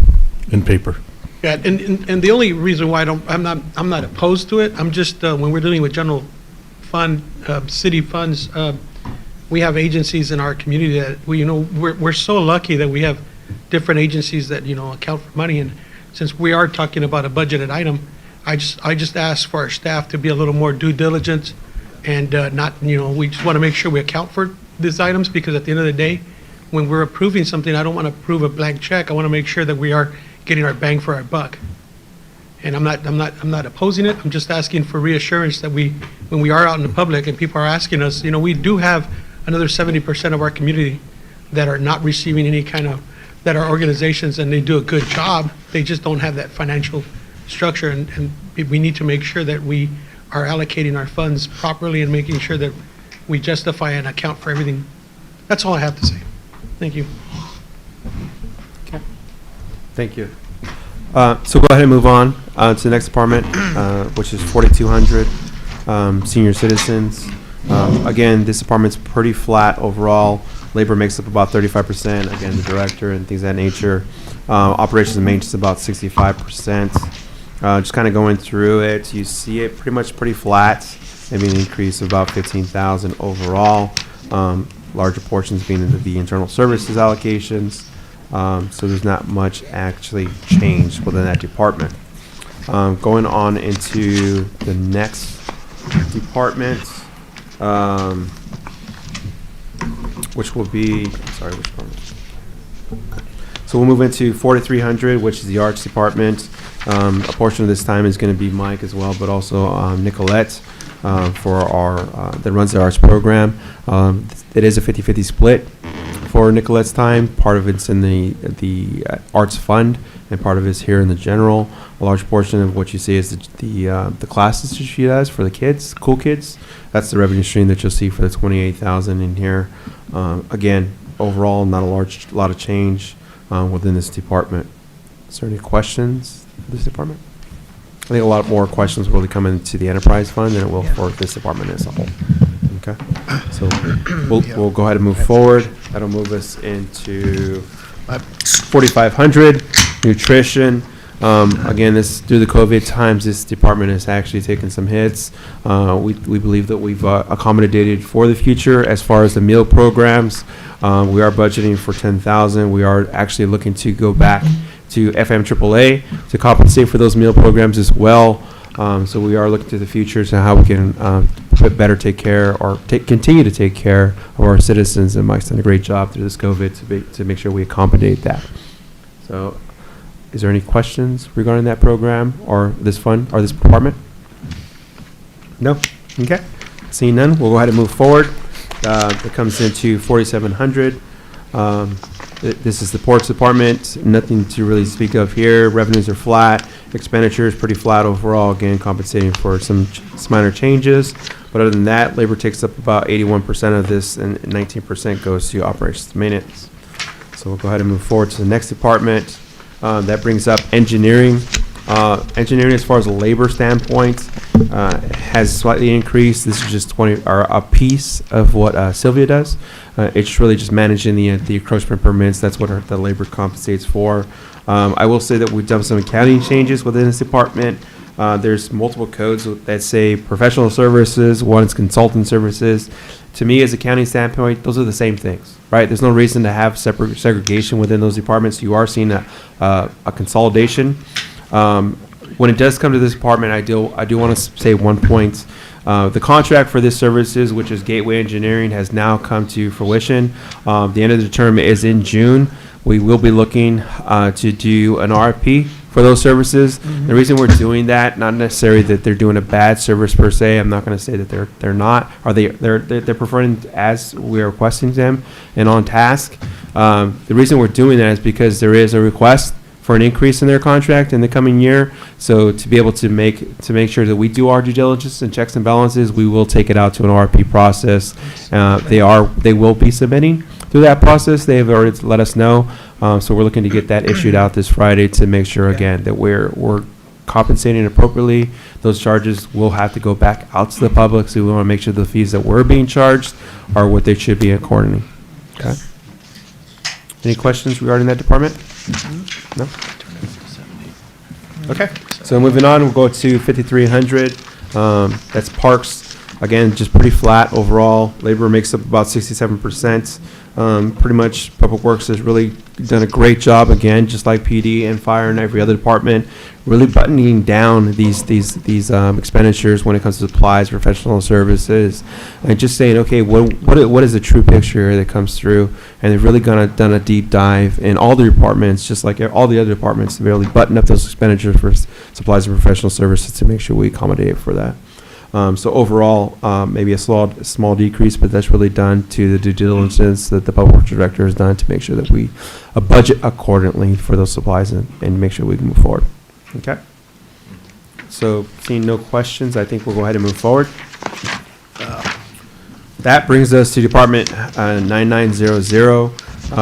in paper. Yeah, and the only reason why I'm not opposed to it, I'm just, when we're dealing with general fund, city funds, we have agencies in our community that, we're so lucky that we have different agencies that, account for money, and since we are talking about a budgeted item, I just ask for our staff to be a little more due diligent and not, we just want to make sure we account for these items, because at the end of the day, when we're approving something, I don't want to approve a blank check. I want to make sure that we are getting our bang for our buck. And I'm not opposing it. I'm just asking for reassurance that when we are out in the public and people are asking us, we do have another 70% of our community that are not receiving any kind of, that are organizations, and they do a good job. They just don't have that financial structure, and we need to make sure that we are allocating our funds properly and making sure that we justify and account for everything. That's all I have to say. Thank you. Thank you. So go ahead and move on to the next department, which is 4200, senior citizens. Again, this department's pretty flat overall. Labor makes up about 35%. Again, the director and things of that nature. Operations and maintenance about 65%. Just kind of going through it, you see it pretty flat. Maybe an increase of about 15,000 overall. Larger portions being into the internal services allocations. So there's not much actually changed within that department. Going on into the next department, which will be, sorry, which department? So we'll move into 4300, which is the arts department. A portion of this time is going to be Mike as well, but also Nicolette for our that runs the arts program. It is a 50-50 split for Nicolette's time. Part of it's in the arts fund, and part of it's here in the general. A large portion of what you see is the classes that she does for the kids, cool kids. That's the revenue stream that you'll see for the 28,000 in here. Again, overall, not a lot of change within this department. Is there any questions for this department? I think a lot more questions will come into the enterprise fund than it will for this department as a whole. Okay, so we'll go ahead and move forward. That'll move us into 4,500 nutrition. Again, through the COVID times, this department has actually taken some hits. We believe that we've accommodated for the future as far as the meal programs. We are budgeting for 10,000. We are actually looking to go back to FM AAA to compensate for those meal programs as well. So we are looking to the future to how we can better take care or continue to take care of our citizens. And Mike's done a great job through this COVID to make sure we accommodate that. So is there any questions regarding that program or this fund or this department? No? Okay. Seeing none, we'll go ahead and move forward. It comes into 4,700. This is the ports department. Nothing to really speak of here. Revenues are flat. Expenditures pretty flat overall. Again, compensating for some minor changes. But other than that, labor takes up about 81% of this, and 19% goes to operations and maintenance. So we'll go ahead and move forward to the next department. That brings up engineering. Engineering, as far as a labor standpoint, has slightly increased. This is just a piece of what Sylvia does. It's really just managing the encroachment permits. That's what the labor compensates for. I will say that we've done some accounting changes within this department. There's multiple codes that say professional services, one is consultant services. To me, as a county standpoint, those are the same things, right? There's no reason to have separate segregation within those departments. You are seeing a consolidation. When it does come to this department, I do want to say one point. The contract for this services, which is Gateway Engineering, has now come to fruition. The end of the term is in June. We will be looking to do an RFP for those services. The reason we're doing that, not necessarily that they're doing a bad service per se. I'm not going to say that they're not. They're performing as we are requesting them and on task. The reason we're doing that is because there is a request for an increase in their contract in the coming year. So to be able to make sure that we do our due diligence and checks and balances, we will take it out to an RFP process. They will be submitting through that process. They have already let us know. So we're looking to get that issued out this Friday to make sure again that we're compensating appropriately. Those charges will have to go back out to the public. So we want to make sure the fees that we're being charged are what they should be accordingly. Okay. Any questions regarding that department? No? Okay, so moving on, we'll go to 5300. That's parks. Again, just pretty flat overall. Labor makes up about 67%. Pretty much Public Works has really done a great job, again, just like PD and fire and every other department, really buttoning down these expenditures when it comes to supplies, professional services, and just saying, okay, what is the true picture that comes through? And they've really done a deep dive in all the departments, just like all the other departments, to really button up those expenditures for supplies and professional services to make sure we accommodate for that. So overall, maybe a small decrease, but that's really done to the due diligence that the Public Works Director has done to make sure that we budget accordingly for those supplies and make sure we can move forward. Okay. So seeing no questions, I think we'll go ahead and move forward. That brings us to Department 9900.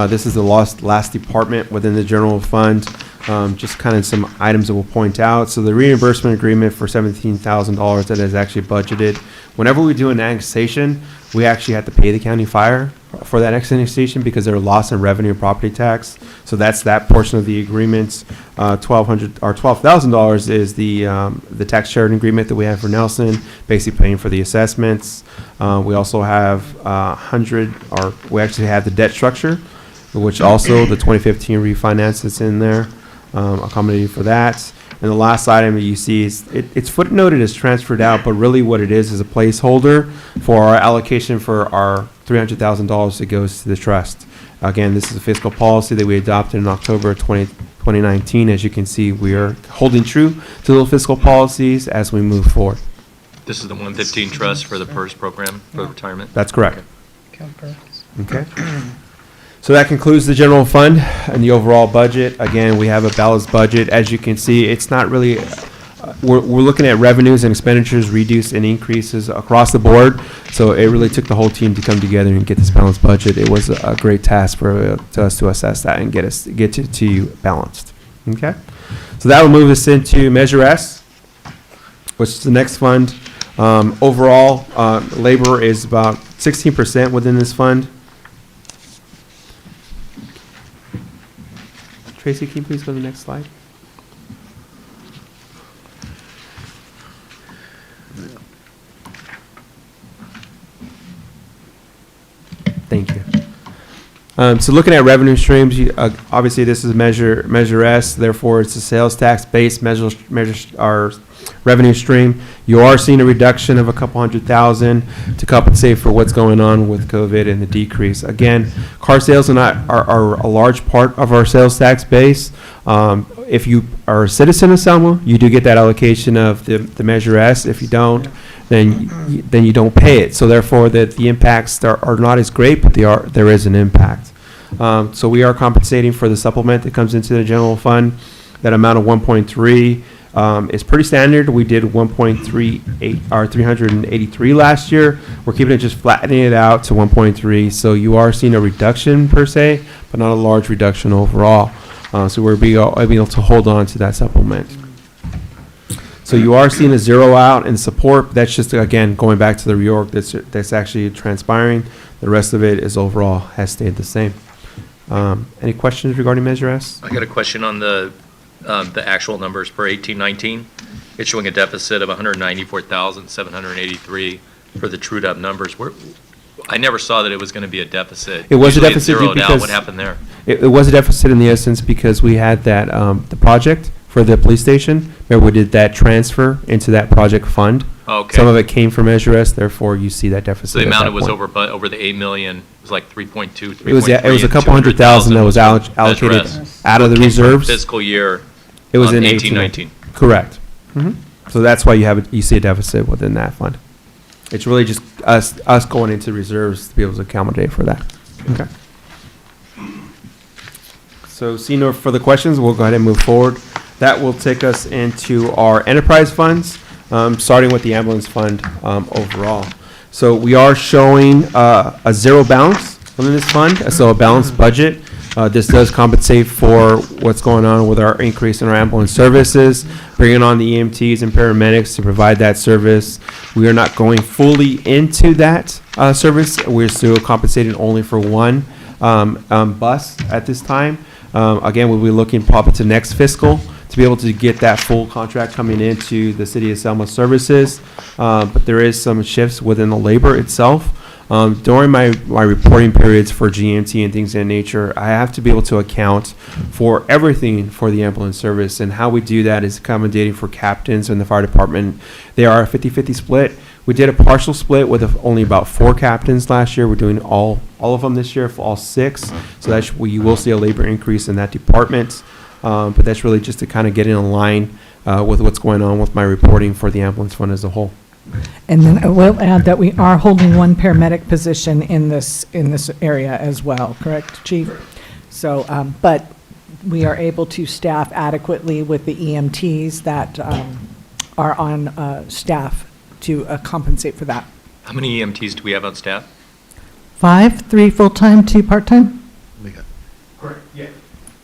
This is the last department within the general fund. Just kind of some items that we'll point out. So the reimbursement agreement for $17,000 that is actually budgeted. Whenever we do an annexation, we actually have to pay the county fire for that annexation because they're loss in revenue property tax. So that's that portion of the agreements. $12,000 is the tax sharing agreement that we have for Nelson, basically paying for the assessments. We also have we actually have the debt structure, which also the 2015 refinance that's in there. Accommodating for that. And the last item that you see is it's footnoted as transferred out, but really what it is a placeholder for our allocation for our $300,000 that goes to the trust. Again, this is a fiscal policy that we adopted in October 2019. As you can see, we are holding true to those fiscal policies as we move forward. This is the 115 trust for the PERS program for retirement? That's correct. Okay. So that concludes the general fund and the overall budget. Again, we have a balanced budget. As you can see, it's not really, we're looking at revenues and expenditures reduced and increases across the board. So it really took the whole team to come together and get this balanced budget. It was a great task for us to assess that and get to balanced. Okay. So that will move us into Measure S, which is the next fund. Overall, labor is about 16% within this fund. Tracy, can you please go to the next slide? Thank you. So looking at revenue streams, obviously this is Measure S, therefore it's a sales tax based measure our revenue stream. You are seeing a reduction of a couple $100,000 to compensate for what's going on with COVID and the decrease. Again, car sales are a large part of our sales tax base. If you are a citizen of Selma, you do get that allocation of the Measure S. If you don't, then you don't pay it. So therefore, that the impacts are not as great, but there is an impact. So we are compensating for the supplement that comes into the general fund. That amount of 1.3 is pretty standard. We did 1.38 or 383 last year. We're keeping it just flattening it out to 1.3. So you are seeing a reduction per se, but not a large reduction overall. So we're being able to hold on to that supplement. So you are seeing a zero out in support. That's just, again, going back to the reorg that's actually transpiring. The rest of it is overall has stayed the same. Any questions regarding Measure S? I got a question on the actual numbers for 1819. it's showing a deficit of 194,783 for the trued up numbers. I never saw that it was going to be a deficit. It was a Usually it's deficit zeroed out. because What happened there? It was a deficit in the essence because we had that, the project for the police station. Remember, we did that transfer into that project fund. Okay. Some of it came from Measure S, therefore you see that deficit So the at amount that it was point. over the 8 million, it was like 3.2, 3.3. It was a and couple hundred thousand that was Measure allocated S. out of the Came from reserves. Fiscal year. It was in 18, 19. Correct. So that's why you see a deficit within that fund. It's really just us going into reserves to be able to accommodate for that. Okay. So seeing no further questions, we'll go ahead and move forward. That will take us into our enterprise funds, starting with the ambulance fund overall. So we are showing a zero balance within this fund, so a balanced budget. This does compensate for what's going on with our increase in our ambulance services, bringing on the EMTs and paramedics to provide that service. We are not going fully into that service. We're still compensating only for one bus at this time. Again, we'll be looking probably to next fiscal to be able to get that full contract coming into the City of Selma services. But there is some shifts within the labor itself. During my reporting periods for GMT and things of that nature, I have to be able to account for everything for the ambulance service. And how we do that is accommodating for captains in the fire department. They are a 50-50 split. We did a partial split with only about 4 captains last year. We're doing all of them this year for all 6. So you will see a labor increase in that department. But that's really just to kind of get in line with what's going on with my reporting for the ambulance fund as a whole. And then I will add that we are holding one paramedic position in this area as well, correct, Chief? So, but we are able to staff adequately with the EMTs that are on staff to compensate for that. How many EMTs do we have on staff? 5, 3 full-time, 2 part-time? Correct, yeah.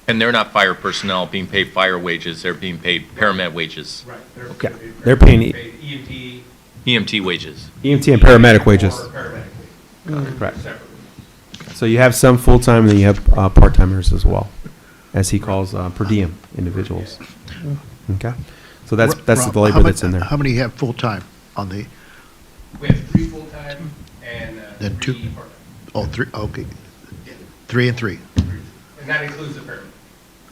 And they're not fire personnel being paid fire wages, they're being paid paramedic wages. Right. Okay. They're paying EMT. EMT wages. EMT and paramedic wages. Or paramedic wages. Correct. Separately. So you have some full-time and then you have part-timers as well, as he calls per diem individuals. Okay? So that's Rob, the labor that's in there. How many have full-time on the, We have 3 full-time and then 3 2? part-time. Oh, 3, okay. 3 and 3. And that includes the paramedic.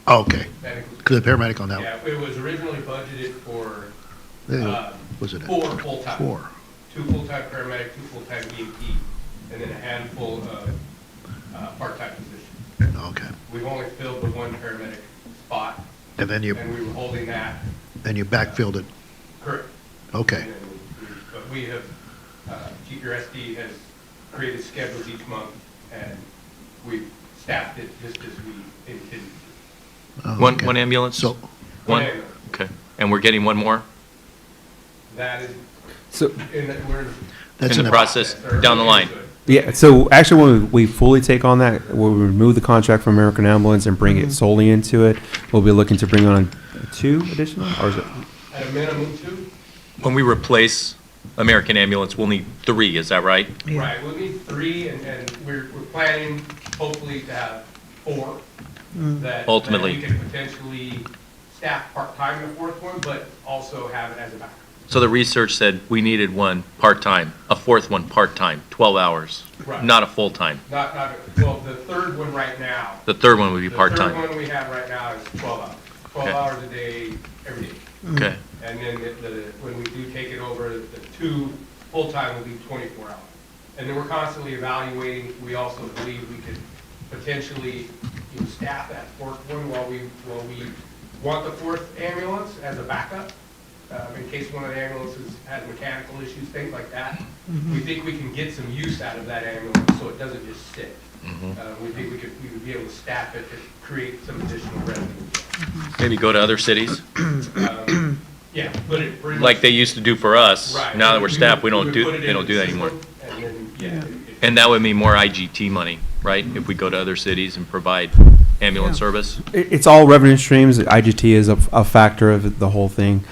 Oh, okay. That includes. Because the paramedic on that one. Yeah, it was originally budgeted for Was it 4 full-time. 4? 2 full-time paramedic, 2 full-time EMT, and then a handful of part-time positions. Okay. We've only filled the 1 paramedic spot, And then and we were holding that. you backfilled it. Correct. Okay. And then but we have, Chief Uresti has created schedules each month, and we've staffed it just as we intended. Oh, One okay. one ambulance? So, One? ambulance. Okay. And we're getting one more? That is, So, we're. That's In the process, down the line. yeah, so actually when we fully take on that, we'll remove the contract from American Ambulance and bring it solely into it. We'll be looking to bring on 2 additional, or is it? At a minimum 2. When we replace American Ambulance, we'll need 3, is that right? Right, we'll need 3, and we're planning hopefully to have 4. That Ultimately. we can potentially staff part-time in the 4th one, but also have it as a backup. So the research said we needed 1 part-time, a 4th one part-time, 12 hours, Right. not a full-time. Well, the 3rd one right now. The 3rd one would be The part-time. 3rd one we have right now is 12 hours. 12 Okay. hours a day, every day. Okay. And then when we do take it over, the 2 full-time will be 24 hours. And then we're constantly evaluating. We also believe we could potentially staff that 4th one while we want the 4th ambulance as a backup. In case one of the ambulances has mechanical issues, things like that. We think we can get some use out of that ambulance so it doesn't just sit. We think we would be able to staff it to create some additional revenue. Maybe go to other cities, Yeah, but it pretty much. like they used to do for us. Right. Now that we're staffed, would put it they in don't the do that anymore. system, And then, yeah. And that would mean more IGT money, right? If we go to other cities and provide ambulance service? It's all revenue streams. IGT is a factor of the whole thing.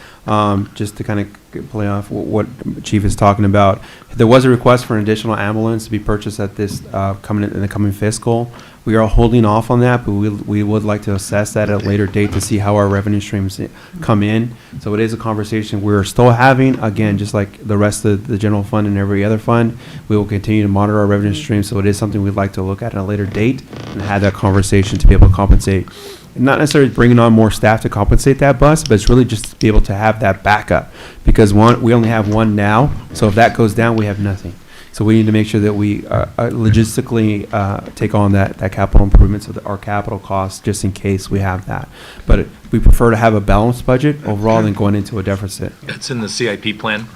Just to kind of play off what Chief is talking about, there was a request for an additional ambulance to be purchased at this in the coming fiscal. We are holding off on that, but we would like to assess that at a later date to see how our revenue streams come in. So it is a conversation we're still having. Again, just like the rest of the general fund and every other fund, we will continue to monitor our revenue streams. So it is something we'd like to look at a later date and have that conversation to be able to compensate. Not necessarily bringing on more staff to compensate that bus, but it's really just to be able to have that backup. Because we only have one now, so if that goes down, we have nothing. So we need to make sure that we logistically take on that capital improvements of our capital costs, just in case we have that. But we prefer to have a balanced budget overall than going into a deficit. It's in the CIP plan?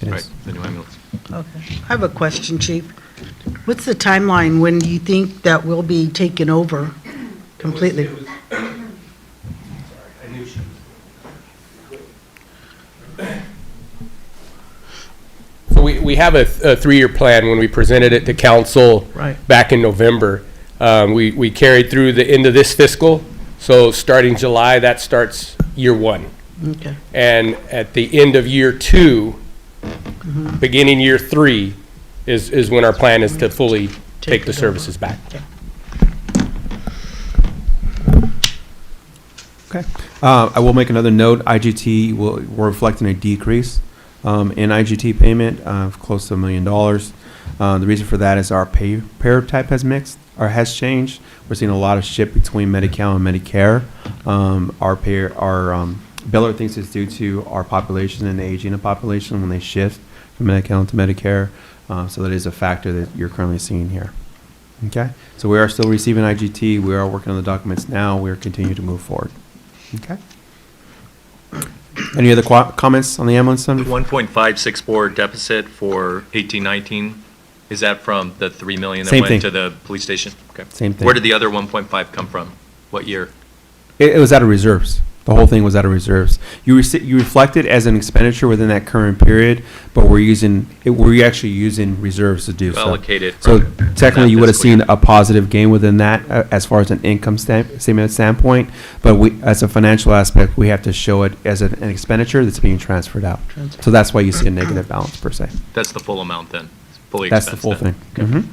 It Right, is. the new ambulance. Okay. I have a question, Chief. What's the timeline when do you think that will be taken over completely? So we have a 3-year plan. When we presented it to council Right. back in November, we carried through the end of this fiscal. So starting July, that starts year 1. Okay. And at the end of year 2, beginning year 3, is when our plan is to fully take the services back. Okay. I will make another note. IGT we're reflecting a decrease in IGT payment of close to $1 million. The reason for that is our payer type has changed. We're seeing a lot of shift between Medi-Cal and Medicare. Our biller thinks it's due to our population and the aging of population when they shift from Medi-Cal to Medicare. So that is a factor that you're currently seeing here. Okay. So we are still receiving IGT. We are working on the documents now. We are continuing to move forward. Okay. Any other comments on the ambulance fund? 1.564 deficit for 18-19, is that from the 3 million that Same went thing. to the police station? Okay. Same thing. Where did the other 1.5 come from? What year? It was out of reserves. The whole thing was out of reserves. You reflect it as an expenditure within that current period, but we're actually using reserves to do so. Allocate it So from technically, that you would have fiscal year. seen a positive gain within that as far as an income statement standpoint. But as a financial aspect, we have to show it as an expenditure that's being transferred out. So that's why you see a negative balance per se. That's the full amount then? Fully That's the expensed full then? thing. Mhm.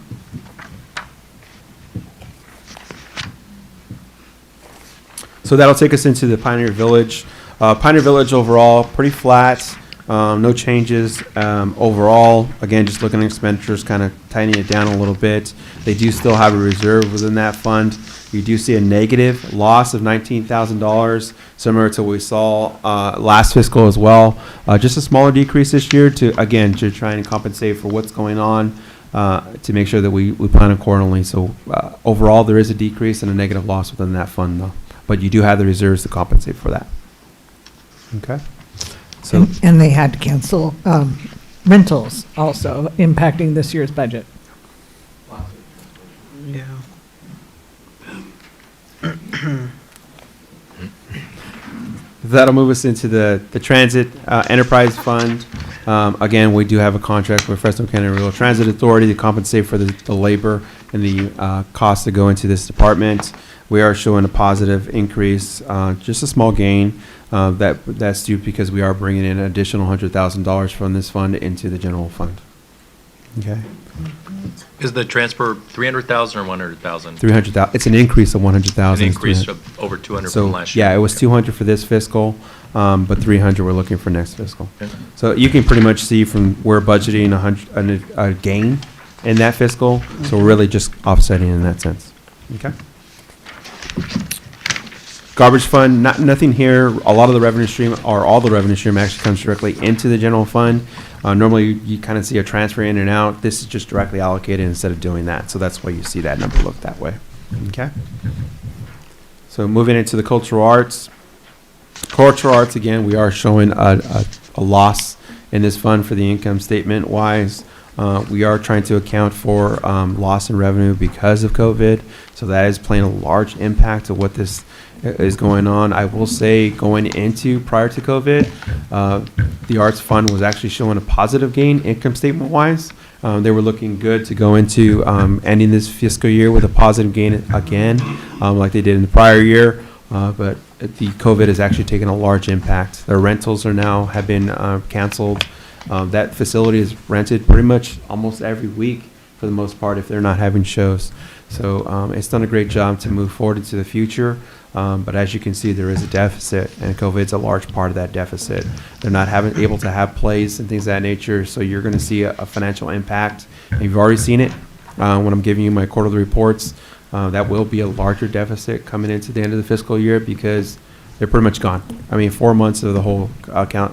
So that'll take us into the Pioneer Village. Pioneer Village overall, pretty flat, no changes overall. Again, just looking at expenditures, kind of tightening it down a little bit. They do still have a reserve within that fund. You do see a negative loss of $19,000, similar to what we saw last fiscal as well. Just a smaller decrease this year to try and compensate for what's going on, to make sure that we plan accordingly. So overall, there is a decrease and a negative loss within that fund, though. But you do have the reserves to compensate for that. Okay. So And they had to cancel rentals also, impacting this year's budget. Yeah. that'll move us into the transit enterprise fund. Again, we do have a contract with Fresno County Rural Transit Authority to compensate for the labor and the costs that go into this department. We are showing a positive increase, just a small gain. That's due because we are bringing in an additional $100,000 from this fund into the general fund. Okay. Is the transfer 300,000 or 100,000? 300,000. It's an increase of 100,000. An increase of over 200 from last year. Yeah, it was 200 for this fiscal, but 300 we're looking for next fiscal. Okay. So you can pretty much see from we're budgeting a gain in that fiscal, so we're really just offsetting in that sense. Okay. Garbage fund, nothing here. A lot of the revenue stream, or all the revenue stream, actually comes directly into the general fund. Normally, you kind of see a transfer in and out. This is just directly allocated instead of doing that. So that's why you see that number look that way. Okay. So moving into the cultural arts. Cultural arts, again, we are showing a loss in this fund for the income statement wise. We are trying to account for loss in revenue because of COVID. So that is playing a large impact of what this is going on. I will say going into prior to COVID, the arts fund was actually showing a positive gain income statement wise. They were looking good to go into ending this fiscal year with a positive gain again, like they did in the prior year. But the COVID has actually taken a large impact. Their rentals have been canceled. That facility is rented pretty much almost every week for the most part if they're not having shows. So it's done a great job to move forward into the future. But as you can see, there is a deficit, and COVID's a large part of that deficit. They're not able to have plays and things of that nature, so you're going to see a financial impact. And you've already seen it when I'm giving you my quarterly reports. That will be a larger deficit coming into the end of the fiscal year because they're pretty much gone. I mean, 4 months of the whole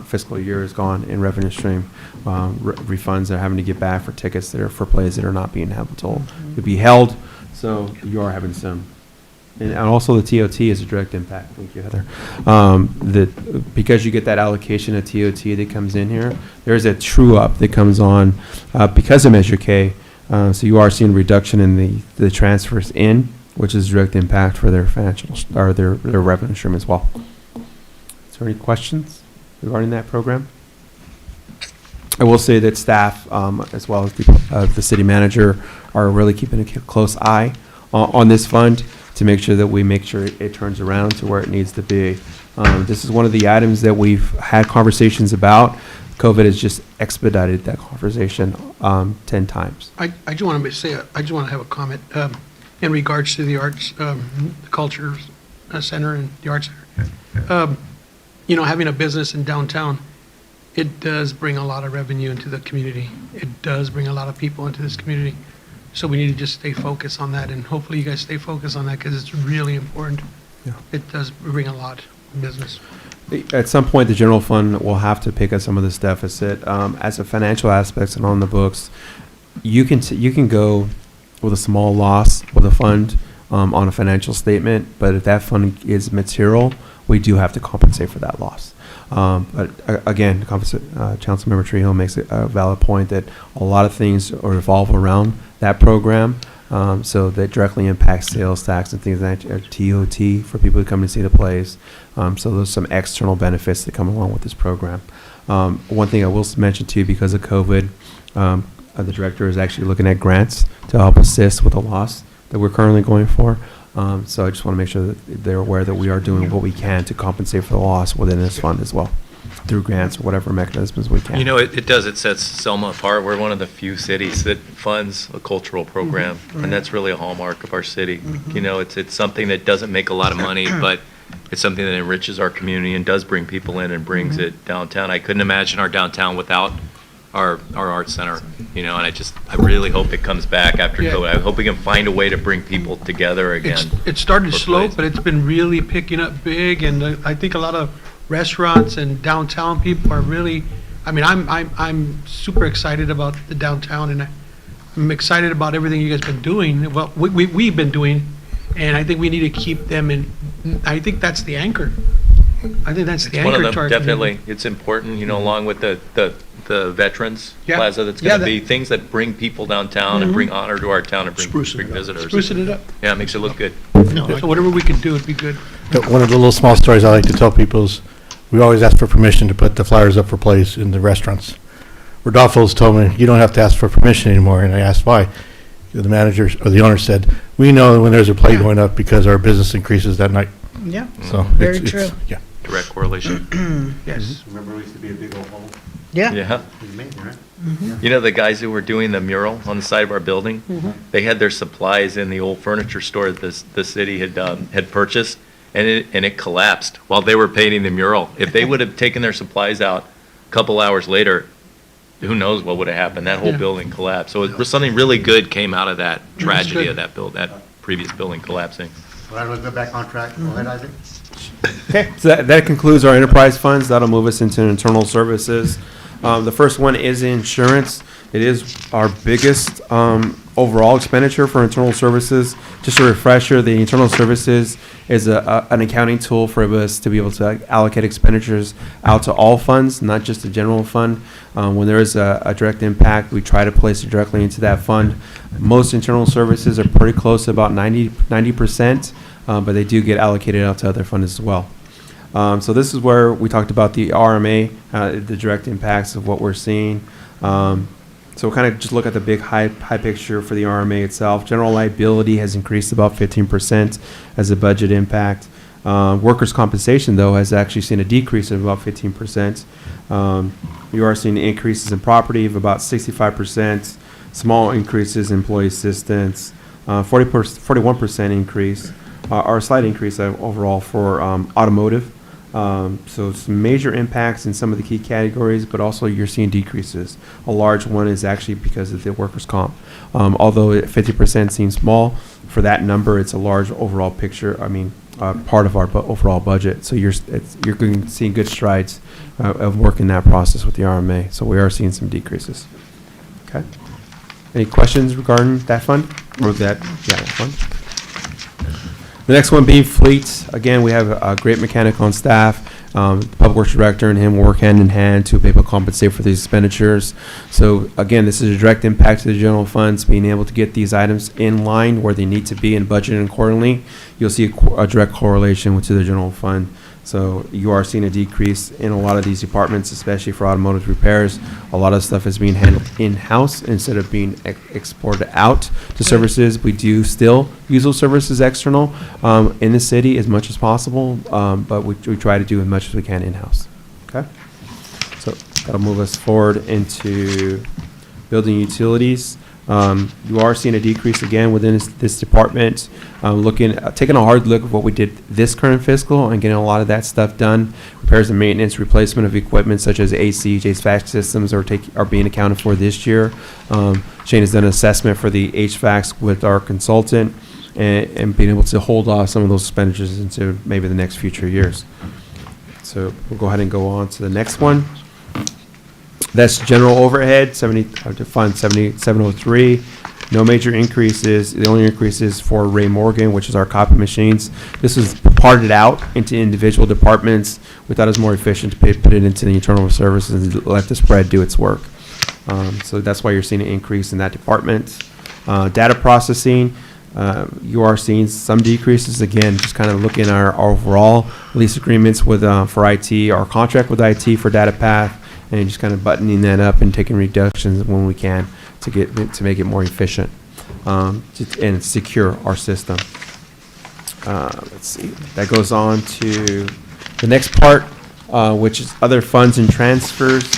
fiscal year is gone in revenue stream. Refunds they're having to get back for tickets that are for plays that are not being able to be held. So you are having some. And also the TOT is a direct impact. Thank you, Heather. Because you get that allocation of TOT that comes in here, there's a true up that comes on because of Measure K. So you are seeing a reduction in the transfers in, which is a direct impact for their financial or their revenue stream as well. Is there any questions regarding that program? I will say that staff, as well as the city manager, are really keeping a close eye on this fund to make sure that it turns around to where it needs to be. This is one of the items that we've had conversations about. COVID has just expedited that conversation 10 times. I just want to say, I just want to have a comment in regards to the arts, the culture center and the arts center. Having a business in downtown, it does bring a lot of revenue into the community. It does bring a lot of people into this community. So we need to just stay focused on that, and hopefully you guys stay focused on that because it's really important. Yeah. It does bring a lot of business. At some point, the general fund will have to pick up some of this deficit. As a financial aspects and on the books, you can go with a small loss with a fund on a financial statement, but if that fund is material, we do have to compensate for that loss. But again, Councilmember Trujillo makes a valid point that a lot of things revolve around that program. So that directly impacts sales tax and things like that, TOT for people who come to see the plays. So there's some external benefits that come along with this program. One thing I will mention too, because of COVID, the director is actually looking at grants to help assist with the loss that we're currently going for. So I just want to make sure that they're aware that we are doing what we can to compensate for the loss within this fund as well, through grants or whatever mechanisms we can. It sets Selma apart. We're one of the few cities that funds a cultural program, and that's really a hallmark of our city. It's something that doesn't make a lot of money, but it's something that enriches our community and does bring people in and brings it downtown. I couldn't imagine our downtown without our arts center, and I really hope it comes back after COVID. I hope we can find a way to bring people together again. It started slow, but it's been really picking up big, and I think a lot of restaurants and downtown people are really, I'm super excited about the downtown, and I'm excited about everything you guys been doing. Well, we've been doing, and I think we need to keep them in. I think that's the anchor. I think that's the anchor to our definitely. It's important, along with the Veterans Plaza that's going to be things that bring people downtown and bring honor to our town and bring visitors. Sprucing it up. Yeah, it makes it look good. So whatever we can do would be good. One of the little small stories I like to tell people is we always ask for permission to put the flyers up for plays in the restaurants. Rodolfo's told me, you don't have to ask for permission anymore, and I asked why. The manager or the owner said, we know when there's a play going up because our business increases that night. Yeah, So very it's- true. Yeah. Direct correlation. Yes. Remember we used to be a big old hole? Yeah. Yeah. It's amazing, right? The guys who were doing the mural on the side of our building, they had their supplies in the old furniture store that the city had purchased, and it collapsed while they were painting the mural. If they would have taken their supplies out a couple hours later, who knows what would have happened? That whole building collapsed. So something really good came out of that tragedy of that previous building collapsing. All right, we'll go back on track. Go ahead, Isaac. Okay, so that concludes our enterprise funds. That'll move us into internal services. The first one is insurance. It is our biggest overall expenditure for internal services. Just a refresher, the internal services is an accounting tool for us to be able to allocate expenditures out to all funds, not just the general fund. When there is a direct impact, we try to place it directly into that fund. Most internal services are pretty close to about 90%, but they do get allocated out to other funds as well. So this is where we talked about the RMA, the direct impacts of what we're seeing. So we'll kind of just look at the big high picture for the RMA itself. General liability has increased about 15% as a budget impact. Workers' compensation, though, has actually seen a decrease of about 15%. You are seeing increases in property of about 65%, small increases in employee assistance, 41% increase, or a slight increase overall for automotive. So some major impacts in some of the key categories, but also you're seeing decreases. A large one is actually because of the workers' comp. Although 50% seems small, for that number, it's a large overall picture. I mean, part of our overall budget. So you're seeing good strides of working that process with the RMA. So we are seeing some decreases. Okay. Any questions regarding that fund or that fund? The next one being fleets. Again, we have a great mechanic on staff. The Public Works Director and him work hand in hand to be able to compensate for these expenditures. So again, this is a direct impact to the general funds, being able to get these items in line where they need to be and budgeted accordingly. You'll see a direct correlation to the general fund. So you are seeing a decrease in a lot of these departments, especially for automotive repairs. A lot of stuff is being handled in-house instead of being exported out to services. We do still use those services external in the city as much as possible, but we try to do as much as we can in-house. Okay? So that'll move us forward into building utilities. You are seeing a decrease again within this department. Taking a hard look at what we did this current fiscal and getting a lot of that stuff done. Repairs and maintenance, replacement of equipment such as AC, HVAC systems are being accounted for this year. Shane has done an assessment for the HVACs with our consultant and being able to hold off some of those expenditures into maybe the next future years. So we'll go ahead and go on to the next one. That's general overhead, Fund 7703. No major increases. The only increase is for Ray Morgan, which is our copy machines. This was parted out into individual departments. We thought it was more efficient to put it into the internal services and let the spread do its work. So that's why you're seeing an increase in that department. Data processing, you are seeing some decreases. Again, just kind of looking at our overall lease agreements with for IT, our contract with IT for data path, and just kind of buttoning that up and taking reductions when we can to make it more efficient and secure our system. Let's see. That goes on to the next part, which is other funds and transfers.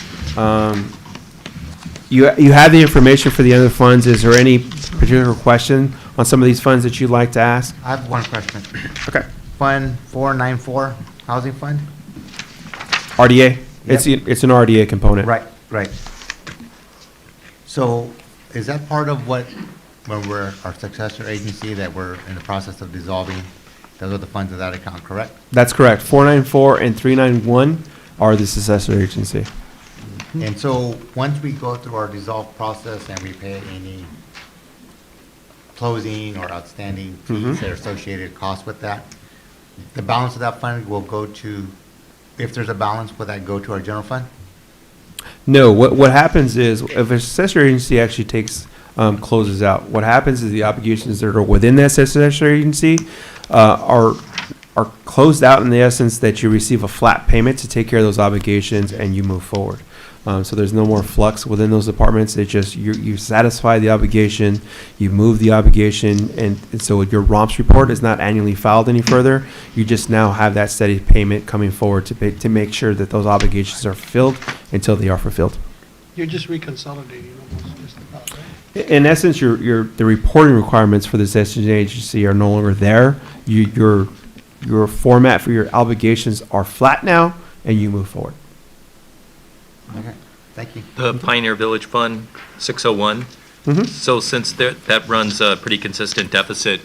You have the information for the other funds. Is there any particular question on some of these funds that you'd like to ask? I have one question. Okay. Fund 494, Housing Fund? RDA? Yep. It's an RDA component. Right. So is that part of when we're our successor agency that we're in the process of dissolving? Those are the funds of that account, correct? That's correct. 494 and 391 are the successor agency. And so once we go through our dissolve process and we pay any closing or outstanding fees that are associated costs with that, the balance of that fund will go to, if there's a balance, will that go to our general fund? No, what happens is if a successor agency actually closes out, what happens is the obligations that are within that successor agency are closed out in the essence that you receive a flat payment to take care of those obligations and you move forward. So there's no more flux within those departments. It's just you satisfy the obligation, you move the obligation, and so your ROMPS report is not annually filed any further. You just now have that steady payment coming forward to make sure that those obligations are fulfilled until they are fulfilled. You're just reconsolidating almost, just about, right? In essence, the reporting requirements for this agency are no longer there. Your format for your obligations are flat now, and you move forward. Okay, thank you. The Pioneer Village Fund, 601. So since that runs a pretty consistent deficit,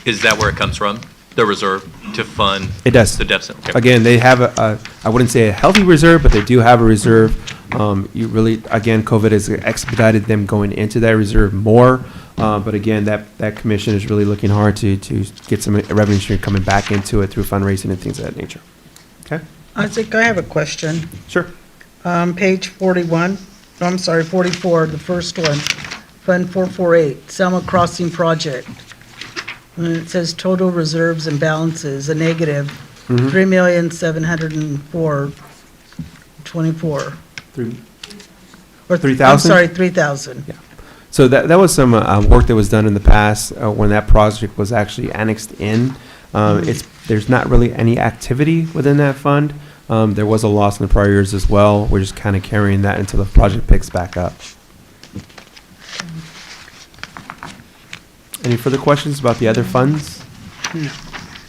is that where it comes from, the reserve, to fund? It does. The deficit? Okay. Again, they have I wouldn't say a healthy reserve, but they do have a reserve. Again, COVID has expedited them going into that reserve more. But again, that commission is really looking hard to get some revenue stream coming back into it through fundraising and things of that nature. Okay? Isaac, I have a question. Sure. Page 41, no, I'm sorry, 44, the first one, Fund 448, Selma Crossing Project. And it says total reserves and balances, a negative, 3,704,24. Or 3,000? I'm sorry, 3,000. Yeah. So that was some work that was done in the past when that project was actually annexed in. There's not really any activity within that fund. There was a loss in the prior years as well. We're just kind of carrying that until the project picks back up. Any further questions about the other funds? No.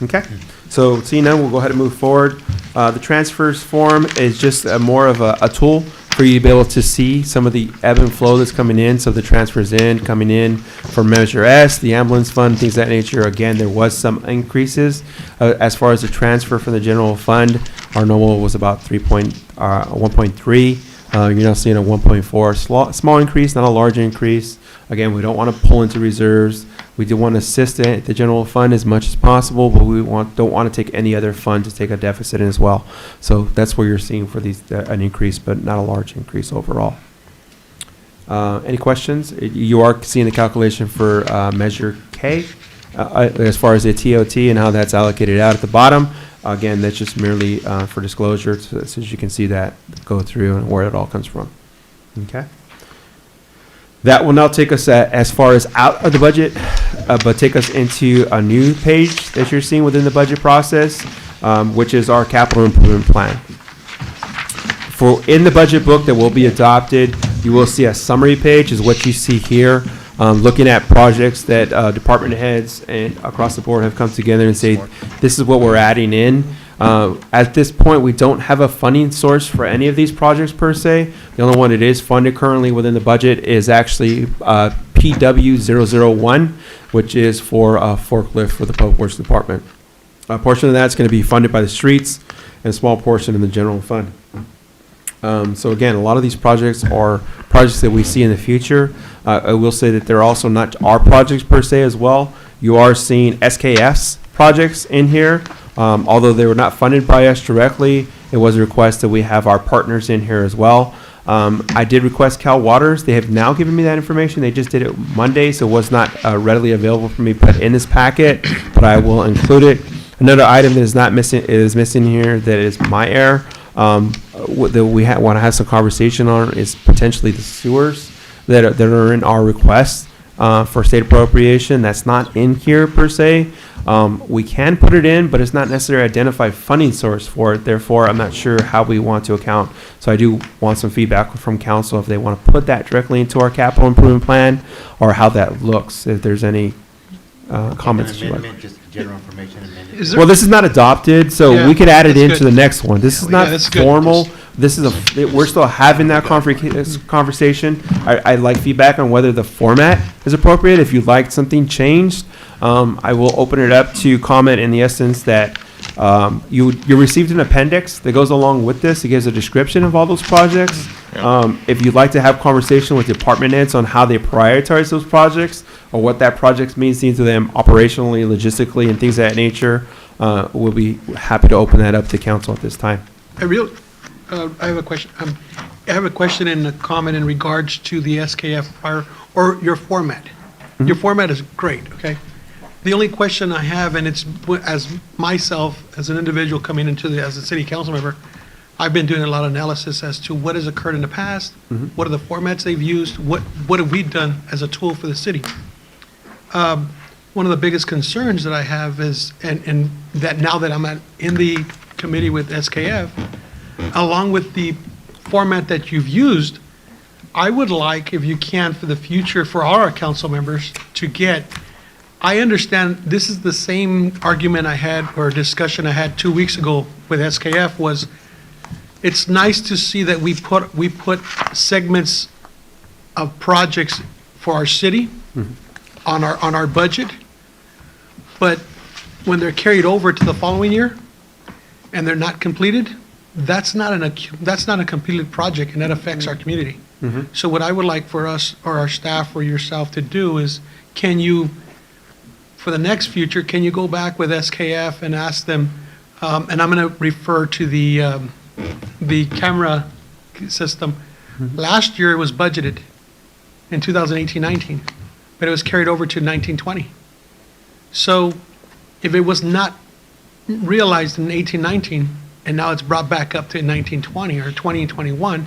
Okay, so seeing none, we'll go ahead and move forward. The transfers form is just more of a tool for you to be able to see some of the ebb and flow that's coming in. So the transfers coming in for Measure S, the ambulance fund, things of that nature. Again, there was some increases. As far as the transfer from the general fund, our normal was about 1.3. You're now seeing a 1.4, small increase, not a large increase. Again, we don't want to pull into reserves. We do want to assist the general fund as much as possible, but we don't want to take any other fund to take a deficit in as well. So that's where you're seeing for these an increase, but not a large increase overall. Any questions? You are seeing the calculation for Measure K as far as the TOT and how that's allocated out at the bottom. Again, that's just merely for disclosure, so you can see that go through and where it all comes from. Okay. That will now take us as far as out of the budget, but take us into a new page that you're seeing within the budget process, which is our capital improvement plan. In the budget book that will be adopted, you will see a summary page, is what you see here, looking at projects that department heads and across the board have come together and say, this is what we're adding in. At this point, we don't have a funding source for any of these projects per se. The only one that is funded currently within the budget is actually PW001, which is for a forklift for the Public Works Department. A portion of that's going to be funded by the streets and a small portion in the general fund. So again, a lot of these projects are projects that we see in the future. I will say that they're also not our projects per se as well. You are seeing SKS projects in here. Although they were not funded by us directly, it was a request that we have our partners in here as well. I did request Cal Waters. They have now given me that information. They just did it Monday, so it was not readily available for me to put in this packet, but I will include it. Another item that is not missing, is missing here, that is my error, that we want to have some conversation on, is potentially the sewers that are in our request for state appropriation. That's not in here per se. We can put it in, but it's not necessarily identified funding source for it. Therefore, I'm not sure how we want to account. So I do want some feedback from council if they want to put that directly into our capital improvement plan, or how that looks, if there's any comments. Just general information amendment. Well, this is not adopted, so Yeah, we could add it that's into good. the next one. This is Yeah, not that's good. formal. This is we're still having that conversation. I'd like feedback on whether the format is appropriate. If you'd like something changed, I will open it up to comment in the essence that you received an appendix that goes along with this. It gives a description of all those projects. If you'd like to have conversation with department heads on how they prioritize those projects, or what that project means to them operationally, logistically, and things of that nature, we'll be happy to open that up to council at this time. I have a question. I have a question and a comment in regards to the SKF prior, or your format. Your format is great, okay? The only question I have, and it's as myself, as an individual coming into as a city council member, I've been doing a lot of analysis as to what has occurred in the past, what are the formats they've used, what have we done as a tool for the city. One of the biggest concerns that I have is, and that now that I'm in the committee with SKF, along with the format that you've used, I would like, if you can, for the future, for all our council members to get, I understand this is the same argument I had, or discussion I had 2 weeks ago with SKF, was it's nice to see that we put segments of projects for our city on our budget, but when they're carried over to the following year and they're not completed, that's not a completed project, and that affects our community. So what I would like for us, or our staff, or yourself to do is, can you, for the next future, can you go back with SKF and ask them, and I'm going to refer to the camera system. Last year it was budgeted in 2018-19, but it was carried over to 19-20. So if it was not realized in 18-19, and now it's brought back up to 19-20 or 20-21,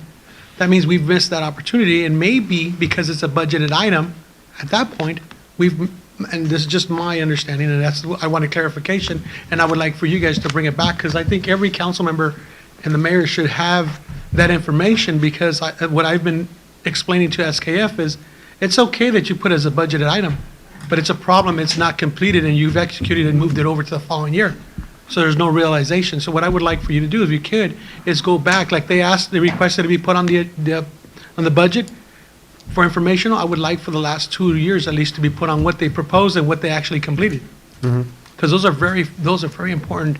that means we've missed that opportunity, and maybe because it's a budgeted item, at that point, and this is just my understanding, and I want a clarification, and I would like for you guys to bring it back, because I think every council member and the mayor should have that information, because what I've been explaining to SKF is, it's okay that you put it as a budgeted item, but it's a problem, it's not completed, and you've executed and moved it over to the following year. So there's no realization. So what I would like for you to do, if you could, is go back, like they asked, they requested to be put on on the budget for informational. I would like for the last 2 years at least to be put on what they proposed and what they actually completed. Because those are very important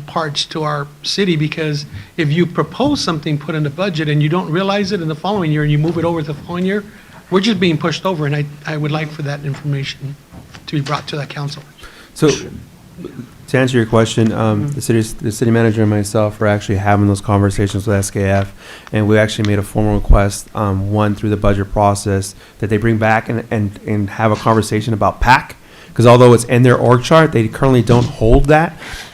parts to our city, because if you propose something put in the budget and you don't realize it in the following year and you move it over to the following year, we're just being pushed over, and I would like for that information to be brought to that council. So, to answer your question, the city manager and myself are actually having those conversations with SKF, and we actually made a formal request, one through the budget process, that they bring back and have a conversation about PAC, because although it's in their org chart, they currently don't hold that.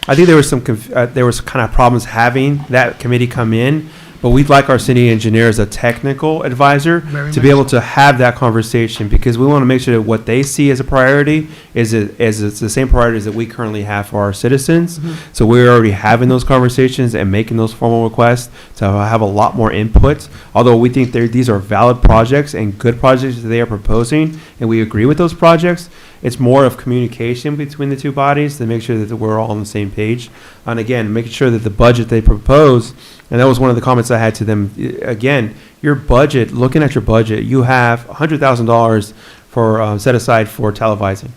I think there was there was kind of problems having that committee come in, but we'd like our city engineer as a technical advisor to be able to have that conversation, because we want to make sure that what they see as a priority is it's the same priorities that we currently have for our citizens. So we're already having those conversations and making those formal requests to have a lot more input. Although we think these are valid projects and good projects that they are proposing, and we agree with those projects, it's more of communication between the two bodies to make sure that we're all on the same page. And again, making sure that the budget they propose, and that was one of the comments I had to them, again, your budget, looking at your budget, you have $100,000 for set aside for televising.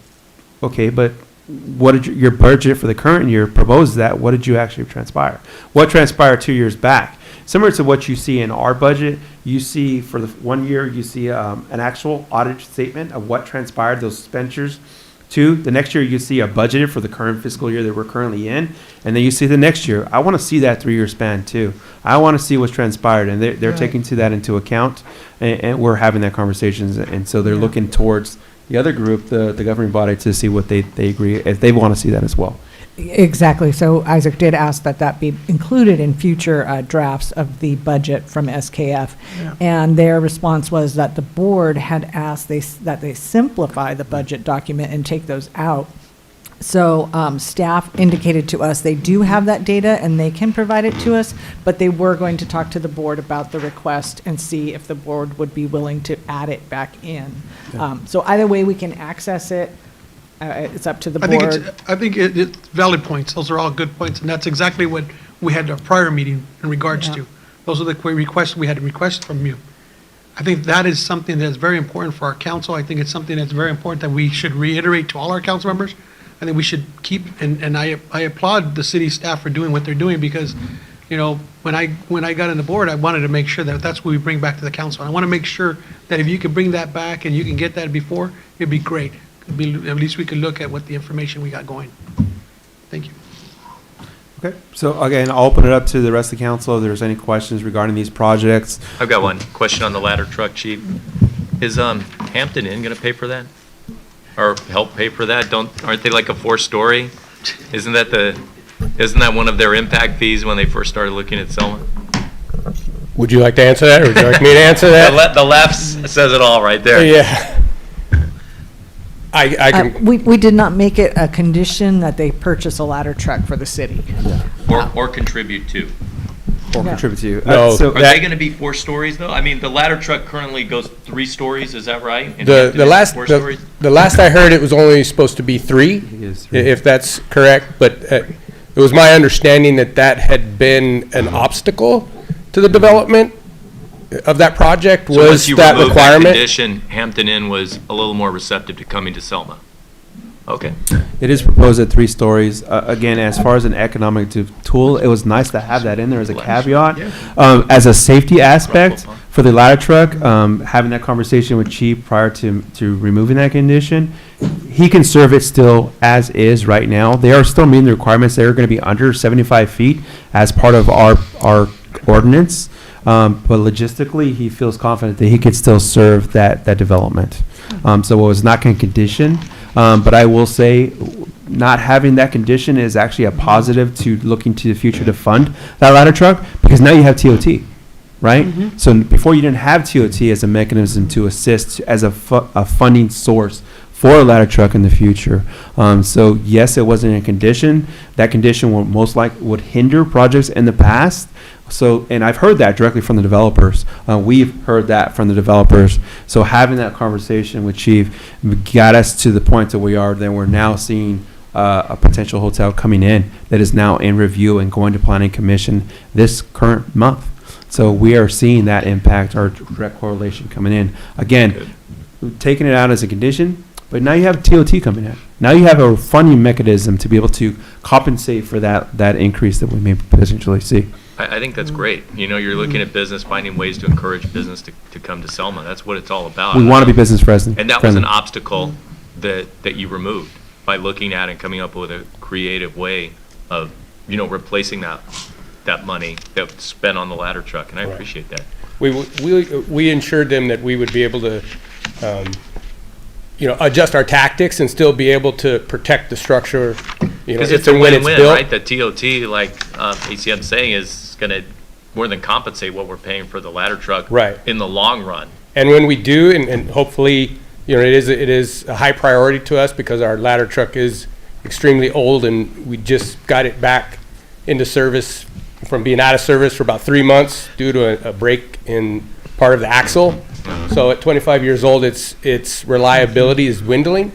Okay, but what did your budget for the current year propose that? What did you actually transpire? What transpired 2 years back? Similar to what you see in our budget, you see for the 1 year, you see an actual audit statement of what transpired, those expenditures. 2, the next year you see a budgeted for the current fiscal year that we're currently in, and then you see the next year. I want to see that 3-year span too. I want to see what's transpired, and they're taking that into account, and we're having that conversations, and so they're looking towards the other group, the governing body, to see what they agree, if they want to see that as well. Exactly. So Isaac did ask that be included in future drafts of the budget from SKF. Yeah. And their response was that the board had asked that they simplify the budget document and take those out. So staff indicated to us they do have that data and they can provide it to us, but they were going to talk to the board about the request and see if the board would be willing to add it back in. So either way, we can access it. It's up to the board. I think it's valid points. Those are all good points, and that's exactly what we had our prior meeting in regards to. Those are the requests we had to request from you. I think that is something that's very important for our council. I think it's something that's very important that we should reiterate to all our council members. I think we should keep, and I applaud the city staff for doing what they're doing, because, you know, when I got on the board, I wanted to make sure that that's what we bring back to the council. I want to make sure that if you can bring that back and you can get that before, it'd be great. At least we could look at what the information we got going. Thank you. Okay, so again, I'll open it up to the rest of the council if there's any questions regarding these projects. I've got one question on the ladder truck, Chief. Is Hampton Inn going to pay for that? Or help pay for that? Aren't they like a 4-story? Isn't that one of their impact fees when they first started looking at Selma? Would you like to answer that, or would you like me to answer that? The left says it all right there. Yeah. I can. We did not make it a condition that they purchase a ladder truck for the city. Or contribute to. Or contribute to. No. So Are they going to be 4 stories though? I mean, the ladder truck currently goes 3 stories. Is that right? And The Hampton is last 4 stories? the last I heard, it was only supposed to be 3, if that's correct. But it was my understanding that had been an obstacle to the development of that project, So once was you that remove requirement. that condition, Hampton Inn was a little more receptive to coming to Selma. Okay. it is proposed at 3 stories. Again, as far as an economic tool, it was nice to have that in there as a caveat. As a safety aspect for the ladder truck, having that conversation with Chief prior to removing that condition, he can serve it still as is right now. They are still meeting the requirements. They're going to be under 75 feet as part of our ordinance. But logistically, he feels confident that he could still serve that development. So it was not going to condition. But I will say, not having that condition is actually a positive to looking to the future to fund that ladder truck, because now you have TOT, right? So before you didn't have TOT as a mechanism to assist as a funding source for a ladder truck in the future. So yes, it wasn't in condition. That condition will most likely would hinder projects in the past. So, and I've heard that directly from the developers. We've heard that from the developers. So having that conversation with Chief got us to the point that we are, that we're now seeing a potential hotel coming in that is now in review and going to planning commission this current month. So we are seeing that impact, our direct correlation coming in. Again, taking it out as a condition, but now you have TOT coming in. Now you have a funding mechanism to be able to compensate for that increase that we may potentially see. I think that's great. You know, you're looking at business, finding ways to encourage business to come to Selma. That's what it's all about. We want to be business friendly. And that was an obstacle that you removed by looking at and coming up with a creative way of, you know, replacing that money that's spent on the ladder truck, and I appreciate that. We ensured them that we would be able to, you know, adjust our tactics and still be able to protect the structure, you know, Because if it's a and when it's win-win, built. right? The TOT, like ACM's saying, is going to more than compensate what we're paying for the ladder truck Right. in the long run. And when we do, and hopefully, you know, it is a high priority to us because our ladder truck is extremely old and we just got it back into service from being out of service for about 3 months due to a break in part of the axle. So at 25 years old, its reliability is dwindling.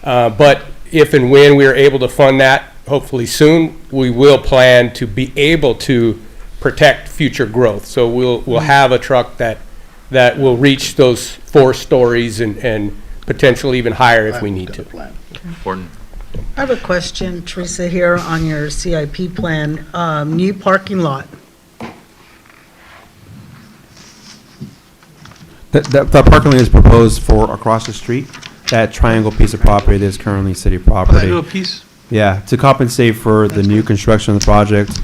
But if and when we are able to fund that, hopefully soon, we will plan to be able to protect future growth. So we'll have a truck that will reach those 4 stories and potentially even higher if we need to. Important. I have a question, Teresa, here on your CIP plan, new parking lot. The parking lot is proposed for across the street, that triangle piece of property that is currently city property. That little piece? Yeah, to compensate for the new construction of the project.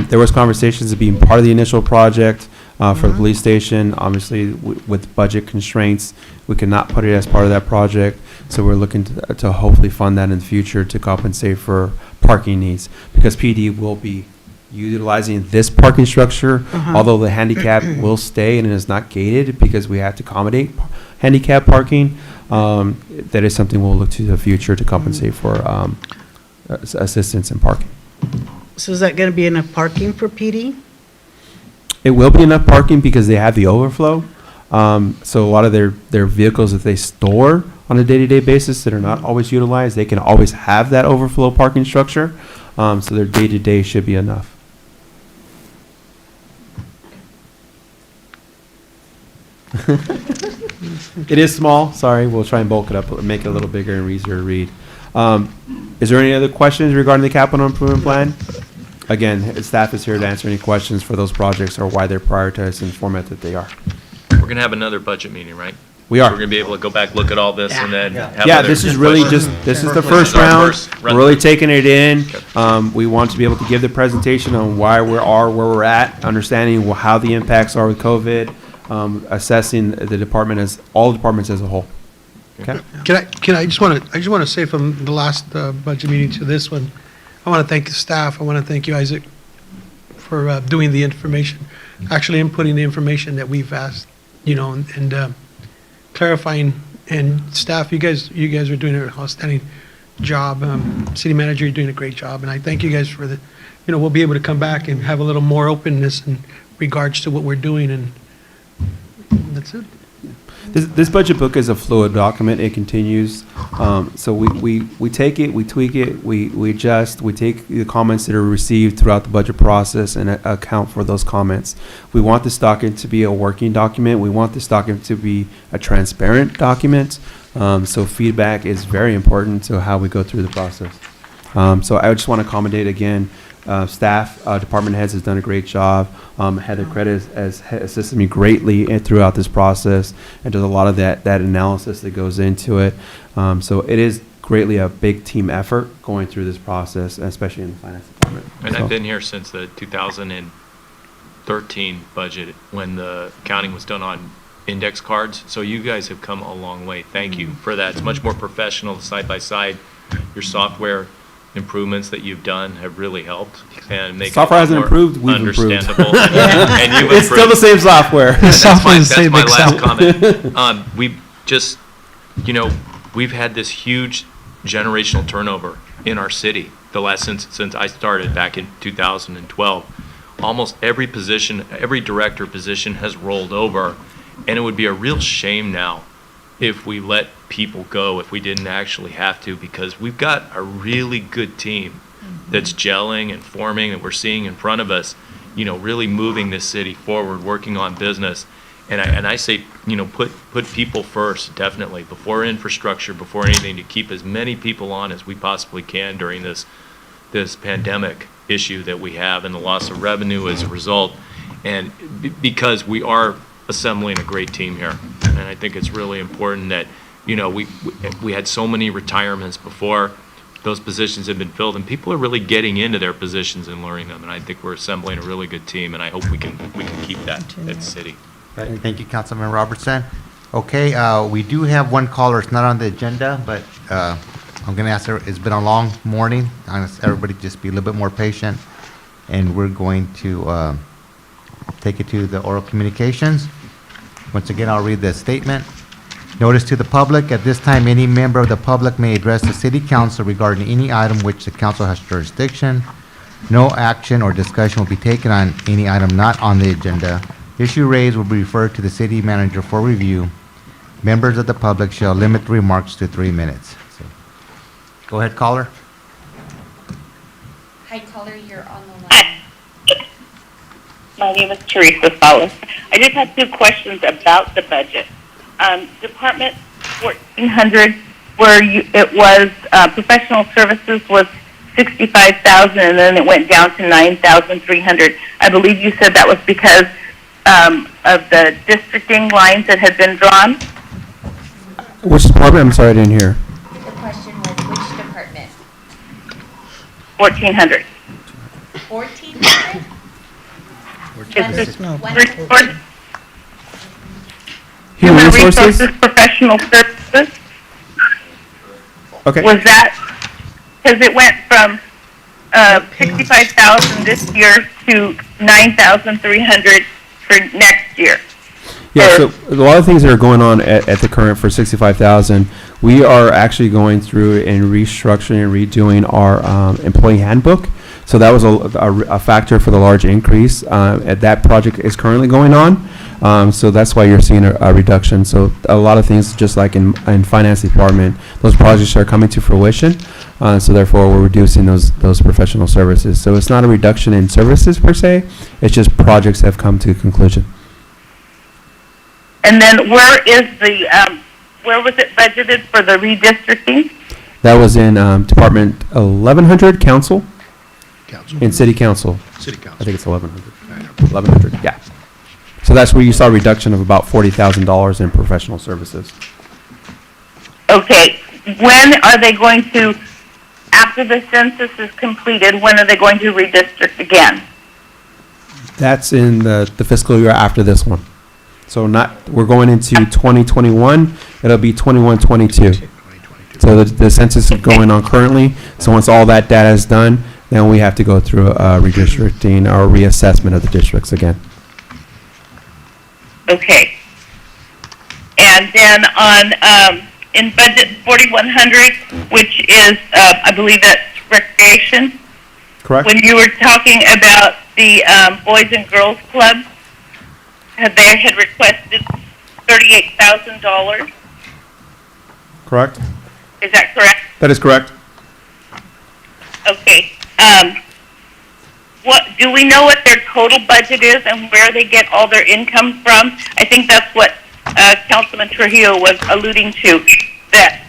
There was conversations of being part of the initial project for the police station. Obviously, with budget constraints, we could not put it as part of that project. So we're looking to hopefully fund that in the future to compensate for parking needs. Because PD will be utilizing this parking structure, although the handicap will stay and it is not gated because we have to accommodate handicap parking. That is something we'll look to the future to compensate for assistance in parking. So is that going to be enough parking for PD? It will be enough parking because they have the overflow. So a lot of their vehicles that they store on a day-to-day basis that are not always utilized, they can always have that overflow parking structure. So their day-to-day should be enough. It is small. Sorry, we'll try and bulk it up, make it a little bigger and easier to read. Is there any other questions regarding the capital improvement plan? Again, staff is here to answer any questions for those projects or why they're prioritized in the format that they are. We're going to have another budget meeting, right? We are. We're going to be able to go back, look at all this, and then have Yeah, other this is really questions. this is the This first is our round. first We're really taking it in. We want to be able to give the presentation on why we are where we're at, understanding how the impacts are with COVID, assessing the department as, all departments as a whole. Okay? I just want to say from the last budget meeting to this one, I want to thank the staff. I want to thank you, Isaac, for doing the information, actually inputting the information that we've asked, you know, and clarifying. And staff, you guys are doing an outstanding job. City manager, you're doing a great job, and I thank you guys for the, you know, we'll be able to come back and have a little more openness in regards to what we're doing, and that's it. This budget book is a fluid document. It continues. So we take it, we tweak it, we adjust, we take the comments that are received throughout the budget process and account for those comments. We want this document to be a working document. We want this document to be a transparent document. So feedback is very important to how we go through the process. So I just want to accommodate again. Staff, department heads has done a great job. Heather Credit has assisted me greatly throughout this process and does a lot of that analysis that goes into it. So it is greatly a big team effort going through this process, especially in the finance department. And So- I've been here since the 2013 budget when the counting was done on index cards. So you guys have come a long way. Thank you for that. It's much more professional, side by side. Your software improvements that you've done have really helped and make Software it hasn't more improved, we've improved. understandable. And you've It's still the same software. And that's my Software is the same last Excel. comment. We just, you know, we've had this huge generational turnover in our city since I started back in 2012. Almost every position, every director position has rolled over, and it would be a real shame now if we let people go, if we didn't actually have to, because we've got a really good team that's gelling and forming, and we're seeing in front of us, really moving this city forward, working on business. And I say, put people first, definitely, before infrastructure, before anything, to keep as many people on as we possibly can during this pandemic issue that we have and the loss of revenue as a result. And because we are assembling a great team here. And I think it's really important that, we had so many retirements before. Those positions have been filled, and people are really getting into their positions and learning them. And I think we're assembling a really good team, and I hope we can keep that at the city. Thank you, Councilman Robertson. Okay, we do have one caller. It's not on the agenda, but I'm going to ask her, it's been a long morning. Everybody just be a little bit more patient. And we're going to take it to the oral communications. Once again, I'll read the statement. Notice to the public, at this time, any member of the public may address the city council regarding any item which the council has jurisdiction. No action or discussion will be taken on any item not on the agenda. Issue raised will be referred to the city manager for review. Members of the public shall limit remarks to 3 minutes. So, go ahead, caller. Hi, caller, you're on the line. My name is Teresa Salas. I just had 2 questions about the budget. Department 1400, where it was professional services was 65,000, and then it went down to 9,300. I believe you said that was because of the districting lines that had been drawn. Which department? I'm sorry, I didn't hear. The question was, which department? 1400. 1400? Human resources? Professional services. Okay. Was that, because it went from 65,000 this year to 9,300 for next year. Yeah, so a lot of things that are going on at the current for 65,000. We are actually going through and restructuring and redoing our employee handbook. So that was a factor for the large increase. That project is currently going on. So that's why you're seeing a reduction. So a lot of things, just like in finance department, those projects are coming to fruition. So therefore, we're reducing those professional services. So it's not a reduction in services per se. It's just projects have come to conclusion. And then where was it budgeted for the redistricting? That was in Department 1100 Council. In City Council. City Council. I think it's 1100. 1100, yeah. So that's where you saw a reduction of about $40,000 in professional services. Okay. When are they going to, after the census is completed, when are they going to redistrict again? That's in the fiscal year after this one. So we're going into 2021, it'll be 21-22. So the census is going on currently. So once all that data is done, then we have to go through redistricting or reassessment of the districts again. Okay. And then in budget 4100, which is, I believe that's recreation. Correct. When you were talking about the Boys and Girls Club, they had requested $38,000. Correct. Is that correct? That is correct. Okay. What do we know what their total budget is and where they get all their income from? I think that's what Councilman Trujillo was alluding to. That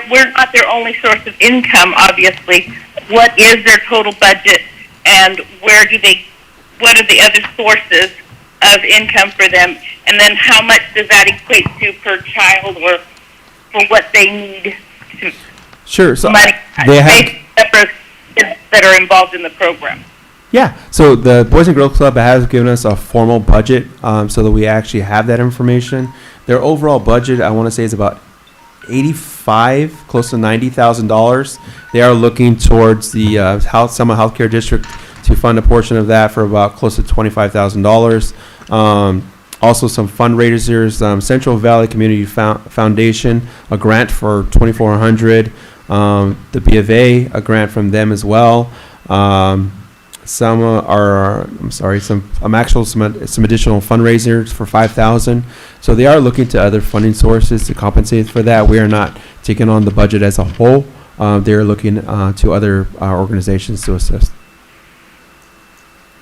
we're not their only source of income, obviously. What is their total budget, and what are the other sources of income for them? And then how much does that equate to per child, or for what they need to Sure. So money they have. for kids that are involved in the program? Yeah, so the Boys and Girls Club has given us a formal budget so that we actually have that information. Their overall budget, I want to say, is about $85,000, close to $90,000. They are looking towards the Selma Healthcare District to fund a portion of that for about close to $25,000. Also some fundraisers, Central Valley Community Foundation, a grant for $2,400. The B of A, a grant from them as well. Some some additional fundraisers for $5,000. So they are looking to other funding sources to compensate for that. We are not taking on the budget as a whole. They're looking to other organizations to assist.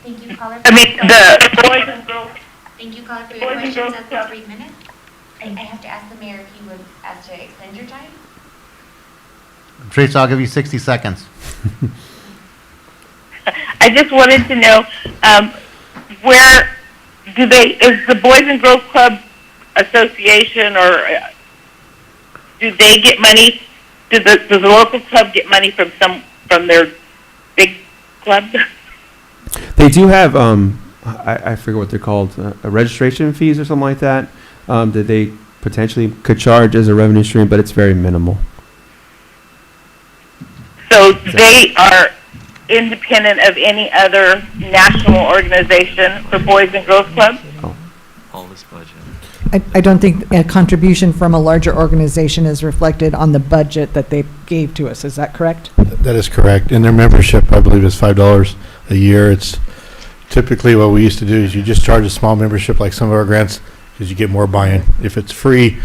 Thank you, caller. I mean, the boys and girls. Thank you, caller, for your questions. That's for 3 minutes. I have to ask the mayor if he would ask to extend your time. Teresa, I'll give you 60 seconds. I just wanted to know, where is the Boys and Girls Club Association, or do they get money? Does the local club get money from their big club? They do have, I forget what they're called, registration fees or something like that, that they potentially could charge as a revenue stream, but it's very minimal. So they are independent of any other national organization for Boys and Girls Club? All this budget. I don't think a contribution from a larger organization is reflected on the budget that they gave to us. Is that correct? That is correct. And their membership, I believe, is $5 a year. It's typically what we used to do is you just charge a small membership like some of our grants because you get more buy-in. If it's free,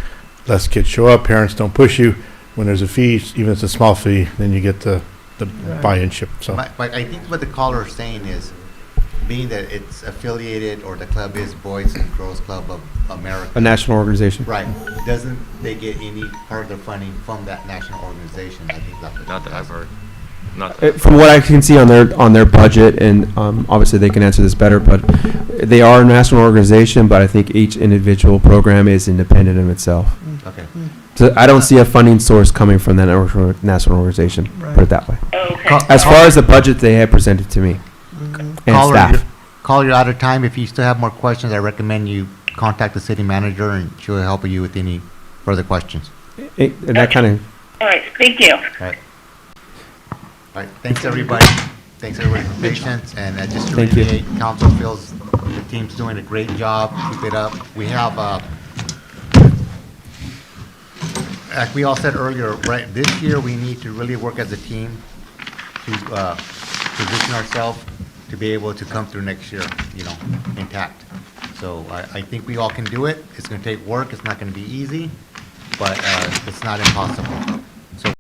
less kids show up, parents don't push you. When there's a fee, even if it's a small fee, then you get the buy-in ship. So But I think what the caller is saying is, being that it's affiliated, or the club is Boys and Girls Club of America. A national organization. Right. Doesn't they get any part of their funding from that national organization? I think that's what. Not that I've heard. From what I can see on their budget, and obviously they can answer this better, but they are a national organization, but I think each individual program is independent of itself. Okay. So I don't see a funding source coming from that national organization, put it that way. Okay. As far as the budget they have presented to me and staff. Caller, you're out of time. If you still have more questions, I recommend you contact the city manager, and she'll help you with any further questions. And that kind of. All right, thank you. All right, thanks everybody. Thanks everybody for patience, and just to Thank you. reiterate, council feels the team's doing a great job. Keep it up. We have, like we all said earlier, right, this year we need to really work as a team to position ourselves to be able to come through next year, intact. So I think we all can do it. It's going to take work. It's not going to be easy, but it's not impossible.